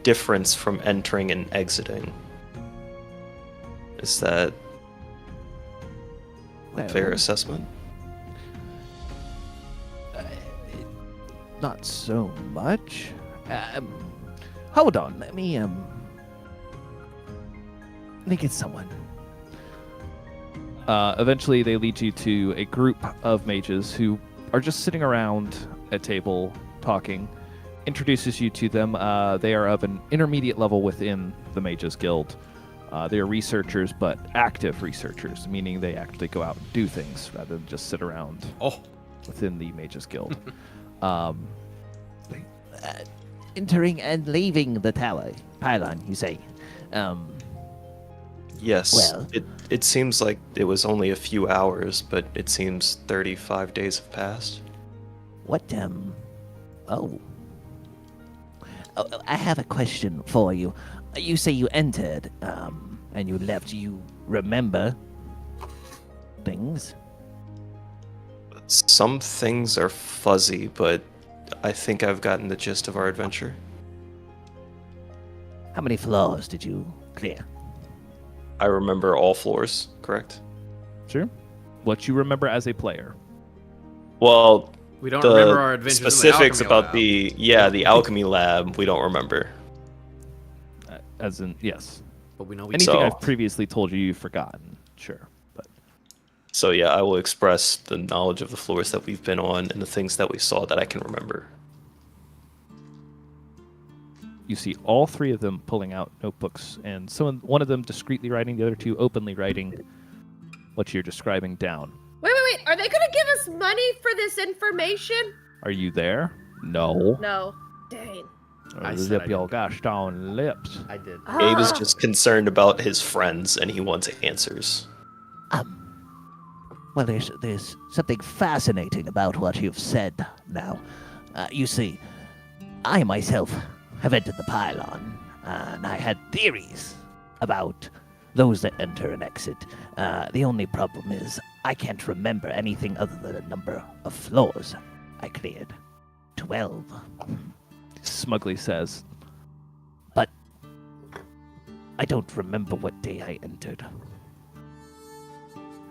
difference from entering and exiting. Is that a fair Well, assessment? Not so much. Hold on, let me get someone. Eventually, they lead you to a group of mages who are just sitting around a table talking. Introduces you to them. They are of an intermediate level within the Mages Guild. They are researchers, but active researchers, meaning they actually go out and do things rather than just sit around within the Mages Guild. Entering and leaving the pylon, you say? Yes. Well- It seems like it was only a few hours, but it seems 35 days have passed. What, Oh, I have a question for you. You say you entered, and you left. You remember things? Some things are fuzzy, but I think I've gotten the gist of our adventure. How many floors did you clear? I remember all floors, correct? Sure. What you remember as a player. Well, We don't the remember our adventures specifics in the about alchemy the alchemy lab we don't remember. As in, yes. but we know we Anything So- I've previously told you, you've forgotten. Sure. But So yeah, I will express the knowledge of the floors that we've been on and the things that we saw that I can remember. you see all three of them pulling out notebooks, and one of them discreetly writing, the other two openly writing what you're describing down. Wait. Are they gonna give us money for this information? Are you there? No. No. Dang. I said Zip I your didn't. gosh darn lips. I did. Gabe is Ah. just concerned about his friends and he wants answers. Well, there's something fascinating about what you've said now. You see, I myself have entered the pylon, and I had theories about those that enter and exit. The only problem is I can't remember anything other than a number of floors I cleared. 12. Smugly says, But I don't remember what day I entered.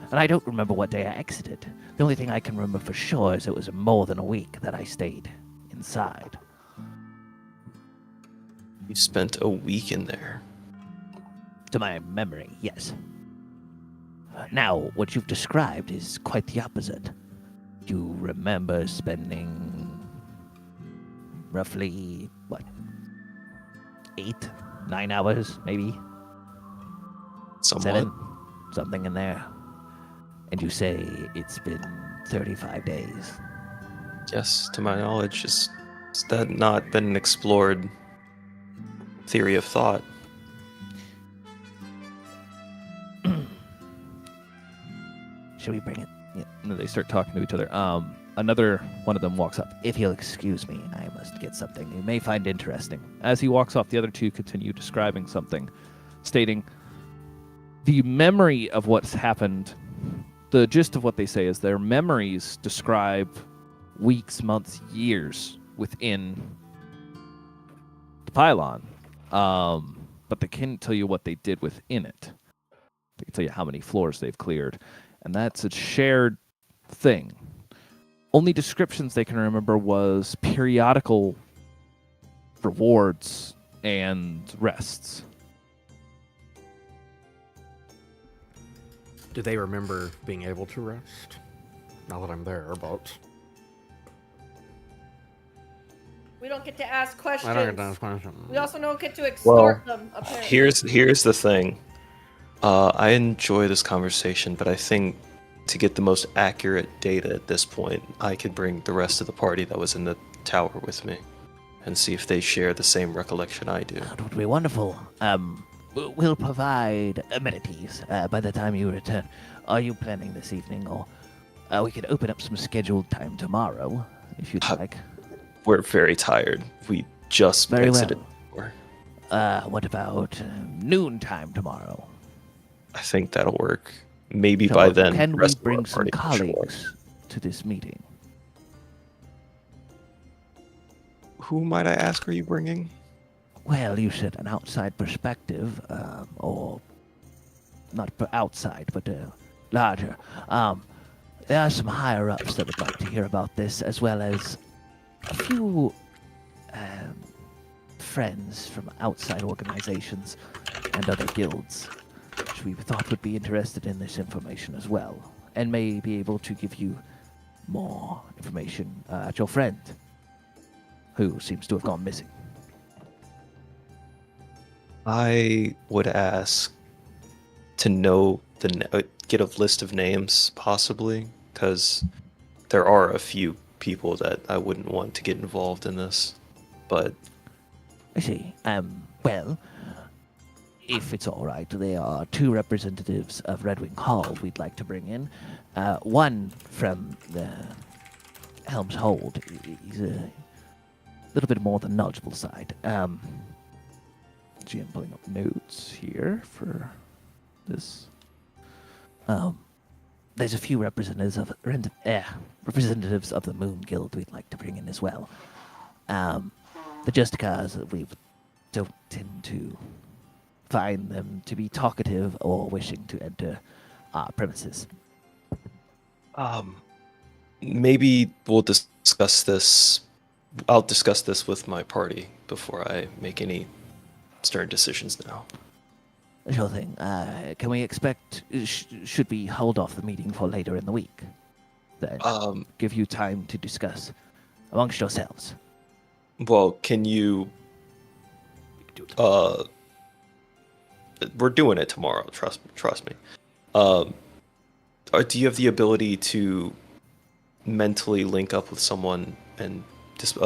And I don't remember what day I exited. The only thing I can remember for sure is it was more than a week that I stayed inside. You spent a week in there. To my memory, yes. Now, what you've described is quite the opposite. You remember spending roughly, 8, 9 hours, maybe? Somewhat. 7? Something in there. And you say it's been 35 days. Yes, to my knowledge, is that not been an explored theory of thought? Should we bring it? and then they start talking to each other. Another one of them walks up. If you'll excuse me, I must get something you may find interesting. As he walks off, the other two continue describing something, stating the memory of what's happened. The gist of what they say is their memories describe weeks, months, years within the pylon, but they can't tell you what they did within it. They can tell you how many floors they've cleared, and that's a shared thing. Only descriptions they can remember was periodical rewards and rests. Do they remember being able to rest? Not that I'm there, but We don't get to ask questions. I don't get to ask questions. We also don't get to extort them, apparently. Here's the thing. I enjoy this conversation, but I think to get the most accurate data at this point, I could bring the rest of the party that was in the tower with me and see if they share the same recollection I do. That would be wonderful. We'll provide amenities by the time you return. Are you planning this evening, or we could open up some scheduled time tomorrow, if you'd like? We're very tired. We just Very exited. What about noon time tomorrow? I think that'll work. Maybe So by then. can the we rest of our bring some party can show up. colleagues to this meeting? Who might I ask are you bringing? Well, you said an outside perspective, or not outside, but larger. There are some higher ups that would like to hear about this, as well as a few friends from outside organizations and other guilds, which we thought would be interested in this information as well, and may be able to give you more information at your friend, who seems to have gone missing. I would ask to know get a list of names, possibly, because there are a few people that I wouldn't want to get involved in this. But I see. Well, if it's all right, there are 2 representatives of Redwing Hall we'd like to bring in. One from the Helm's Hold. He's a little bit more on the knowledgeable side. GM pulling up notes here for this. There's a few representatives of the Moon Guild we'd like to bring in as well. The Justicars, we don't tend to find them to be talkative or wishing to enter our premises. Maybe we'll discuss this. I'll discuss this with my party before I make any stern decisions now. Sure thing. Can we expect? Should we hold off the meeting for later in the week? Then give you time to discuss amongst yourselves. Well, can you? We're doing it tomorrow. Trust me. Do you have the ability to mentally link up with someone and just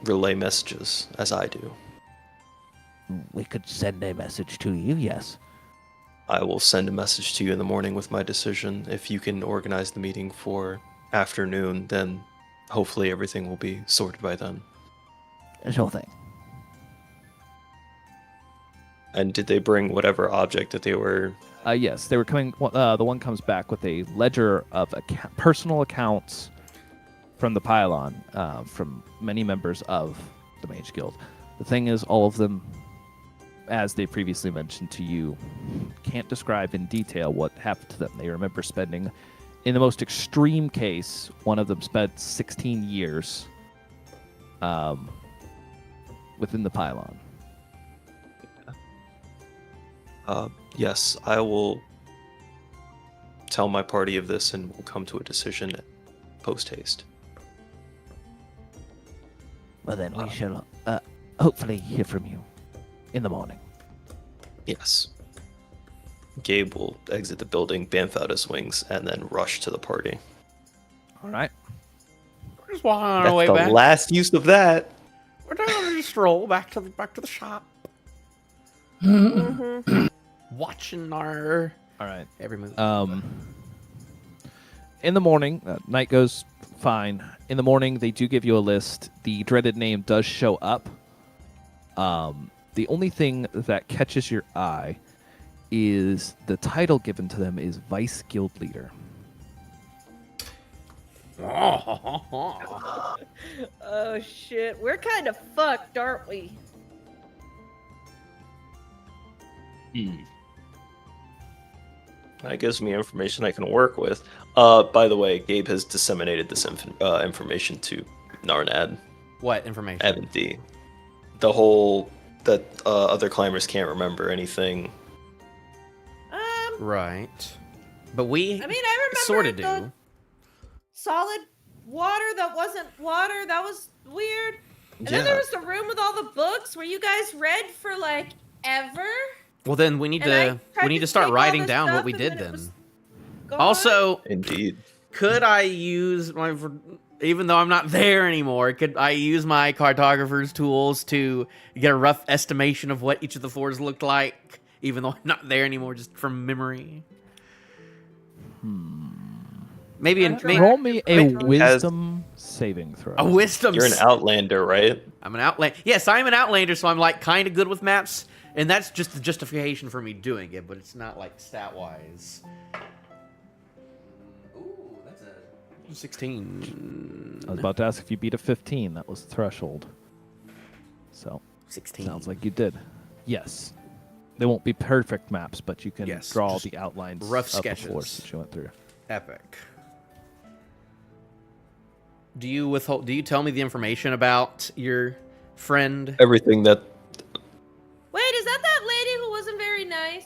relay messages as I do? We could send a message to you, yes. I will send a message to you in the morning with my decision. If you can organize the meeting for afternoon, then hopefully everything will be sorted by then. Sure thing. And did they bring whatever object that they were? Yes, they were coming. The one comes back with a ledger of personal accounts from the pylon, from many members of the Mage Guild. The thing is, all of them, as they previously mentioned to you, can't describe in detail what happened to them. They remember spending, in the most extreme case, one of them spent 16 years within the pylon. Yes, I will tell my party of this and we'll come to a decision post haste. Well, then we shall hopefully hear from you in the morning. Yes. Gabe will exit the building, bamf out his wings, and then rush to the party. All right. We're just walking on our That's way the back. last use of that. We're doing a stroll back to the shop. Watching our All right. every move. In the morning, night goes fine. In the morning, they do give you a list. The dreaded name does show up. The only thing that catches your eye is the title given to them is Vice Guild Leader. Oh shit, we're kind of fucked, aren't we? That gives me information I can work with. By the way, Gabe has disseminated this information to Narnad, What information? Ebony. The whole that other climbers can't remember anything. Right. But we I mean, I remember sort of the do. solid water that wasn't water. That was weird. And then there was the room with all the books where you guys read for like ever. Well, then we need And I to tried to start take all writing this down what stuff we and did then it then. was gone. Also, Indeed. could I use my, even though I'm not there anymore, could I use my cartographer's tools to get a rough estimation of what each of the floors looked like, even though I'm not there anymore, just from memory? Maybe Roll me a Wait, wisdom saving throw. a wisdom. You're an outlander, right? I'm an outlander. Yes, I'm an outlander, so I'm like kind of good with maps, and that's just the justification for me doing it. But it's not like stat wise. Ooh, that's a 16. I was about to ask if you beat a 15. That was the threshold. So 16. sounds like you did. Yes. They won't be perfect maps, but you can Yes, draw just the outlines rough of the floors sketches. that you went through. Epic. Do you withhold? Do you tell me the information about your friend? Everything that. Wait, is that lady who wasn't very nice?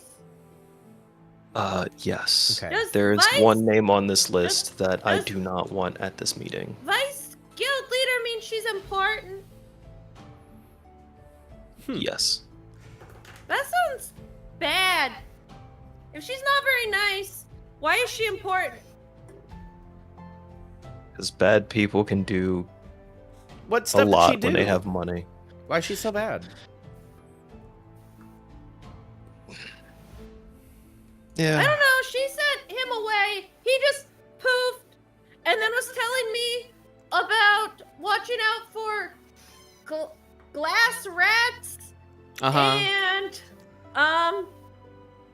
Yes. Okay. Does There's Vice- one name on this list that I does- do not want at this meeting. Vice guild leader means she's important. Yes. That sounds bad. If she's not very nice, why is she important? Because bad people can do What a stuff did she lot do? when they have money. Why is she so bad? I Yeah. don't know. She sent him away. He just poofed and then was telling me about watching out for glass rats And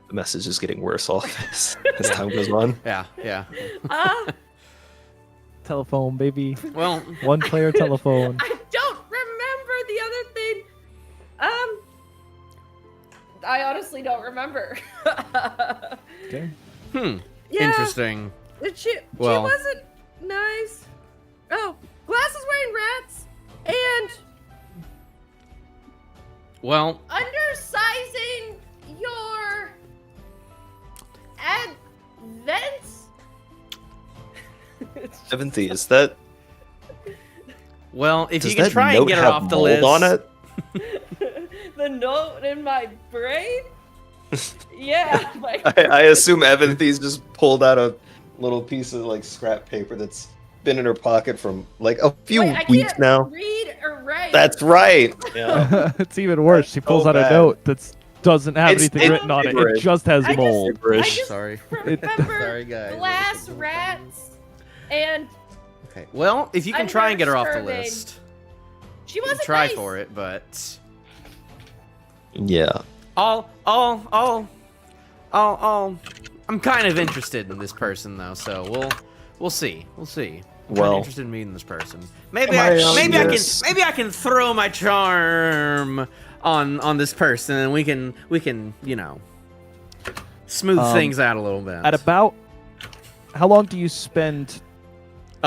The message is getting worse all as time goes on. Yeah, yeah. Telephone, baby. Well, One player telephone. I don't remember the other thing. I honestly don't remember. Okay. yeah. Yeah. Interesting. She Well- wasn't nice. Oh, Glass is wearing rats and Well, undersizing your advents. Eventhy, is that well, if does you can that try and note get her have off the mold list. on it? The note in my brain. Yeah, like I assume Eventhy's just pulled out a little piece of like scrap paper that's been in her pocket from like a few wait, I weeks can't now. read or write. That's right. Yeah. It's even worse. She pulls so out a bad. note that doesn't have It's- anything it's written on it. It gibberish. just has I just- mold. I just Sorry. remember Sorry, guys. glass rats, and Okay. Well, if you can try and get her off the Underserving. list, she you can wasn't try nice. for it, but Yeah. I'm kind of interested in this person though, so we'll see. I'm kind of Well, interested in meeting this person. Maybe Am I, yes. I can throw my charm on this person, and we can smooth things out a little bit. At about how long do you spend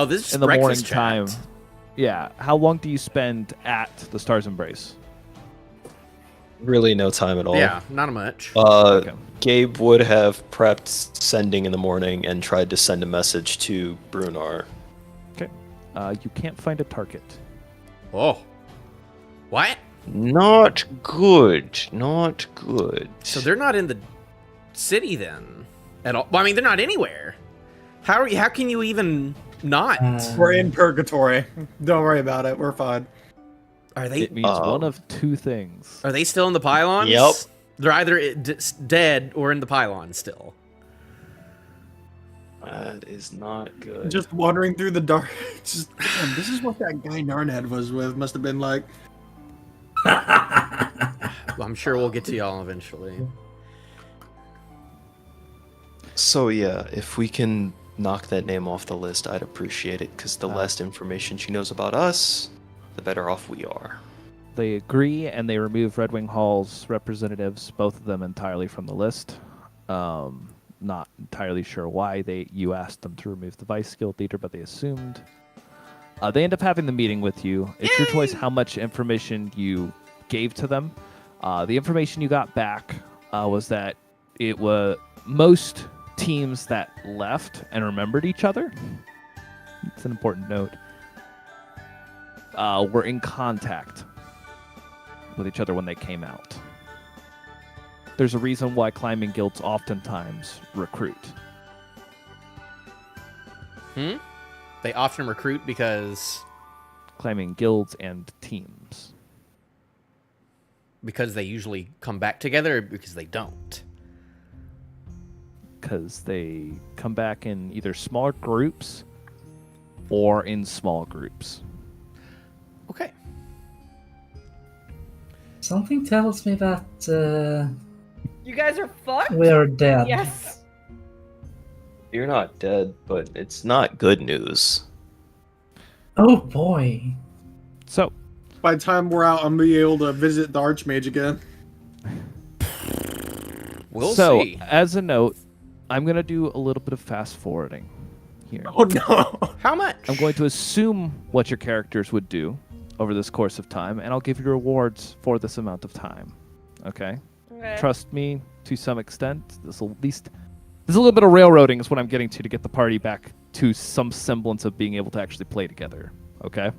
this is in the morning breakfast chat. time? Yeah. How long do you spend at the Stars Embrace? really no time at all. Yeah, not much. Okay. Gabe would have prepped sending in the morning and tried to send a message to Brunar. You can't find a target. Oh, what? Not good. Not good. So they're not in the city then at all. Well, I mean, they're not anywhere. How can you even not? We're in purgatory. Don't worry about it. We're fine. Are they? It means one of two things. Are they still in the pylons? Yep. They're either dead or in the pylon still. That is not good. Just wandering through the dark. Just, damn, this is what that guy Narnhead was with. Must have been like. Well, I'm sure we'll get to y'all eventually. So yeah, if we can knock that name off the list, I'd appreciate it, because the less information she knows about us, the better off we are. They agree, and they remove Red Wing Hall's representatives, both of them entirely from the list. Not entirely sure why you asked them to remove the Vice Guild leader, but they assumed. They end up having the meeting with you. It's your choice how much information you gave to them. The information you got back was that it was most teams that left and remembered each other. It's an important note. Were in contact with each other when they came out. There's a reason why climbing guilds oftentimes recruit. They often recruit because Climbing guilds and teams. they usually come back together, or because they don't. Because they come back in either smaller groups or in small groups. Okay. Something tells me that You guys are fucked. we're dead. Yes. You're not dead, but it's not good news. Oh boy. So, By the time we're out, I'm gonna be able to visit the Archmage again. We'll so see. as a note, I'm going to do a little bit of fast forwarding here. Oh no! How much? I'm going to assume what your characters would do over this course of time, and I'll give you rewards for this amount of time. Okay? Okay. Trust me to some extent. There's a little bit of railroading is what I'm getting to get the party back to some semblance of being able to actually play together. Okay?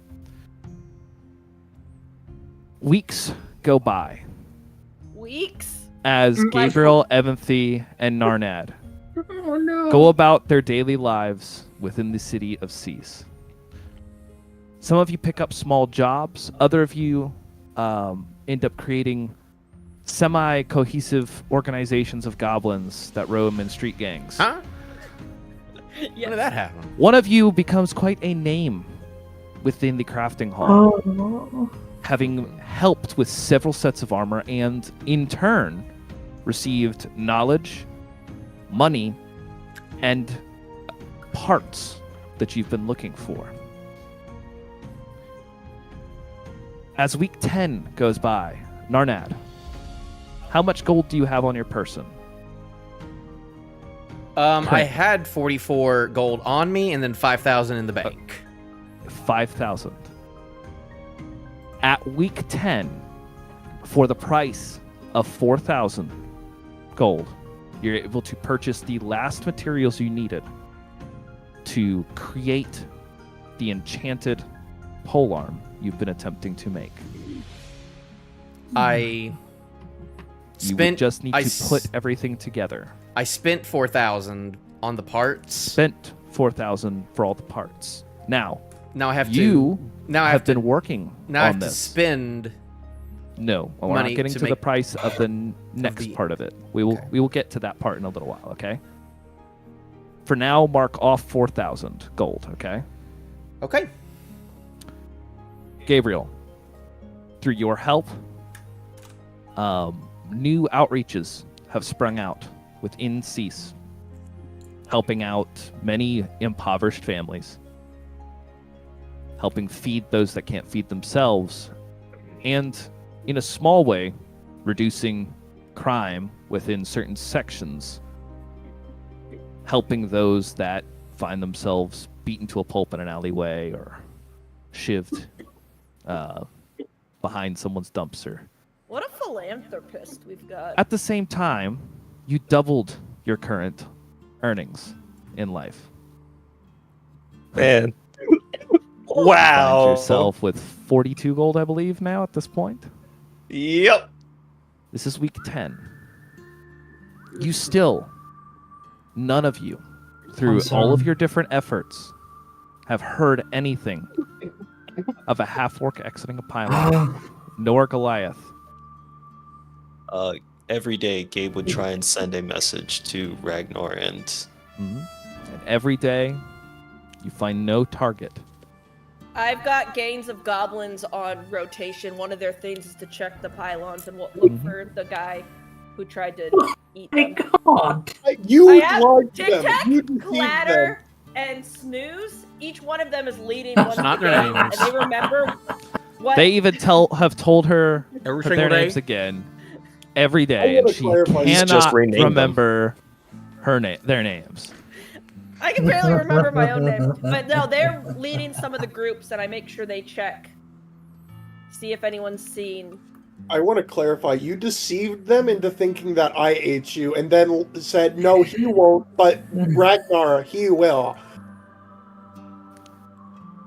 Weeks go by Weeks. as Gabriel, Eventhy, and Narnad go about their daily lives within the city of Cease. Some of you pick up small jobs. Other of you end up creating semi-cohesive organizations of goblins that roam in street gangs. Huh? When did that happen? One of you becomes quite a name within the crafting hall. Oh. having helped with several sets of armor and, in turn, received knowledge, money, and parts that you've been looking for. As week 10 goes by, Narnad, how much gold do you have on your person? I had 44 gold on me and then 5,000 in the bank. 5,000. At week 10, for the price of 4,000 gold, you're able to purchase the last materials you needed to create the enchanted polearm you've been attempting to make. I You would just need I to s- put everything together. I spent 4,000 on the parts. Spent 4,000 for all the parts. Now, Now I have you to. Now I have have to. been working Now I on have to this. spend. No, we're money not getting to to the make- price of the next the- part of it. We will Okay. we will get to that part in a little while, okay? For now, mark off 4,000 gold, okay? Okay. Gabriel, through your help, new outreaches have sprung out within Cease, helping out many impoverished families, helping feed those that can't feed themselves, and in a small way, reducing crime within certain sections, helping those that find themselves beaten to a pulp in an alleyway or shivved behind someone's dumpster. What a philanthropist we've got. At the same time, you doubled your current earnings in life. Man. Find Wow. yourself with 42 gold, I believe, now at this point. Yep. This is week 10. You still, none of you, through all of your different efforts, have heard anything of a half-orc exiting a pylon, nor Goliath. Every day, Gabe would try and send a message to Ragnar, and And every day, you find no target. I've got gains of goblins on rotation. One of their things is to check the pylons and look for the guy who tried to eat My them. God. You I have liked Tic them. Tac, You deceived them. Clatter, and Snooze. Each one of them is leading one not of the their games, names. and they remember what They even have told her Every their single day. names again every I day, and wanna she clarify, he's just cannot renamed them. remember their names. I can barely remember my own name. But no, they're leading some of the groups, and I make sure they check. See if anyone's seen. I want to clarify. You deceived them into thinking that I ate you, and then said, "No, he won't." But Ragnar, he will.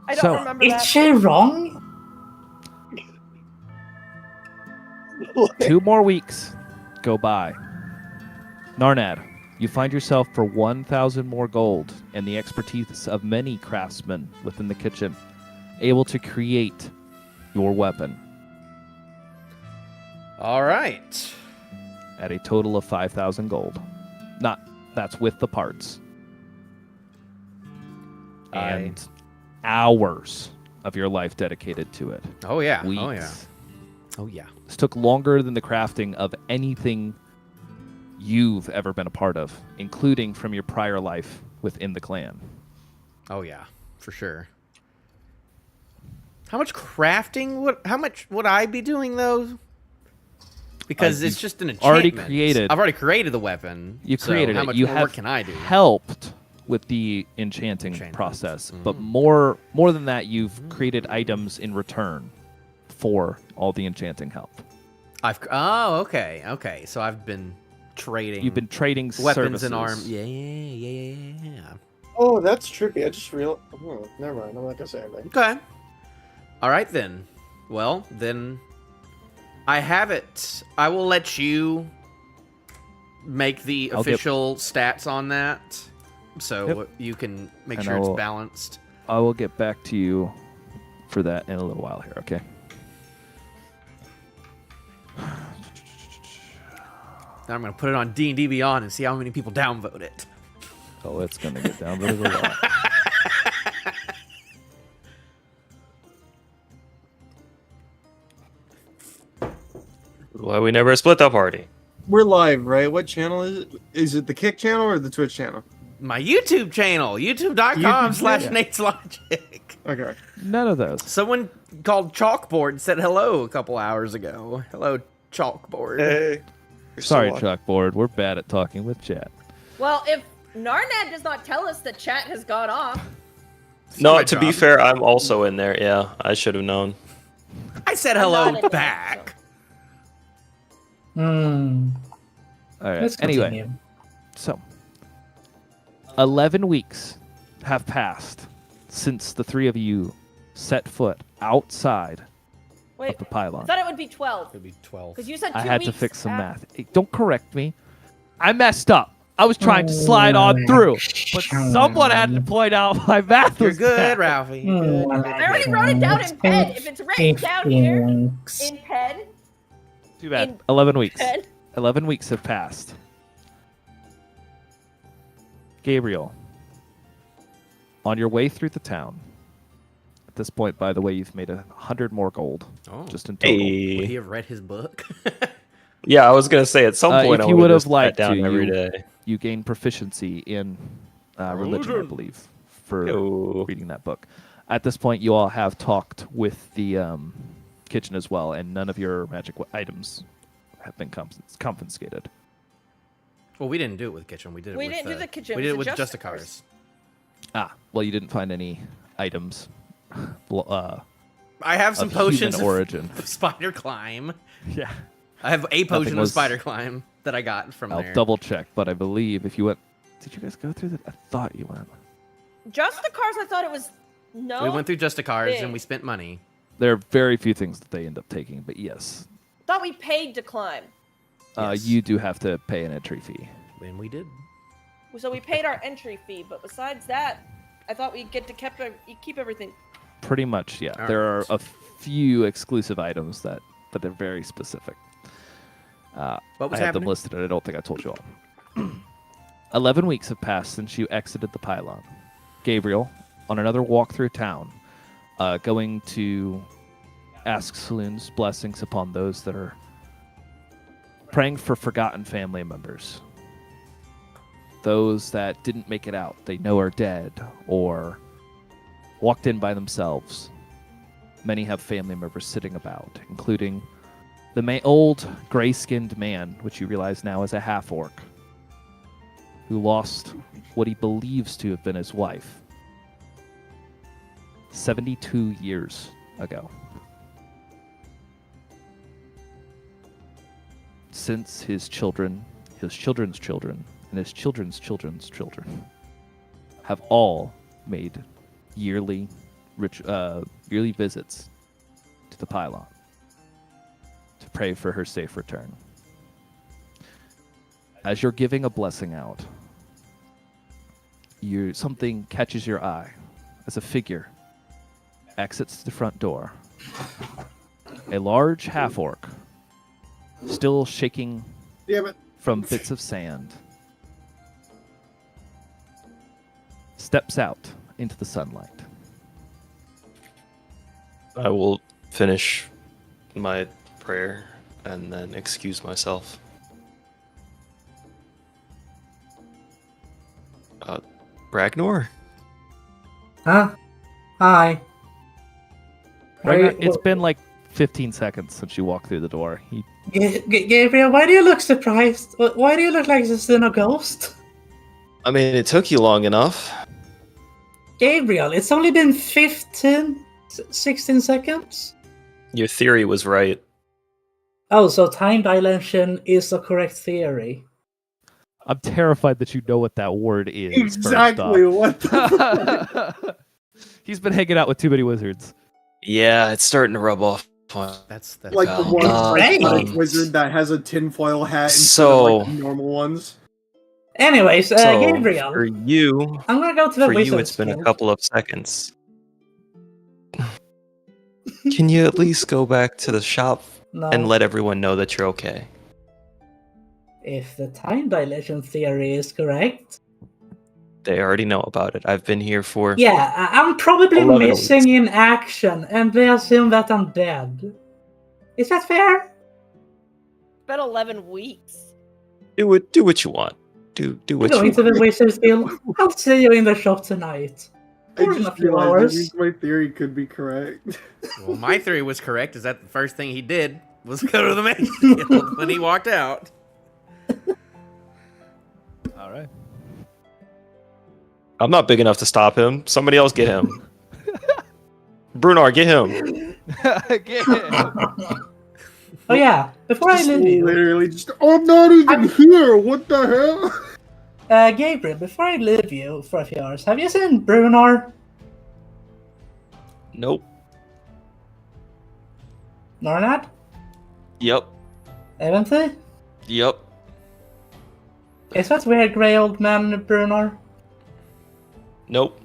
I don't So- remember Is that. she wrong? 2 more weeks go by. Narnad, you find yourself for 1,000 more gold and the expertise of many craftsmen within the kitchen, able to create your weapon All right. at a total of 5,000 gold. That's with the parts. And hours of your life dedicated to it. Oh yeah. Weeks. Oh yeah. Oh yeah. This took longer than the crafting of anything you've ever been a part of, including from your prior life within the clan. Oh yeah. For sure. How much crafting how much would I be doing though? Because it's you've just an enchantment. already created- I've already created the weapon. You so created how it. much You more have work can I do? helped with the enchanting Enchantments. process, but Mhm. more than that, you've created items in return for all the enchanting help. Okay. So I've been trading. You've been trading weapons services. and arms. Yeah. Oh, that's trippy. I just realized. Oh, never mind. I'm not gonna say anything. Okay. All right then. Well, then I have it. I will let you make the I'll get- official stats on that, so Yep. you can make And sure I it's will- balanced. I will get back to you for that in a little while here, okay? Now I'm gonna put it on D&D Beyond and see how many people downvote it. Oh, it's going to get down really low. why we never split the party. We're live, right? What channel is it? Is it the Kick channel or the Twitch channel? My YouTube channel, youtube.com/Nate's yeah. Nate's Logic. Okay. None of those. Someone called Chalkboard said hello a couple hours ago. Hello, Chalkboard. Hey. Sorry, Chalkboard. We're bad at talking with chat. Well, if Narnad does not tell us the chat has gone off, No, my to be job. fair, I'm also in there. Yeah, I should have known. I said I'm not hello in there, back. Hmm. All right. Let's Anyway, continue. so 11 weeks have passed since the three of you set foot outside wait, of the I pylon. thought it would be 12 It'd be 12. because you said 2 I had to weeks fix some after- math. Hey, don't correct me. I messed up. I was trying to slide on through, but someone had to point out my math You're was good, bad. Ralphie. You're good. I already wrote it down in pen. If it's written down here in pen, Too bad. in 11 weeks. pen. 11 weeks have passed. Gabriel, on your way through the town. At this point, by the way, you've made 100 more gold Oh. just in total. Would Hey. he have read his book? Yeah, I was gonna say at some point if I you would would have have liked down to, every you- day. You gain proficiency in religion, I Religion. believe, for Yo. reading that book. At this point, you all have talked with the kitchen as well, and none of your magic items have been confiscated. Well, we didn't do it with kitchen. We did it We with didn't do the kitchen, We it did it was with the Justicars. Ah, well, you didn't find any items I have some of potions human origin. of spider climb. Yeah. I have a potion of was- spider climb that I got from I'll there. double check, but I believe if you went... Did you guys go through that? I thought you went. Just the cars. I thought it was no. We went through Justicars big. and we spent money. There are very few things that they end up taking, but yes. Thought we paid to climb, Yes. You do have to pay an entry fee. And we did. so we paid our entry fee. But besides that, I thought we'd get to keep everything. Pretty much, yeah. All There are right. a few exclusive items but they're very specific. What was I have them happening? listed, and I don't think I told you all. 11 weeks have passed since you exited the pylon. Gabriel, on another walk through town, going to ask Saloon's blessings upon those that are praying for forgotten family members. Those that didn't make it out, they know are dead, or walked in by themselves. Many have family members sitting about, including the old gray-skinned man, which you realize now is a half-orc, who lost what he believes to have been his wife 72 years ago. Since his children, his children's children, and his children's children's children have all made yearly visits to the pylon to pray for her safe return. As you're giving a blessing out, something catches your eye as a figure exits the front door. A large half-orc, still shaking Damn it. from bits of sand, steps out into the sunlight. I will finish my prayer and then excuse myself. Ragnar? Huh? Hi. Ragnar, Hey, it's been like 15 seconds since you walked through the door. Gabriel, why do you look surprised? Why do you look like you've seen a ghost? I mean, it took you long enough. Gabriel, it's only been 16 seconds? Your theory was right. Oh, so time dilation is a correct theory. I'm terrified that you know what that word is. Exactly. What the fuck? He's been hanging out with too many wizards. Yeah, it's starting to rub off. That's Like the one Right. psychotic wizard that has a tinfoil hat instead So- of like normal ones. Anyways, So, Gabriel, for you, I'm gonna go to the for you, wizard's it's been a guild. couple of seconds. Can you at least go back to the shop No. and let everyone know that you're okay? If the time dilation theory is correct. They already know about it. I've been here for Yeah, I'm probably 11 missing in action, and they assume that I'm dead. Is that fair? been 11 weeks. Do what you want. Do I'm what you going to want. the Wizards Guild. I'll see you in the shop tonight. I Or in a just few realized hours. that means my theory could be correct. Well, my theory was correct. Is that the first thing he did was go to the Magic Guild when he walked out. All right. I'm not big enough to stop him. Somebody else get him. Brunar, get him. Oh yeah, before I Just leave you, literally just. Oh, I'm not even here. What the hell? Gabriel, before I leave you for a few hours, have you seen Brunar? Nope. Nornad? Yep. Eventy? Yep. Is that weird grey old man Brunar? Nope.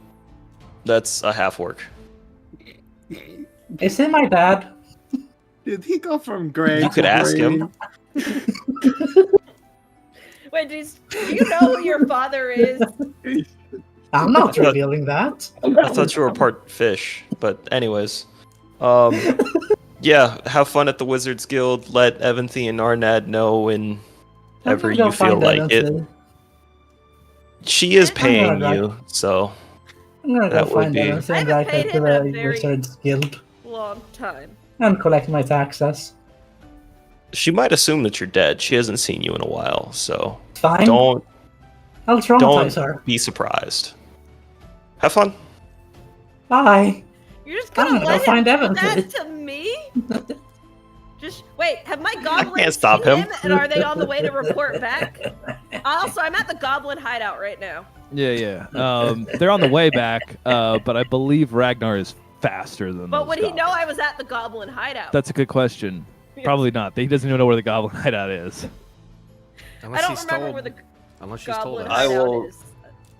That's a half orc. Is he my dad? Did he go from Greg? You could to ask Brady? him. Wait, do you know who your father is? I'm not revealing that. I thought you were part fish, but anyways. Yeah, have fun at the Wizards Guild. Let Evanthy and Arnad know whenever I'm gonna you feel find like it. Eventy. She is I'm paying gonna you, so I'm gonna go That would find be- Eventy I and haven't write paid back to him in a the very- Wizards Guild Long time. and collect my taxes. she might assume that you're dead. She hasn't seen you in a while, so Fine. don't I'll traumatize her. be surprised. Have fun. Bye. You're just I'm gonna gonna let go find him do Eventy. that to me? Just wait. Have my goblins can't stop seen him. And are they on the way to report back? Also, I'm at the goblin hideout right now. Yeah. They're on the way back, but I believe Ragnar is faster than But those would he know goblins. I was at the goblin hideout? That's a good question. Probably not. He doesn't even know where the goblin hideout is. I Unless don't she's remember told. where the Unless she's told goblin us. I hideout will- is.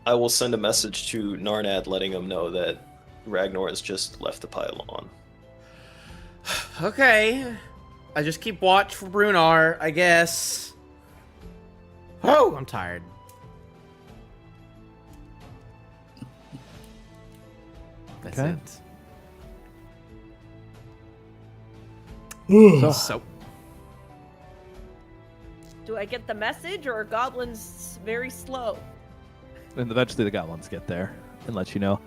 I will send a message to Narnad letting him know that Ragnar has just left the pylon. Okay. I just keep watch for Brunar, I guess. Oh, I'm tired. That's Okay. it. So, Do I get the message, or are goblins very slow? And eventually the goblins get there and let you know.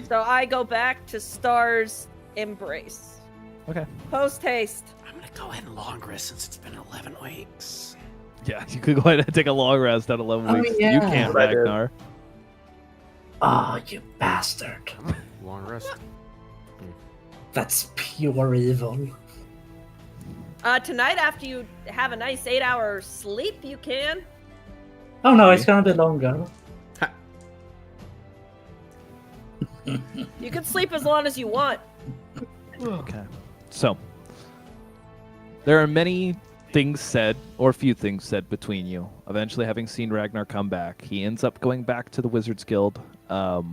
So I go back to Star's embrace. Okay. Post haste. I'm gonna go ahead and long rest since it's been 11 weeks. Yeah, you could go ahead and take a long rest at 11 Oh, weeks. yeah. You can't, Right, dude. Ragnar. Oh, you bastard. Long rest. That's pure evil. Tonight, after you have a nice 8-hour sleep, you can. Oh no, it's gonna be longer. You can sleep as long as you want. Okay. So, there are many things said, or few things said between you. Eventually, having seen Ragnar come back, he ends up going back to the Wizards Guild,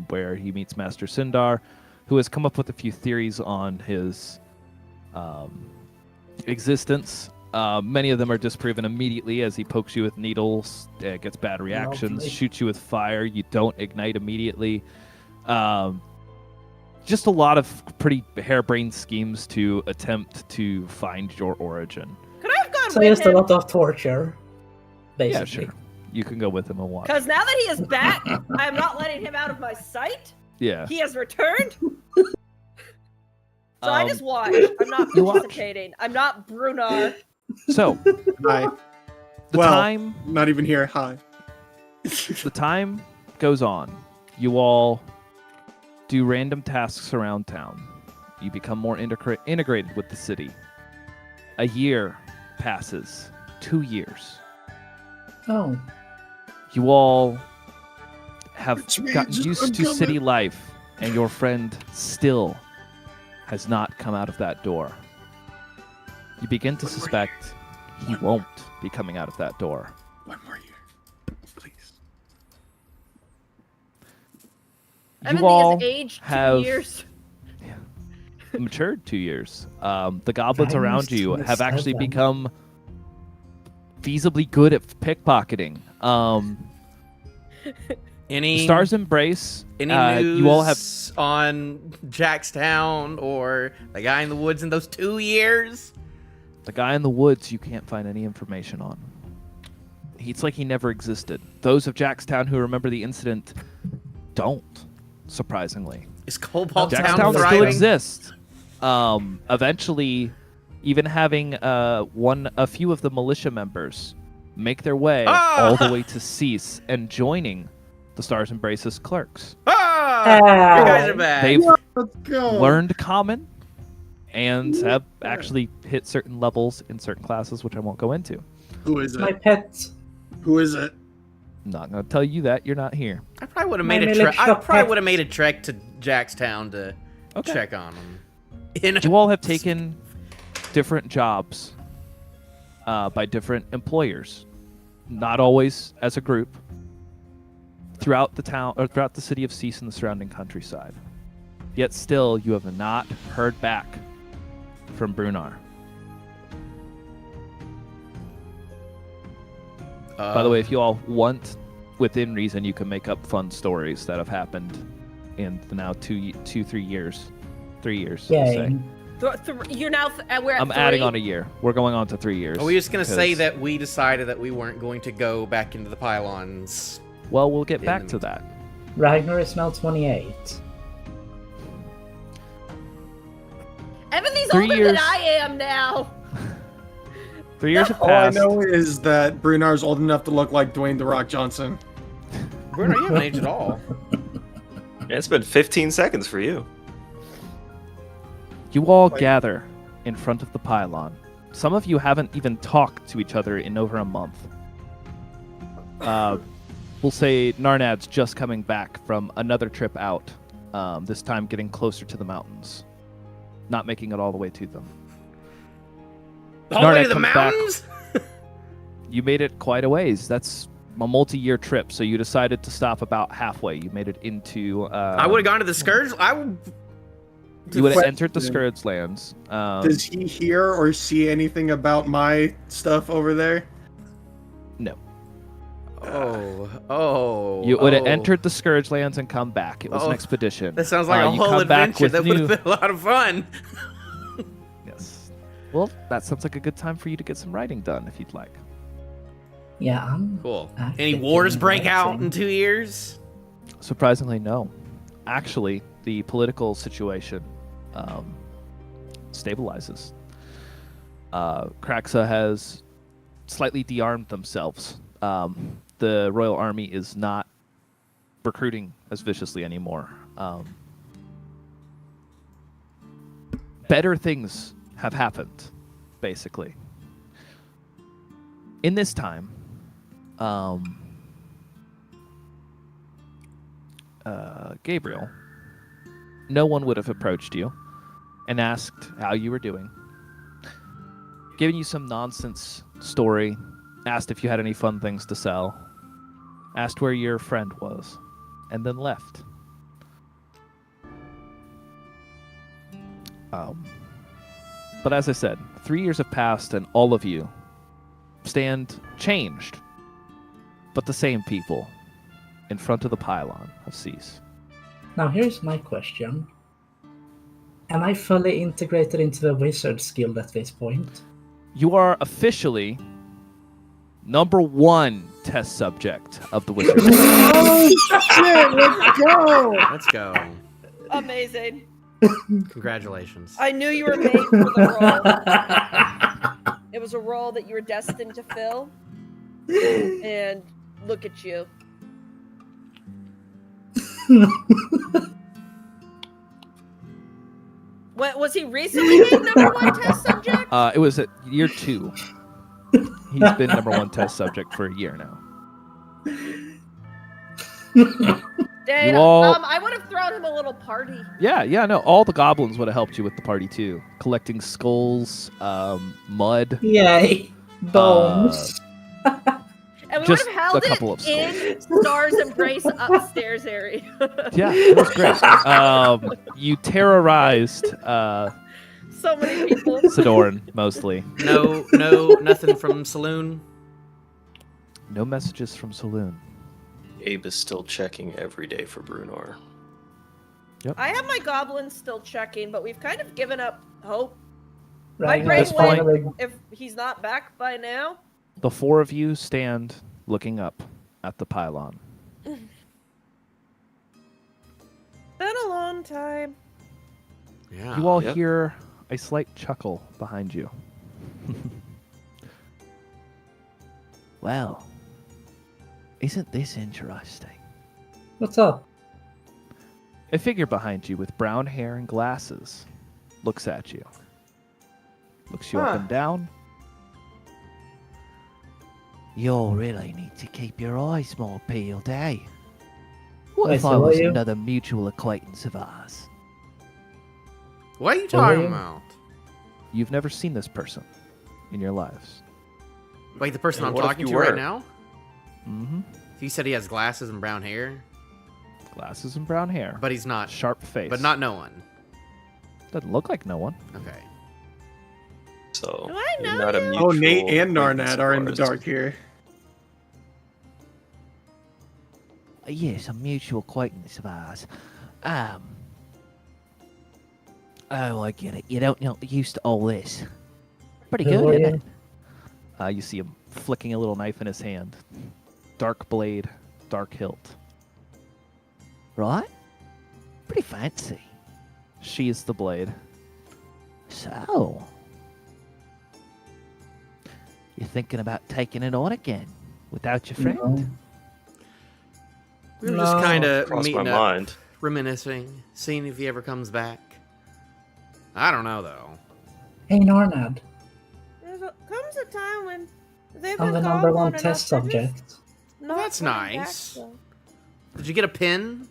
where he meets Master Sindar, who has come up with a few theories on his existence. Many of them are disproven immediately as he pokes you with needles, gets bad reactions, Lovely. shoots you with fire. You don't ignite immediately. Just a lot of pretty harebrained schemes to attempt to find your origin. Could I have gone So with just a him? lot of torture, Yeah, basically. sure. You can go with him and watch. Because now that he is back, I am not letting him out of my sight. Yeah. He has returned. So I just watch. I'm not you watch. participating. I'm not Brunar. So Hi. the Well- time Not even here. Hi. the time goes on. You all do random tasks around town. You become more integrated with the city. A year passes. 2 years. Oh, You all have Which means gotten used I'm to coming. city life, and your friend still has not come out of that door. You begin to suspect he won't be coming out of that door. One more year, please. Everything all is aged 2 have years. matured 2 years. The goblins Times around you have actually 27. become feasibly good at pickpocketing. Any Star's Embrace. Any news you all have on Jackstown or the guy in the woods in those 2 years? The guy in the woods you can't find any information on. It's like he never existed. Those of Jackstown who remember the incident don't, surprisingly. Is Cobalt Town Jackstown still thriving? exists. Eventually, even having a few of the militia members make their way all the way to Cease and joining the Stars and Braces clerks. Ah! You guys are back. They've Let's go. learned Common and have actually hit certain levels in certain classes, which I won't go into. Who is My it? pet. Who is it? I'm not going to tell you that. You're not here. I probably would have My made a trek. I militia probably pet. would have made a trek to Jackstown to Okay. check on them. You all have taken different jobs by different employers, not always as a group, throughout the town or throughout the city of Cease and the surrounding countryside. Yet still, you have not heard back from Brunar. By the way, if you all want, within reason, you can make up fun stories that have happened in the now 3 years. 3 years, we'll say. Yay. You're now. We're at I'm 3? adding on a year. We're going on to 3 years. Are we just gonna say because- that we decided that we weren't going to go back into the pylons? Well, we'll get in back the to that. Ragnar is now 28. Ebony's 3 older years. than I am now. 3 years have All I passed. know is that Brunar's old enough to look like Dwayne The Rock Johnson. Bruno, you haven't aged at all. Yeah, it's been 15 seconds for you. You all gather in front of the pylon. Some of you haven't even talked to each other in over a month. We'll say Narnad's just coming back from another trip out, this time getting closer to the mountains, not making it all the way to them. All the way Narnad to the comes back. mountains? You made it quite a ways. That's a multi-year trip, so you decided to stop about halfway. You made it into... I would have gone to the Scourge. I would. You would have Question. entered the Scourge Lands. Does he hear or see anything about my stuff over there? No. Oh. You would have oh. entered the Scourge Lands and come back. It was an Oh, expedition. That sounds like a you whole come back adventure. with That would new- have been a lot of fun. Yes. Well, that sounds like a good time for you to get some writing done, if you'd like. Yeah, I'm. Cool. Active Any wars in break out writing. in 2 years? Surprisingly, no. Actually, the political situation stabilizes. Kraxa has slightly de-armed themselves. The Royal Army is not recruiting as viciously anymore. Better things have happened, basically. In this time, Gabriel, no one would have approached you and asked how you were doing, given you some nonsense story, asked if you had any fun things to sell, asked where your friend was, and then left. But as I said, 3 years have passed and all of you stand changed, but the same people in front of the pylon of Cease. Now, here's my question. Am I fully integrated into the Wizards Guild at this point? You are officially #1 test subject of the Wizards. Oh shit! Let's go. Let's go. Amazing. Congratulations. I knew you were made for the role. It was a role that you were destined to fill. And look at you. What, was he recently made #1 test subject? It was at year 2. He's been #1 test subject for a year now. Dang, You all- I would have thrown him a little party. Yeah, no. All the goblins would have helped you with the party too, collecting skulls, mud. Yay! Bones. And we Just would have held a couple of it in Star's Embrace upstairs area. Yeah, it was great. You terrorized So many people. Sidorn mostly. No, nothing from Saloon. No messages from Saloon. Abe is still checking every day for Brunar. I have my goblins still checking, but we've kind of given up hope. My Ragnar brain is went- finally. if he's not back by now. The four of you stand looking up at the pylon. Been a long time. Yeah. You all Yep. hear a slight chuckle behind you. Well, isn't this interesting? What's up? A figure behind you with brown hair and glasses looks at you. Looks you up Huh. and down. You'll really need to keep your eyes more peeled, eh? What Wait, if so I what was you- another mutual acquaintance of ours? What are you So talking we- about? You've never seen this person in your lives. Like the person And I'm what if talking you to right were? now? Mm-hmm. You said he has glasses and brown hair, Glasses and brown hair. but he's not. Sharp face. But not no one. Doesn't look like no one. Okay. So Do I you're know not a you? mutual Oh, Nate and acquaintance Narnat are in the of ours. dark here. Yes, a mutual acquaintance of ours. Oh, I get it. You're not used to all this. Pretty Who good, are isn't you? You see him flicking a little knife in his hand. Dark blade, dark hilt. Right? Pretty fancy. Sheathes the blade. So, you're thinking about taking it on again without your friend? No. We were just No. kind of Crossed my meeting up, mind. reminiscing, seeing if he ever comes back. I don't know though. Hey, Narnad. Comes a time when they've I'm been the number gone one long enough, test they're just subject. not That's coming back, nice. so. Did you get a pin?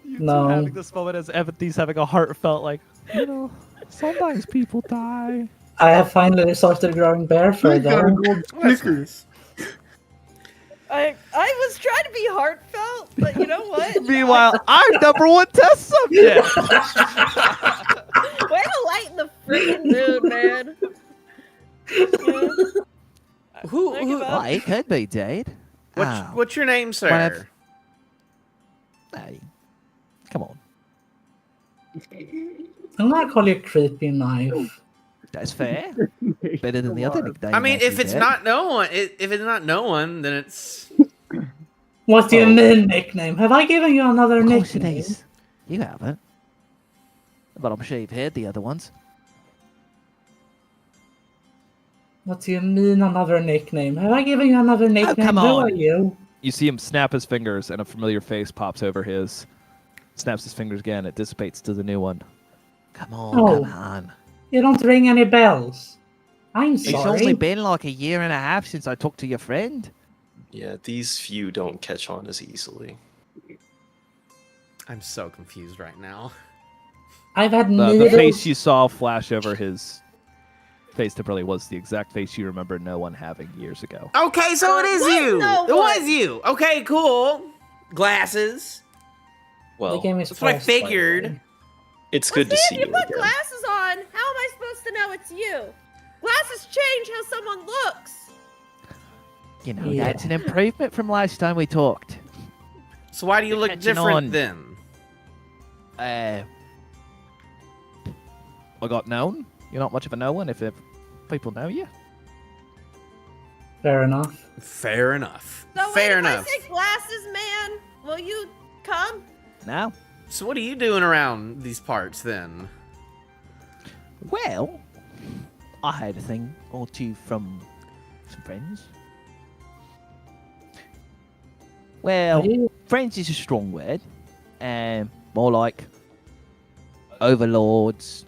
You No. having this moment as Evanthee's having a heartfelt, like, you know, sometimes people die. I have finally started growing bear fur I got a though. gold Snickers. I was trying to be heartfelt, but you know what? Meanwhile, I'm number one test subject. Way to lighten the freaking mood, man. Yeah. Who? Think who about- Well, it could be, Dade. what's your name, sir? I've- Hey, come on. I'm gonna call you creepy knife. That's fair. Better than the other nickname. I mean, if it's Dade. not no one, if it's not no one, then it's. What do you Oh. mean nickname? Have I given you another Of course it nickname? is. You haven't. But I'm sure you've heard the other ones. What do you mean another nickname? Have I given you another nickname? come Who on. are you? You see him snap his fingers, and a familiar face pops over his. Snaps his fingers again. It dissipates to the new one. Come on, Oh. come on. You don't ring any bells. I'm It's sorry. only been like a year and a half since I talked to your friend. Yeah, these few don't catch on as easily. I'm so confused right now. I've had The needles. face you saw flash over his face temporarily was the exact face you remember no one having years ago. Okay, so it is What? you. No It was one. you. Okay, cool. Glasses. Well, They gave me That's what I false, by the figured. way. it's good to see You you put again. glasses on. How am I supposed to know it's you? Glasses change how someone looks. You know, Yeah. that's an improvement from last time we talked. So why do you look Catching different on. then? I got known. You're not much of a no one if people know you. Fair enough. Fair enough. So Fair wait, enough. If I say glasses, man, will you come? Now, So what are you doing around these parts then? well, I had a thing or two from some friends. Well, Are you- friends is a strong word. More like overlords,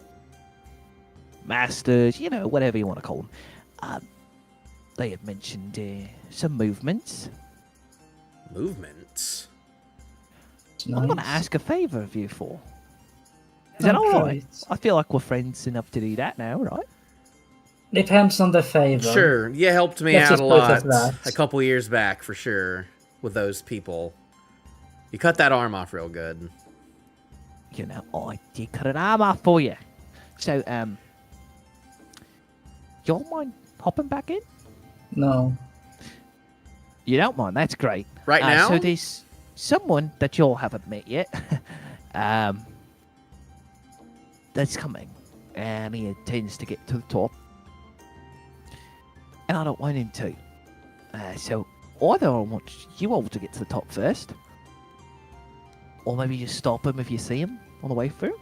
masters, you know, whatever you want to call them. They have mentioned some movements. Movements. It's I'm going to nice. ask a favour of you four. Is that all right? I feel like we're friends enough to do that now, right? Depends on the favor. Sure, you helped me Let's out just a put it lot as that. a couple years back for sure with those people. You cut that arm off real good. You know, I did cut an arm off for you. So, you all mind hopping back in? No. You don't mind, that's great. Right now? So there's someone that you all haven't met yet. That's coming. and he intends to get to the top. And I don't want him to. So either I want you all to get to the top first, or maybe just stop him if you see him on the way through.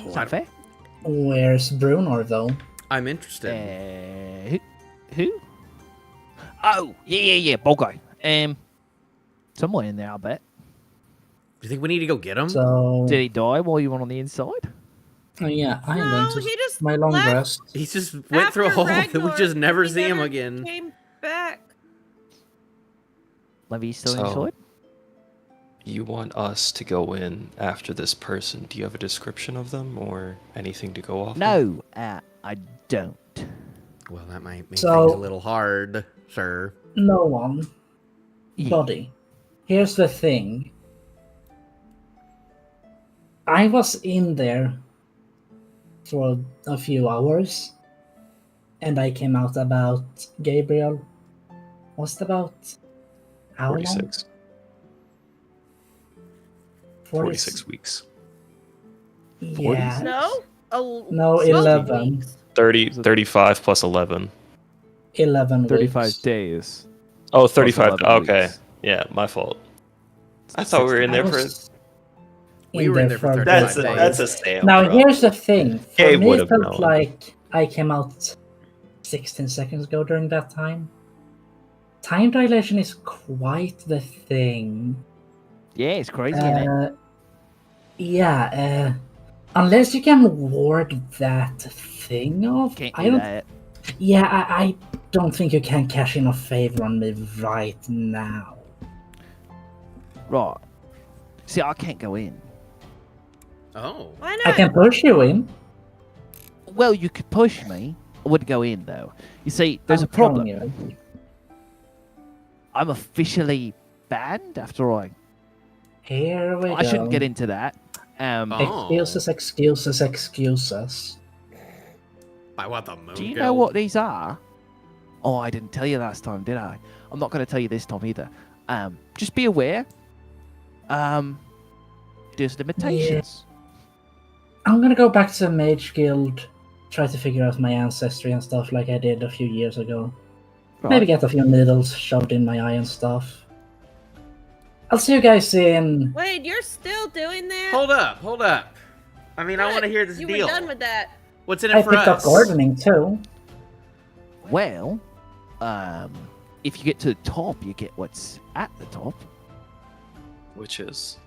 Is that fair? Where's Bruno though? I'm interested. Who? Oh, yeah, bald guy. Somewhere in there, I bet. Do you think we need to go get him? So Did he die while you were on the inside? yeah, I No, went to he just my long left. rest. He just went through a After hole that we Ragnar, just never he see him never again. Came back. Maybe he's still So- inside? You want us to go in after this person. Do you have a description of them or anything to go off of? No, I don't. Well, that might make So- things a little hard, sir. No one. Yeah. Buddy. Here's the thing. I was in there for a few hours, and I came out about Gabriel. Was it about how 46. long? 46 weeks. Yeah. No. No, 12 11. weeks. 35 plus 11. 11 35 weeks. days. Oh, 35. 11 Okay. weeks. Yeah, my fault. I thought we were in I there for. was We were in there for a 35 bit. days. That's a stamp. Now, bro. here's the thing. For Gabe me, it would've felt known. like I came out 16 seconds ago during that time. Time dilation is quite the thing. Yeah, it's crazy, isn't it? Yeah, unless you can ward that thing off, Can't I do don't. that. Yeah, I don't think you can cash in a favor on me right now. Right. See, I can't go in. Oh. Why I not? can push you in. Well, you could push me. I wouldn't go in, though. You see, there's I'm a problem. telling you. I'm officially banned after I... Here we go. I shouldn't get into that. Oh. Excuses. By what the moon? Do you know what these are? Oh, I didn't tell you last time, did I? I'm not going to tell you this time either. Just be aware. There's limitations. I'm gonna go back to Mage Guild, try to figure out my ancestry and stuff like I did a few years ago. Right. Maybe get a few needles shoved in my eye and stuff. I'll see you guys in. Wait, you're still doing that? Hold up. I mean, I What? want to hear this You deal. were done with that. What's in it I for picked up us? gardening too. Well, if you get to the top, you get what's at the top. Which is.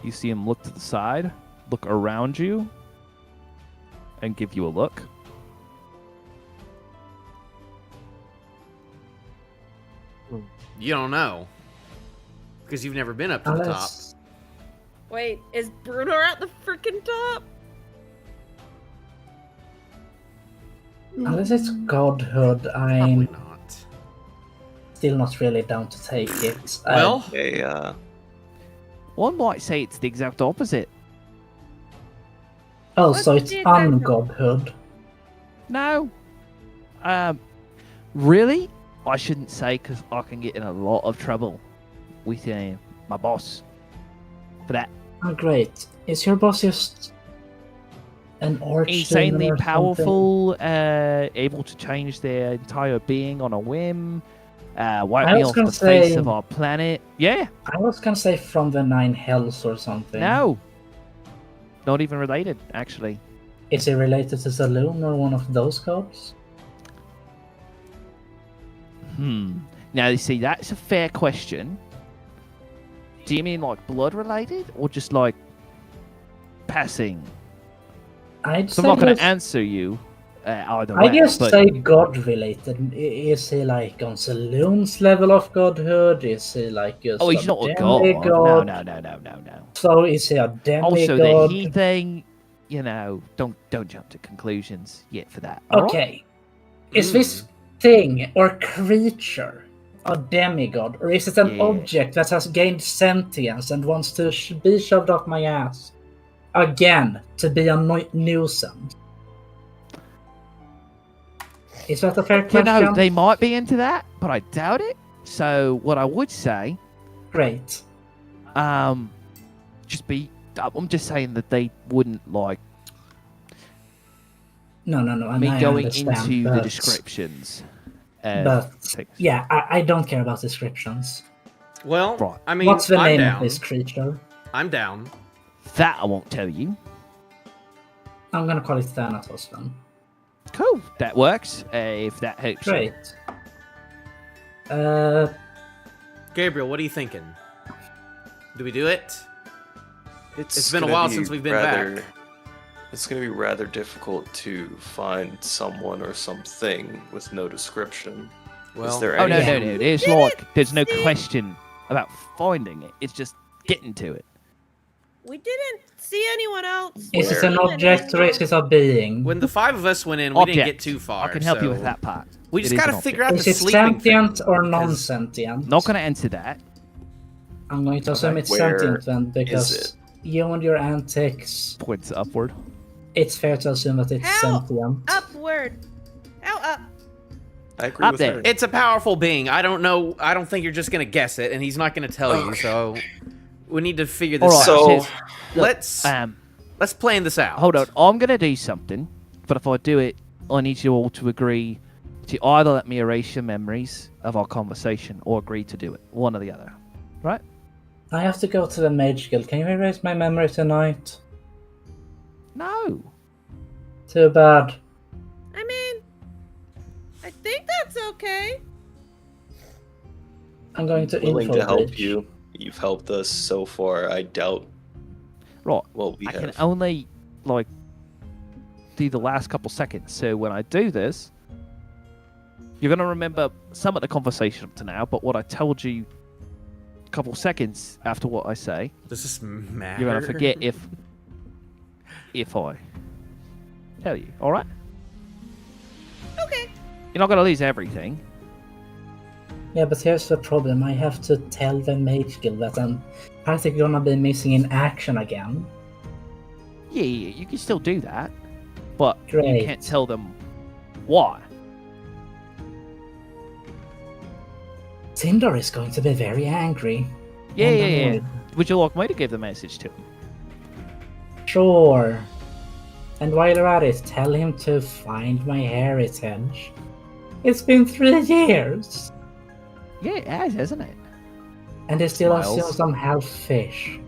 You see him look to the side, look around you, and give you a look. You don't know. Because you've never been up to the top. Unless, Wait, is Bruno at the freaking top? unless it's godhood, Probably I'm not. still not really down to take it. Well, Hey, One might say it's the exact opposite. oh, What so it's did that- ungodhood. No. Really? I shouldn't say because I can get in a lot of trouble with my boss for that. Oh, great. Is your boss just an arch Insanely demon or powerful, able to change their entire being on a whim, wipe I me was off the gonna face say- of our planet. Yeah, something? I was gonna say from the Nine Hells or something. no. Not even related, actually. Is it related to Saloon or one of those gods? Now, you see, that's a fair question. Do you mean like blood related or just like passing? I'd So say I'm not going just- to answer you either I way. just but say god related. Is he like on Saloon's level of godhood? Is he like just oh, he's not a god. demigod? No. So is he a demigod? Also, the he thing, don't jump to conclusions yet for that. all right? Okay. Is this thing or creature a demigod, or is it an Yeah. object that has gained sentience and wants to be shoved up my ass? Again, to be a nuisance. Is that a fair You question? know, they might be into that, but I doubt it. So what I would say, Great. just be I'm just saying that they wouldn't like No. And me I going understand, into the but- descriptions. But things. yeah, I don't care about descriptions. Well, Right. I mean, What's the I'm name down. of this creature? I'm down. That I won't tell you. I'm gonna call it Thanatos then. Cool, that works. If that helps. you. Great. Gabriel, what are you thinking? Do we do it? It's been a gonna while be since we've been rather- back. It's going to be rather difficult to find someone or something with no description. Well, Is there Oh no, any? no, no! There's there's no question about finding it. It's just getting to it. We didn't see anyone else. Is it Where? an object or is it a being? when the 5 of us went in, we didn't get Object. too far. I can help you with so that part. We just It is gotta an figure object. out the Is it sleeping sentient thing, or 'cause- non-sentient? Not going to answer that. I'm going to assume Okay, it's where sentient then, because it? you and your antics, Points upward. it's fair to assume that it's How? sentient. Upward. How up? I agree Up with there. her. It's a powerful being. I don't know. I don't think you're just gonna guess it, and he's not gonna tell you. Okay. So we need to figure All this right. out. So- Look, Let's plan this out. hold on. I'm going to do something, but if I do it, I need you all to agree to either let me erase your memories of our conversation or agree to do it. One or the other. Right? I have to go to the Mage Guild. Can you erase my memory tonight? No. Too bad. I mean, I think that's okay. I'm going to Willing info to help bridge. you. You've helped us so far. I doubt Right. what we I have. can only, do the last couple seconds. So when I do this, you're going to remember some of the conversation up to now, but what I told you a couple seconds after what I say, Does this matter? you're going to forget if I tell you. All right? Okay. You're not going to lose everything. Yeah, but here's the problem. I have to tell the Mage Guild that I'm practically gonna be missing in action again. Yeah, you can still do that, but you Great. can't tell them why. Sindor is going to be very angry. Yeah, and yeah, yeah. annoyed. Would you like me to give the message to him? Sure. And while you're at it, tell him to find my heritage. It's been 3 years, Yeah, it has, hasn't it? and he still Smiles. assumes I'm half fish.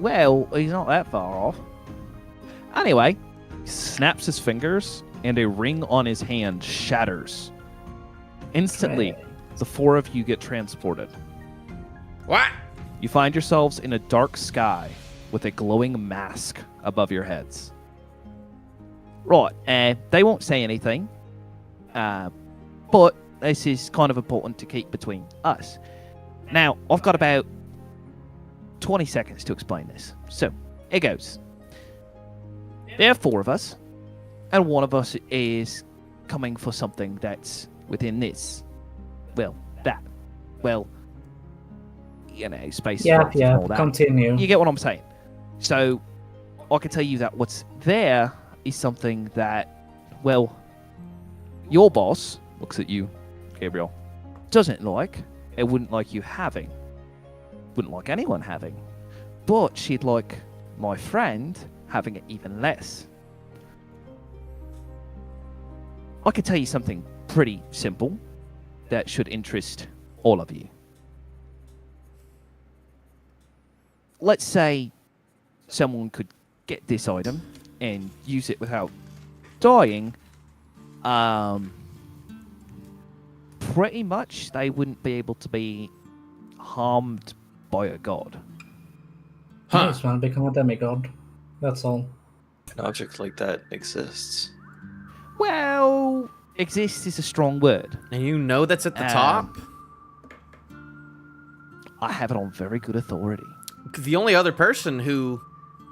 Well, he's not that far off. Anyway, he snaps his fingers, and a ring on his hand shatters. Instantly, Great. the 4 of you get transported. What? You find yourselves in a dark sky with a glowing mask above your heads. Right, they won't say anything, but this is kind of important to keep between us. Now, I've got about 20 seconds to explain this. So, it goes. There are 4 of us, and one of us is coming for something that's within this. Well, that. Well, space. Yeah, and all that. continue. You get what I'm saying. So, I can tell you that what's there is something that, well, your boss looks at you, Gabriel, doesn't like. It wouldn't like you having. Wouldn't like anyone having. But she'd like my friend having it even less. I could tell you something pretty simple that should interest all of you. Let's say someone could get this item and use it without dying. Pretty much they wouldn't be able to be harmed by a god. I just want to become a demigod. That's all. An object like that exists. Well, exist is a strong word. And you know that's at the Um, top? I have it on very good authority. The only other person who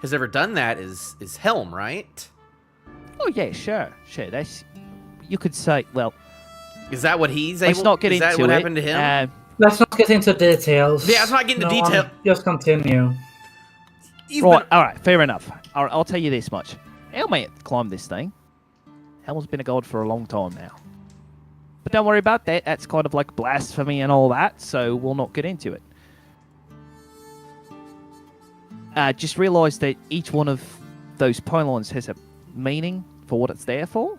has ever done that is Helm, right? Oh yeah, sure. That's, you could say. Well, Is that what he's let's able? not get is into that what it. happened to him? Let's not get into details. Yeah, let's not get into No, detail. Just continue. You've Right, been- all right, fair enough. All right, I'll tell you this much. Helm ain't climbed this thing. Helm's been a god for a long time now. But don't worry about that. That's kind of like blasphemy and all that, so we'll not get into it. just realised that each one of those pylons has a meaning for what it's there for,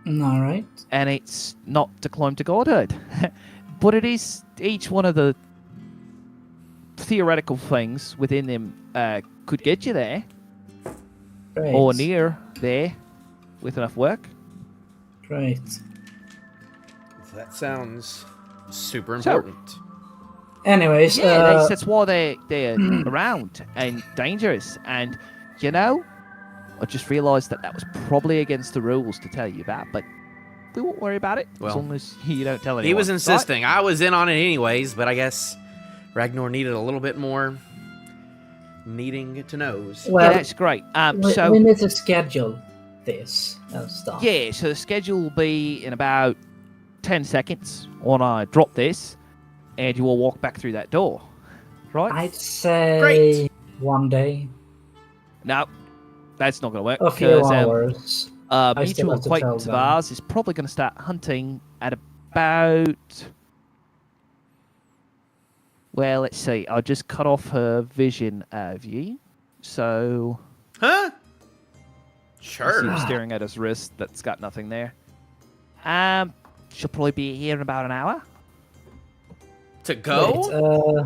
All right. and it's not to climb to godhood, but it is each one of the theoretical things within them could get you there Great. or near there with enough work. Great. That sounds super So- important. Anyways, Yeah, that's why they're around and dangerous. And you know, I just realised that was probably against the rules to tell you about, but we won't worry about it as Well, long as you don't tell anyone. He was right? insisting. I was in on it anyways, but I guess Ragnar needed a little bit more needing to knows. Yeah, well, that's great. we need to schedule this and stuff. Yeah, so the schedule will be in about 10 seconds when I drop this, and you will walk back through that door. Right? I'd say Great. one day, No, that's not going to work. a few because, hours. I still mutual have to tell acquaintance of them. ours is probably going to start hunting at about... Well, let's see. I'll just cut off her vision of you. So... Huh? I see Sure. him staring at his wrist that's got nothing there. She'll probably be here in about an hour. To go? Wait,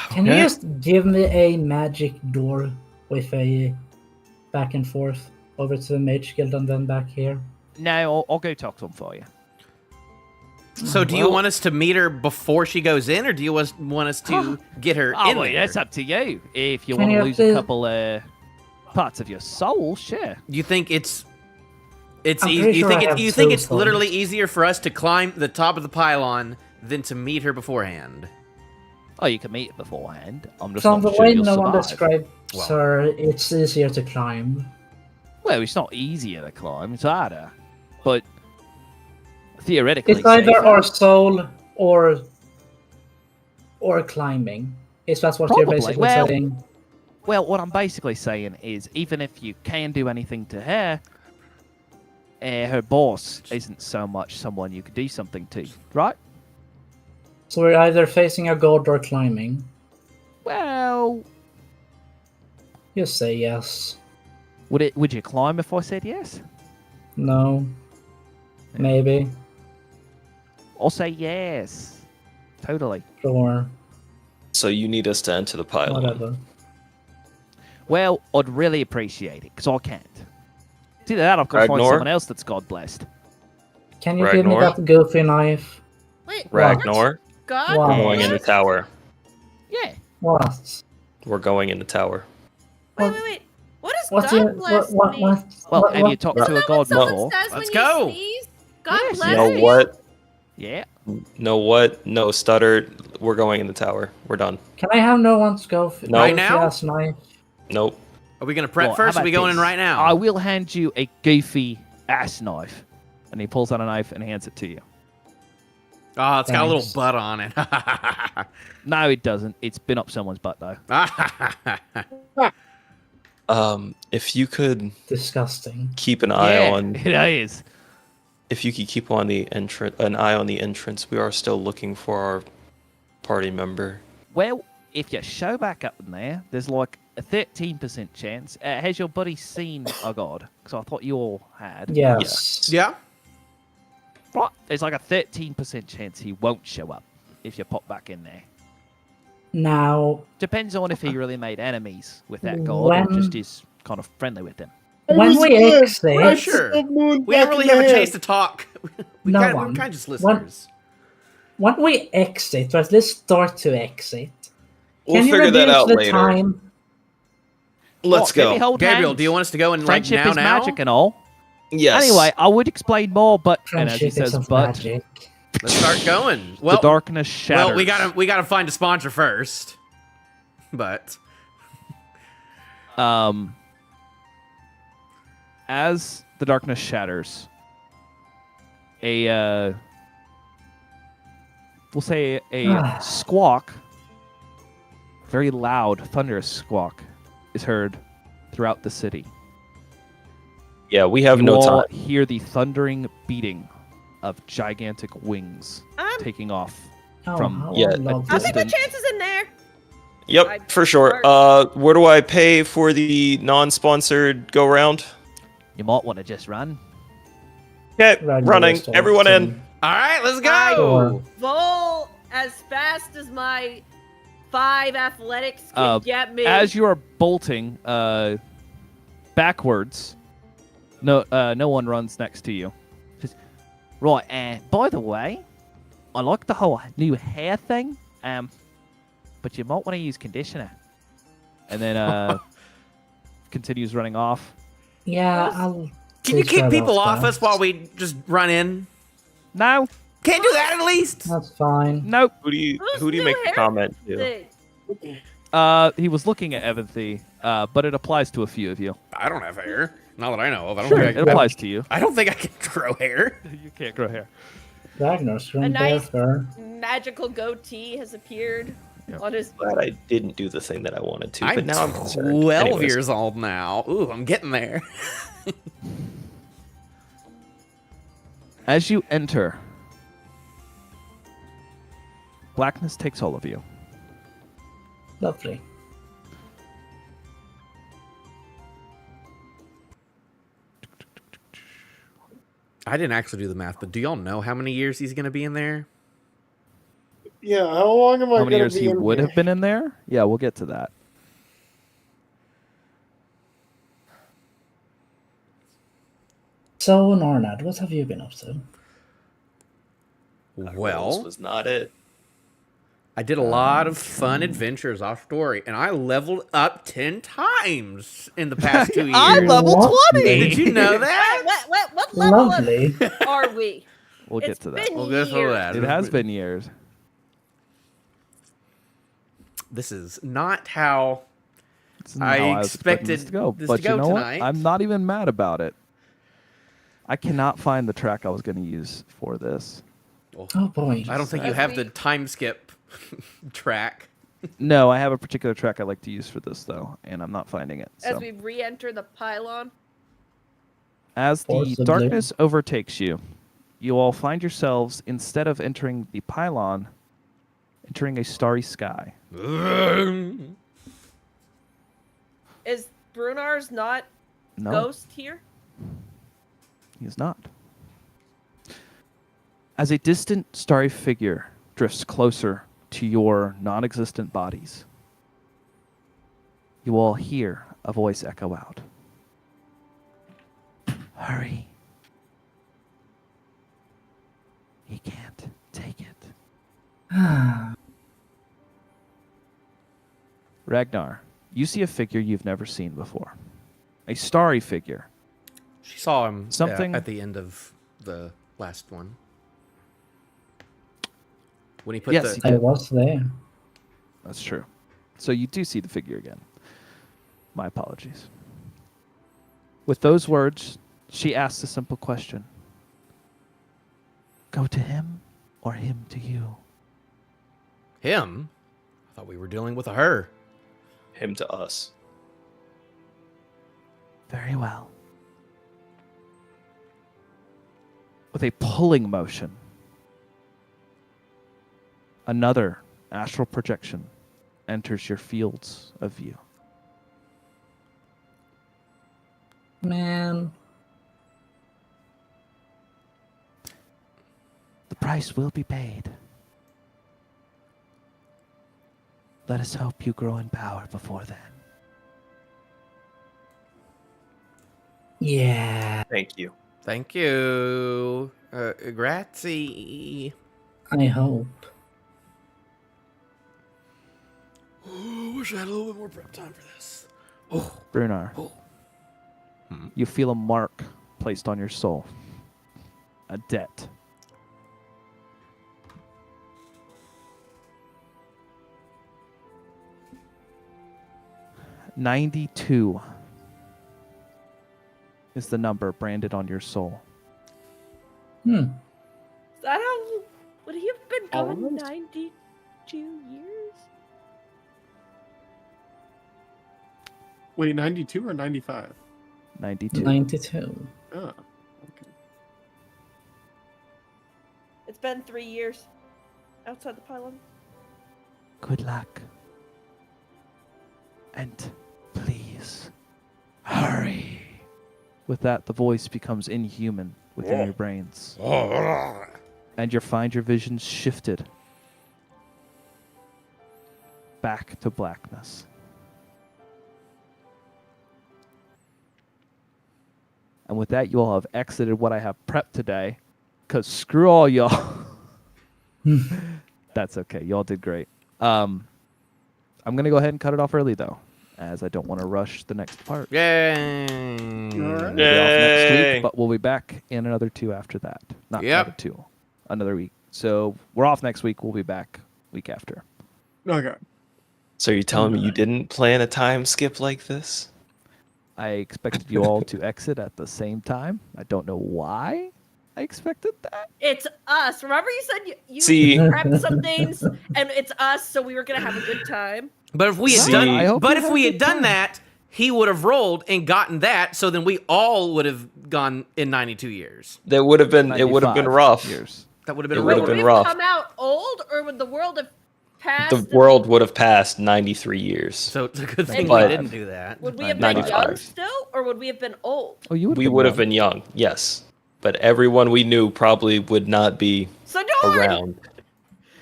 can you Okay. just give me a magic door with a back and forth over to the Mage Guild and then back here? No, I'll go talk to him for you. So do you want us to meet her before she goes in, or do you want us to get her Oh, in well, there? that's up to you. If you Can want you to lose please- a couple parts of your soul, sure. Do you think it's I'm easy? pretty You sure think I it's have you think two it's literally souls. easier for us to climb the top of the pylon than to meet her beforehand? Oh, you can meet it beforehand. I'm just From not the sure way you'll no one survive. described, Well. sir, it's easier to climb. Well, it's not easier to climb. It's harder. But theoretically, It's either safer. our soul or climbing. If that's what you're Probably. basically Well- saying. Well, what I'm basically saying is, even if you can do anything to her, her boss isn't so much someone you could do something to, right? So we're either facing a god or climbing. Well, You say yes. would you climb if I said yes? No. Maybe. I'll say yes. Totally. Sure. So you need us to enter the pylon. Whatever. Well, I'd really appreciate it, because I can't. It's either that or I've got to find Ragnar? someone else that's God blessed. Can you give me Ragnar? that goofy knife? Wait, Ragnar, God, Wow. we're going in the tower. Yeah. What? We're going in the tower. Wait. What does What's God your bless what? mean? Well, what, have what- you talked Isn't to a that god what someone before? says Let's when go. you sneeze? God Yes. bless You know you. what? Yeah. Know what? No, stutter. We're going in the tower. We're done. Can I have no one's go? No. Right now? Ass knife? Nope. Are we gonna prep Well, first? how Or are we about going in this? right now? I will hand you a goofy ass knife. And he pulls out a knife and hands it to you. Oh, it's got a little Thanks. butt on it. No, it doesn't. It's been up someone's butt, though. If you could Disgusting. keep an eye Yeah, on, it is. if you could keep on the an eye on the entrance, we are still looking for our party member. Well, if you show back up in there, there's like a 13% chance. Has your buddy seen a god? Because I thought you all had. Yes. yeah. Right. There's like a 13% chance he won't show up if you pop back in there. Now, Depends on if he really made enemies with that god or When- just is kind of friendly with them. when we exit, Sure. We didn't really have a chance to talk. We No we're one. kind of just When- listeners. when we exit, or at least start to exit, We'll can you figure that reduce out the later. time? Let's What, maybe go. hold Gabriel, hands? do you want us to go in like Friendship now? is magic and all. Yes. Anyway, I would explain more, but and as he Friendship is says, of but magic. Let's start going. the Well, darkness shatters. well, we gotta find a sponsor first. But as the darkness shatters, a we'll say a squawk, very loud, thunderous squawk, is heard throughout the city. Yeah, we have You no all time. hear the thundering beating of gigantic wings taking off Oh, from- how Yeah, lovely. I'll take my Distant. chances in there. Yep, I- for sure. Where do I pay for the non-sponsored go round? You might want to just run. Okay, Ragnar running. was Everyone told in. to- All right, let's I- go. Vol as fast as my 5 athletics can get me. As you are bolting backwards, no one runs next to you. Right, and by the way, I like the whole new hair thing. But you might want to use conditioner. And then continues running off. Yeah, I'll. Can you take keep that people off fast. us while we just run in? No, Can't do that at least. That's fine. nope. Who do you Who's make new the hair comment to? thing? He was looking at Evanthy, but it applies to a few of you. I don't have hair. Not that I know of. I don't Sure, think I it can. applies to you. I don't think I can grow hair. You can't grow hair. Ragnar's from A nice- fur. Magical goatee has appeared on his. Glad I didn't do the thing that I wanted to, but I'm now I'm concerned. 12 Anyways. years old now. Ooh, I'm getting there. As you enter, blackness takes all of you. Lovely. I didn't actually do the math, but do y'all know how many years he's gonna be in there? Yeah, how long am I How many gonna years be he in would here? have been in there? Yeah, we'll get to that. So, Nornad, what have you been up to? This Well, was not it. I did a lot of fun adventures off story, and I leveled up 10 times in the past 2 years. I'm level What? 20! Did you know that? What level Lovely. are we? We'll get It's to that. been We'll go through years. that. It has been years. This is not how It's not I how was expecting expected this to go. this But to go you know tonight. what? I'm not even mad about it. I cannot find the track I was going to use for this. Oh boy. I don't think you As have we- the time skip track. No, I have a particular track I like to use for this, though, and I'm not finding it. As So. we re-enter the pylon. As the Forcibly. darkness overtakes you, you all find yourselves, instead of entering the pylon, entering a starry sky. Is Brunar's not No, ghost here? he is not. As a distant starry figure drifts closer to your non-existent bodies, you all hear a voice echo out. Hurry. He can't take it. Ragnar, you see a figure you've never seen before. A starry figure. She saw him Something- at the end of the last one. When he put Yes, the he I was there. That's true. So you do see the figure again. My apologies. With those words, she asks a simple question. Go to him or him to you? him. I thought we were dealing with a her. Him to us. Very well. With a pulling motion, another astral projection enters your fields of view. Man. The price will be paid. Let us hope you grow in power before then. Yeah. Thank you. Thank you. Grazie. I hope. Wish I had a little bit more prep time for this. Brunar, Oh. you feel a mark placed on your soul. A debt. $92 is the number branded on your soul. Hmm. Is that how? Would he have been gone Almost. 92 years? Wait, 92 or 95? 92. 92. Oh, okay. It's been 3 years. Outside the pylon. Good luck. And please, hurry. With that, the voice becomes inhuman within your brains. And you find your visions shifted back to blackness. And with that, you all have exited what I have prepped today. Because screw all y'all. That's okay. Y'all did great. I'm going to go ahead and cut it off early, though, as I don't want to rush the next part. Yay! We'll be off next week, but we'll be back in another 2 after that. Not Yep. another 2. Another week. So we're off next week. We'll be back week after. Okay. So you're telling me you didn't plan a time skip like this? I expected you all to exit at the same time. I don't know why I expected that. It's us. Remember you said you See- prepped some things, and it's us, so we were gonna have a good time. But if we had See- done, I hope but you if had we a had good done time. that, he would have rolled and gotten that. So then we all would have gone in 92 years. That would have been. It would have been 95 rough. years. That would have been It a Wait, would've would real we been have rough. come out old, or would the world have passed? The world would have passed 93 years. So it's a good thing we But- didn't do that. Would we have been 95. young still, or would we have been old? Oh, you would. We would have been young, yes. But everyone we knew probably would not be So darn! around.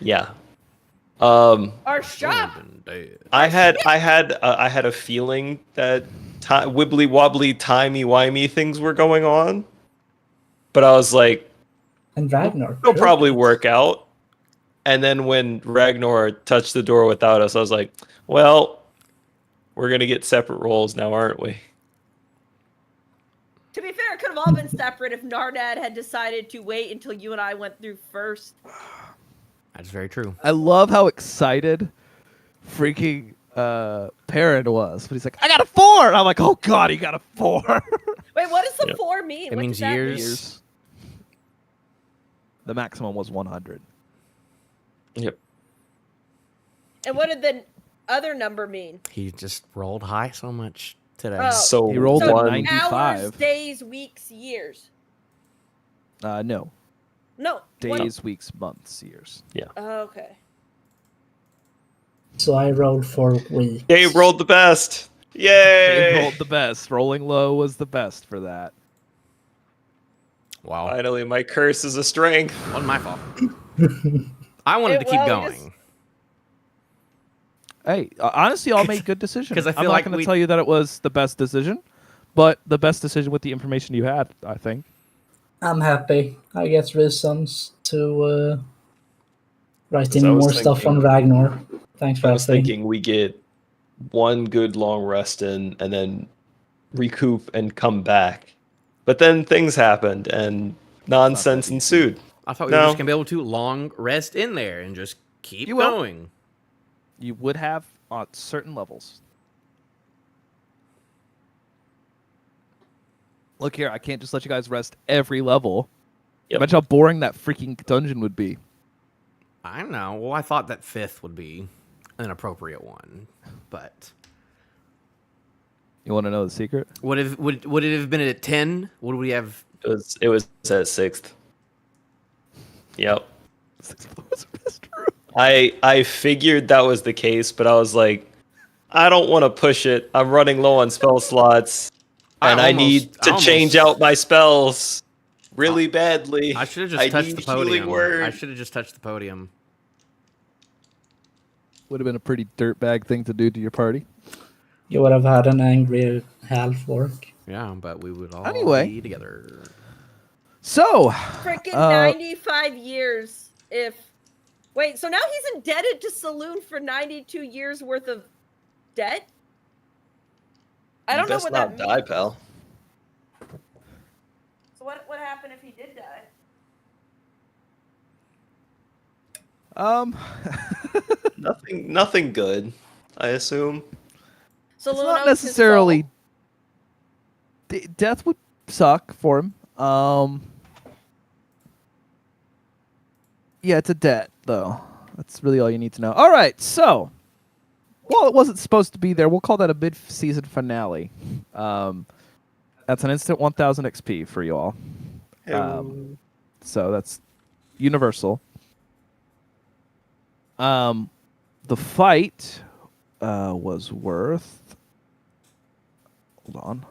Yeah. Our shop. I had a feeling that wibbly wobbly timey wimey things were going on, but I was like, And Ragnar. it'll probably work out. And then when Ragnar touched the door without us, I was like, well, we're gonna get separate roles now, aren't we? To be fair, it could have all been separate if Narnad had decided to wait until you and I went through first. That's very true. I love how excited freaking Perrin was. But he's like, I got a 4! And I'm like, oh god, he got a 4. Wait, what does the Yep. 4 mean? It What means does that mean? years. Years. The maximum was 100. Yep. And what did the other number mean? He just rolled high so much today. Oh. So He rolled So a one. 95. hours, days, weeks, years. No. No. what- Days, weeks, months, years. Oh, okay. So I rolled for weeks. Gabe rolled the best. Yay! They rolled the best. Rolling low was the best for that. Wow. Finally, my curse is a strength. Wasn't my fault. I wanted to keep well, we going. just- Hey, honestly, y'all made good decisions. 'Cause I feel I'm not like going to we- tell you that it was the best decision, but the best decision with the information you had, I think. I'm happy. I get reasons to write in So I was more stuff on thinking- Ragnar. Thanks for I was asking. thinking we get one good long rest in and then recoup and come back. But then things happened and nonsense ensued. I thought we were No. just gonna be able to long rest in there and just keep You will. going. You would have on certain levels. Look here, I can't just let you guys rest every level. Yep. Imagine how boring that freaking dungeon would be. I know. Well, I thought that 5th would be an appropriate one, but You want to know the secret? would it have been at 10? Would we have? It was at 6th. Yep. I figured that was the case, but I was like, I don't want to push it. I'm running low on spell slots, and I need to change out my spells really badly. I should have just touched need the healing podium. word. I should have just touched the podium. Would have been a pretty dirtbag thing to do to your party. You would have had an angry half orc. Yeah, but we would all Anyway. be together. So, Freaking Uh, 95 years. Wait, so now he's indebted to Saloon for 92 years worth of debt? I don't know Best what not that die, means. pal. So what happened if he did die? Nothing good, I assume. Saloon it's not owes his necessarily. soul? Death would suck for him. Yeah, it's a debt, though. That's really all you need to know. All right, so. Well, it wasn't supposed to be there. We'll call that a mid-season finale. That's an instant 1,000 XP for you all. So that's universal. The fight was worth. Hold on.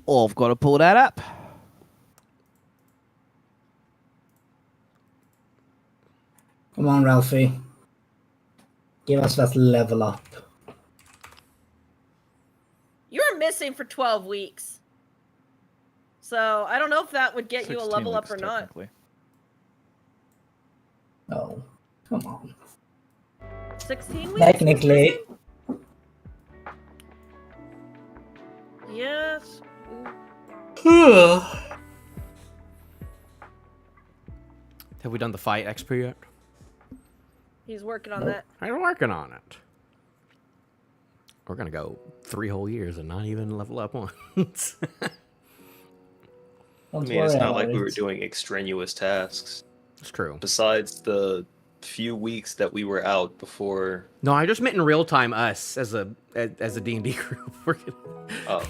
Oh, I've got to pull that up. Come on, Ralphie. Give us that level up. You were missing for 12 weeks. So I don't know if that would get you a 16 level up weeks, or not. technically. Oh, come on. 16 weeks? Technically, Yes. Have we done the fight XP yet? He's working on that. I'm working on it. We're gonna go 3 whole years and not even level up once. I mean, it's not like we were doing extraneous tasks. It's true. Besides the few weeks that we were out before. No, I just meant in real time. Us as a D&D group, we're gonna, Oh,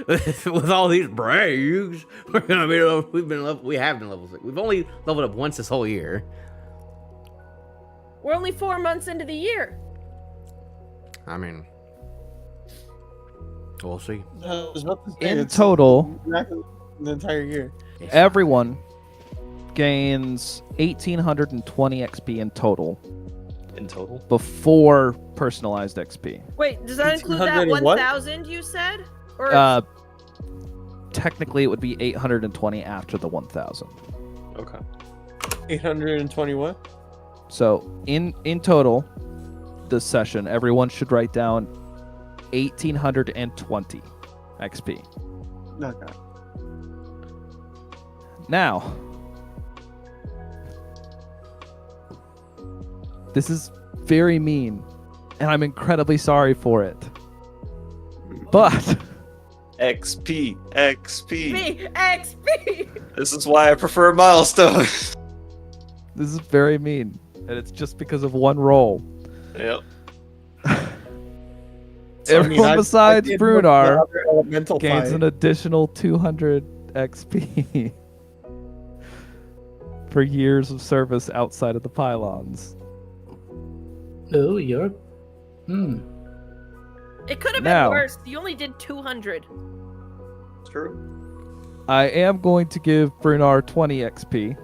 with all these brags, we're gonna be. We have been level 6. We've only leveled up once this whole year. We're only 4 months into the year. I mean, we'll see. In total, the entire year. everyone gains 1,820 XP in total in total. before personalized XP. Wait, does that include that 1,800 and what? 1,000 you said? Or Technically, it would be 820 after the 1,000. Okay. 820 what? So in total, this session, everyone should write down 1,820 XP. Okay. Now, this is very mean, and I'm incredibly sorry for it. But XP, XP. B, XP! This is why I prefer milestones. this is very mean, and it's just because of one roll. Yep. Everyone besides did Brunar the other elemental gains fight. an additional 200 XP for years of service outside of the pylons. oh, you're. It could have been Now- worse. You only did 200. True. I am going to give Brunar 20 XP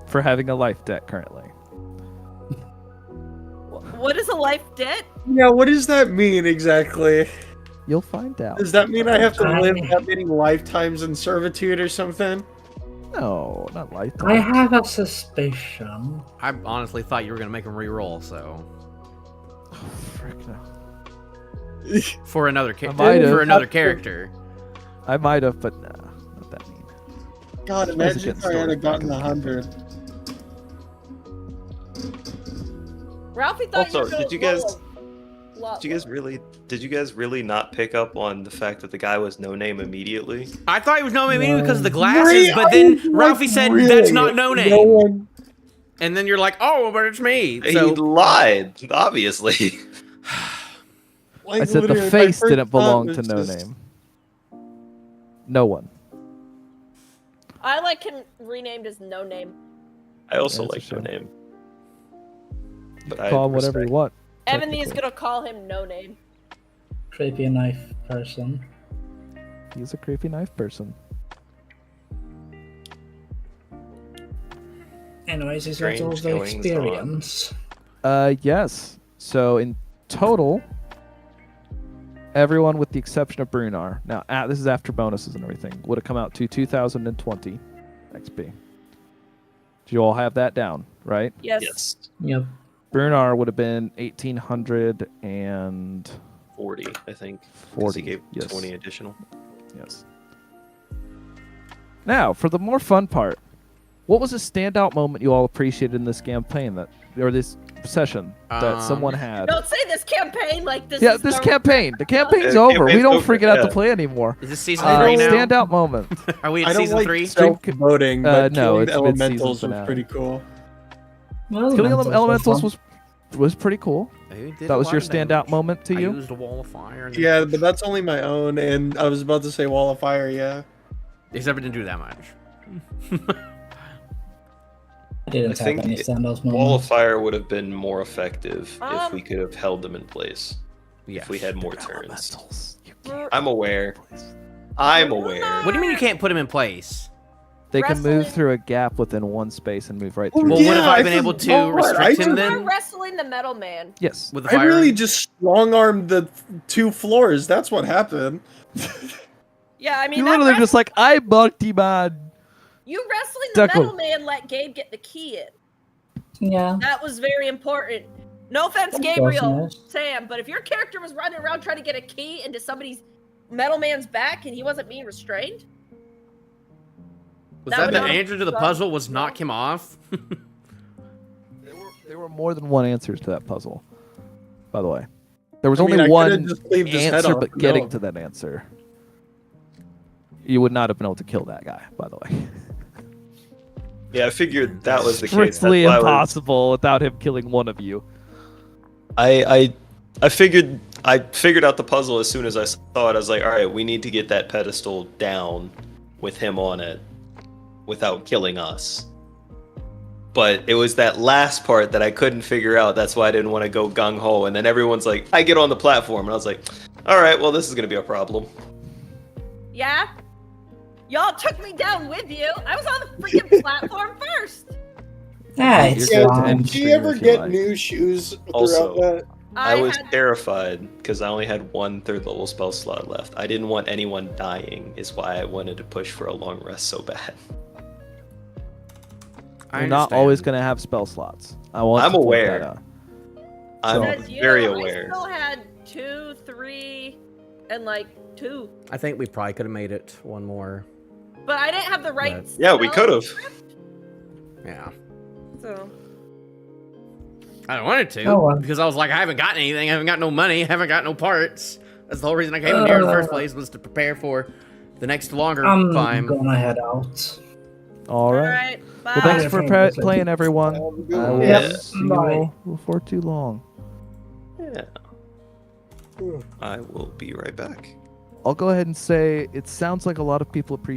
for having a life debt currently. What is a life debt? Yeah, what does that mean exactly? You'll find out. Does that mean I have to live that many lifetimes in servitude or something? No, not life I debt. have a suspicion. I honestly thought you were gonna make him re-roll, so Frick no. for another I might have. for another character. I might have, but nah, not that mean. God, That's a imagine good if I story. had gotten 100. Ralphie thought Also, you were gonna did you guys- roll a lot Did you guys really not pick up on the fact that the guy was no name immediately? I thought he was no name because of the Really? glasses, but then Ralphie said Really? that's not no name, No one. and then you're like, oh, but it's me. He So lied, obviously. Like, I said the literally, my face first didn't belong thought to was No just- Name. No one. I like him renamed as No Name. I also Yeah, like it's a no shame. name. But I Call him whatever you respect- want. Ebony is technically. gonna call him No Name. Creepy knife person. He's a creepy knife person. Anyways, is that all Strange the goings on. experience? Yes. So in total, everyone with the exception of Brunar. Now, this is after bonuses and everything. Would have come out to 2,020 XP. Do you all have that down, right? Yes. Yes. Yep. Brunar would have been 1,840. 40, I think. 'cause he gave Yes. 20 additional. Yes. Now, for the more fun part, what was a standout moment you all appreciated in this campaign or this session that someone had? Don't say this campaign like this. Yeah, is this our- campaign. The campaign's Yeah, over. We campaign's don't over, freaking have to yeah. play anymore. is this season 3 now? Standout moment. Are we in I don't season like 3? self-voting, but no, killing it's the mid-season elementals was finale. pretty cool. Well, Killing elementals fun. was pretty cool. That was your standout moment to I you? used a wall of fire. And Yeah, but that's only my own, and I was about to say Wall of Fire, yeah. Except it didn't do that much. Didn't I have think any standout Wall of moments. Fire would have been more effective if we Um, could have held them in place. Yeah. If we had more turns. Elementals. You can't I'm aware. please. I'm aware. What do you mean you can't put him in place? They can move Wrestling- through a gap within one space and move right Oh, through. Well, it. what if Yeah, I've I been able forgot. to restrict I him just- then We're wrestling the metal man. Yes. with the I fire? really just strong armed the 2 floors. That's what happened. Yeah, I mean, You that literally wrest- just like, I'm multi-man. you wrestling the Deco. metal man let Gabe get the key in. Yeah. That was very important. No offense, Of course Gabriel, it is. Sam, but if your character was running around trying to get a key into somebody's metal man's back and he wasn't being restrained, Was that that would the not- answer to the puzzle? Was knock him off? There were more than one answer to that puzzle, by the way. There was I mean, only I coulda one just cleaved his head answer, off, but but getting no. to that answer. You would not have been able to kill that guy, by the way. Yeah, I figured that was the case. That's Strictly why I was- impossible without him killing one of you. I figured out the puzzle as soon as I saw it. I was like, all right, we need to get that pedestal down with him on it without killing us. But it was that last part that I couldn't figure out. That's why I didn't want to go gung ho. And then everyone's like, I get on the platform, and I was like, all right, well, this is gonna be a problem. yeah? Y'all took me down with you. I was on the freaking platform first. Yeah, it's You're good to fine. end Do you ever if you get like. new shoes throughout Also- that? I was had terrified because I only had one third level spell slot left. I didn't want anyone dying, is why I wanted to push for a long rest so bad. You're not always going to have spell slots. I'm I'm aware. That out. I'm Because, you very know, aware. I still had 2, 3, and like 2. I think we probably could have made it one more. But I didn't have the right. Right. Yeah, we spell could have. script, Yeah. So I wanted to Oh, well. because I was like, I haven't gotten anything. I haven't got no money. I haven't got no parts. That's the whole reason I came in here in the first place, was to prepare for the next longer I'm climb. gonna head out. All right. Alright, bye. Well, thanks Bye. for Everything. playing, everyone. Have a good I one. will Yeah. see you Bye. all before too long. Yeah. I will be right back. I'll go ahead and say it sounds like a lot of people appreciate